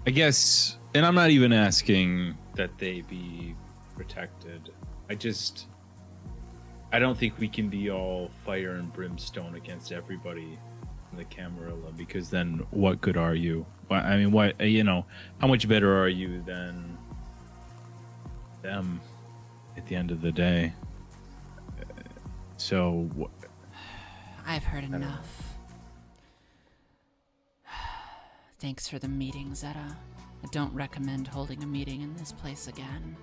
I guess, and I'm not even asking that they be protected. I don't think we can be all fire and brimstone against everybody in the Camarilla, because then what good are you? I mean, what, you know, how much better are you than them at the end of the day? So I've heard enough. Thanks for the meeting, Zeta. I don't recommend holding a meeting in this place again.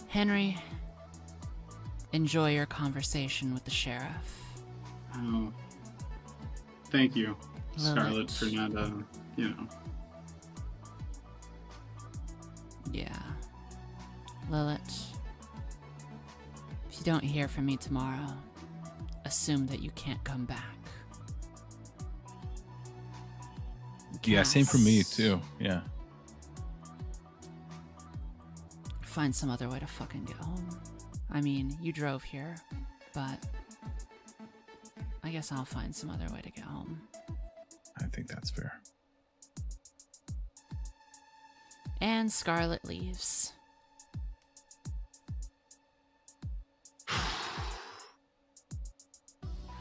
Henry, enjoy your conversation with the sheriff. Oh, thank you, Lilith. Scarlet, for not, you know. Yeah. Lilith, if you don't hear from me tomorrow, assume that you can't come back. yeah, same for me Cass, too. Yeah. Find some other way to fucking get home. I mean, you drove here, but I guess I'll find some other way to get home. I think that's fair. And Scarlet leaves.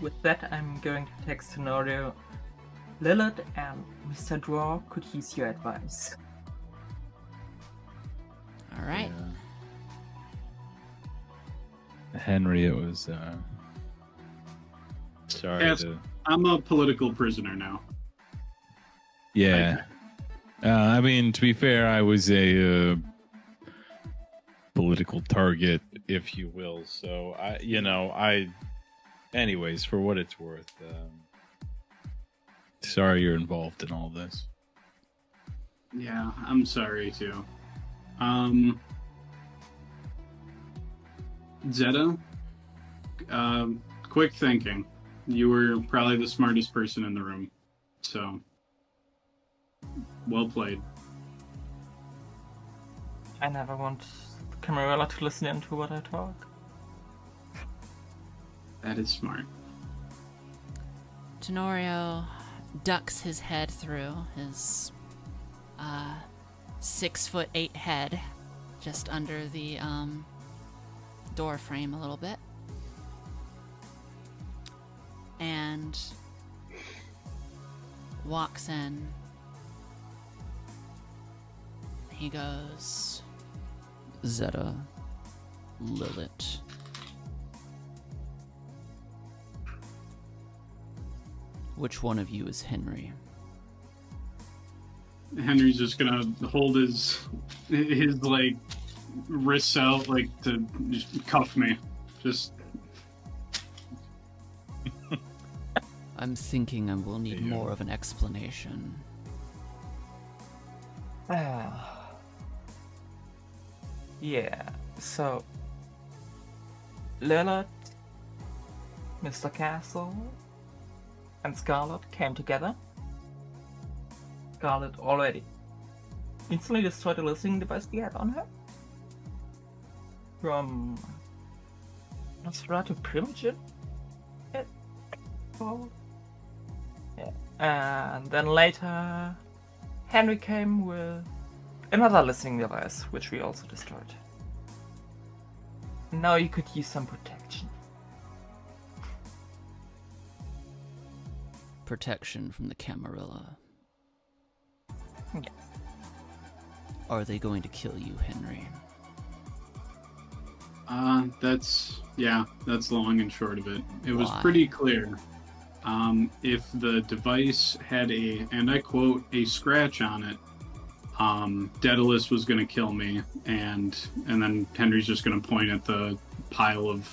With that, I'm going to text Tenorio. Lilith and Mr. Draw could use your advice. All right. Yeah. Henry, it was sorry Yes. to I'm a political prisoner now. yeah. I mean, to be fair, I was a political target, if you will. So anyways, for what it's worth, sorry you're involved in all this. Yeah, I'm sorry too. Zeta, quick thinking. You were probably the smartest person in the room, so well played. I never want Camarilla to listen into what I talk. That is smart. Tenorio ducks his head through his 6'8" head just under the door frame a little bit. And walks in. He goes, Zeta, Lilith. Which one of you is Henry? Henry's just gonna hold his like wrists out, like to just cuff me. Just I'm thinking I will need Yeah. more of an explanation. Yeah, so Lilith, Mr. Castle, and Scarlet came together. Scarlet already instantly destroyed the listening device we had on her. From Nosferatu Primogen? Yeah. And then later, Henry came with another listening device, which we also destroyed. Now you could use some protection. Protection from the Camarilla. Yeah. Are they going to kill you, Henry? that's the long and short of it. It was Why? pretty clear. If the device had a, and I quote, a scratch on it, Daedalus was going to kill me, and then Henry's just going to point at the pile of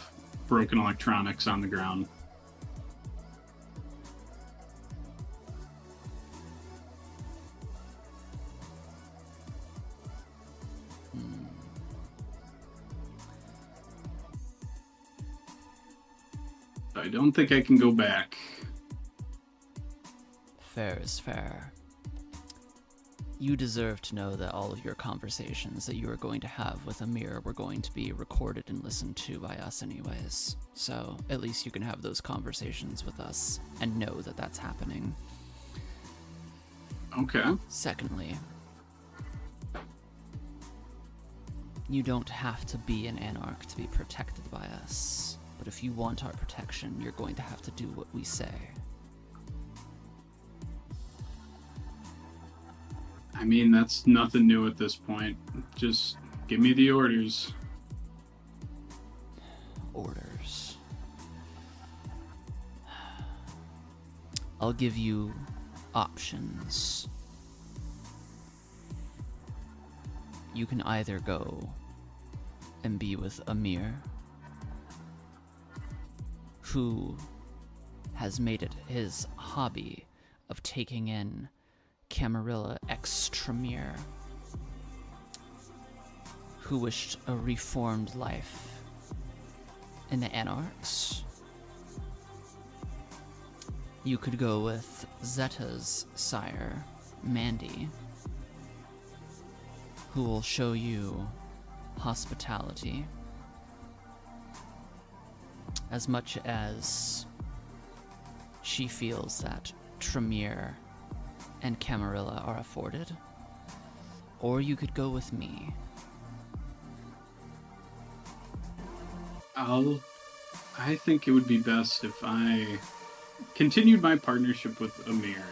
broken electronics on the ground. I don't think I can go back. Fair is fair. You deserve to know that all of your conversations that you are going to have with Amir were going to be recorded and listened to by us anyways. So at least you can have those conversations with us and know that that's happening. Okay. Secondly, you don't have to be an anarch to be protected by us. But if you want our protection, you're going to have to do what we say. I mean, that's nothing new at this point. Just give me the orders. Orders. I'll give you options. You can either go and be with Amir, who has made it his hobby of taking in Camarilla ex Tremere, who wished a reformed life in the Anarchs. You could go with Zeta's sire, Mandy, who will show you hospitality as much as she feels that Tremere and Camarilla are afforded. Or you could go with me. I think it would be best if I continued my partnership with Amir.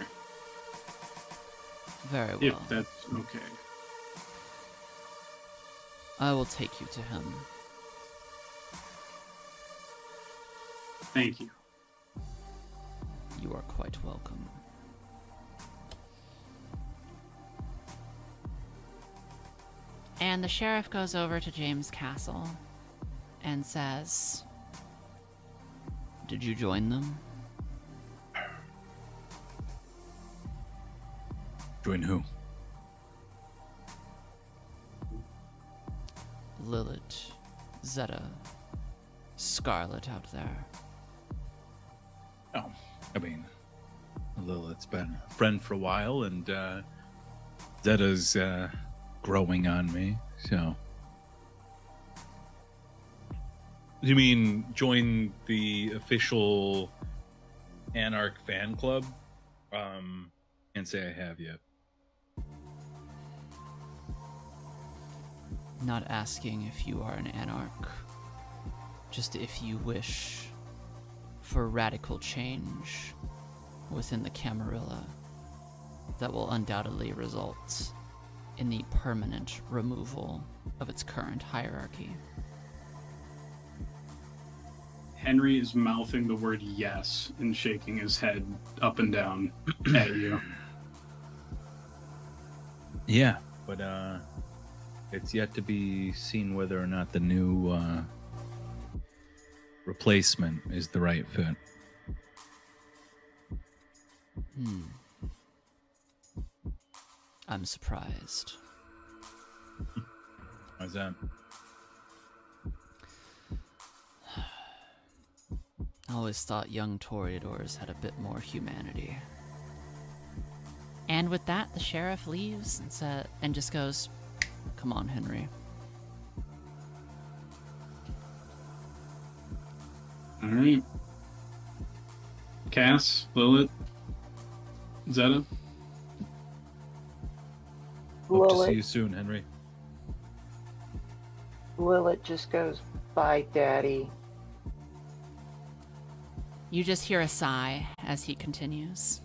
Very well. If that's okay. I will take you to him. Thank you. You are quite welcome. And the sheriff goes over to James Castle and says, "Did you join them?" Join who? Lilith, Zeta, Scarlet out there. Oh, I mean, Lilith's been a friend for a while, and Zeta's growing on me, so. You mean join the official Anarch fan club? Can't say I have yet. Not asking if you are an anarch, just if you wish for radical change within the Camarilla that will undoubtedly result in the permanent removal of its current hierarchy. Henry is mouthing the word yes and shaking his head up and down at you. Yeah, but it's yet to be seen whether or not the new replacement is the right fit. I'm surprised. How's that? I always thought young Toreadors had a bit more humanity. And with that, the sheriff leaves and just goes, "Come on, Henry." All right. Cass, Lilith, Zeta. Hope to see you soon, Henry. Lilith just goes, "Bye, Daddy." You just hear a sigh as he continues.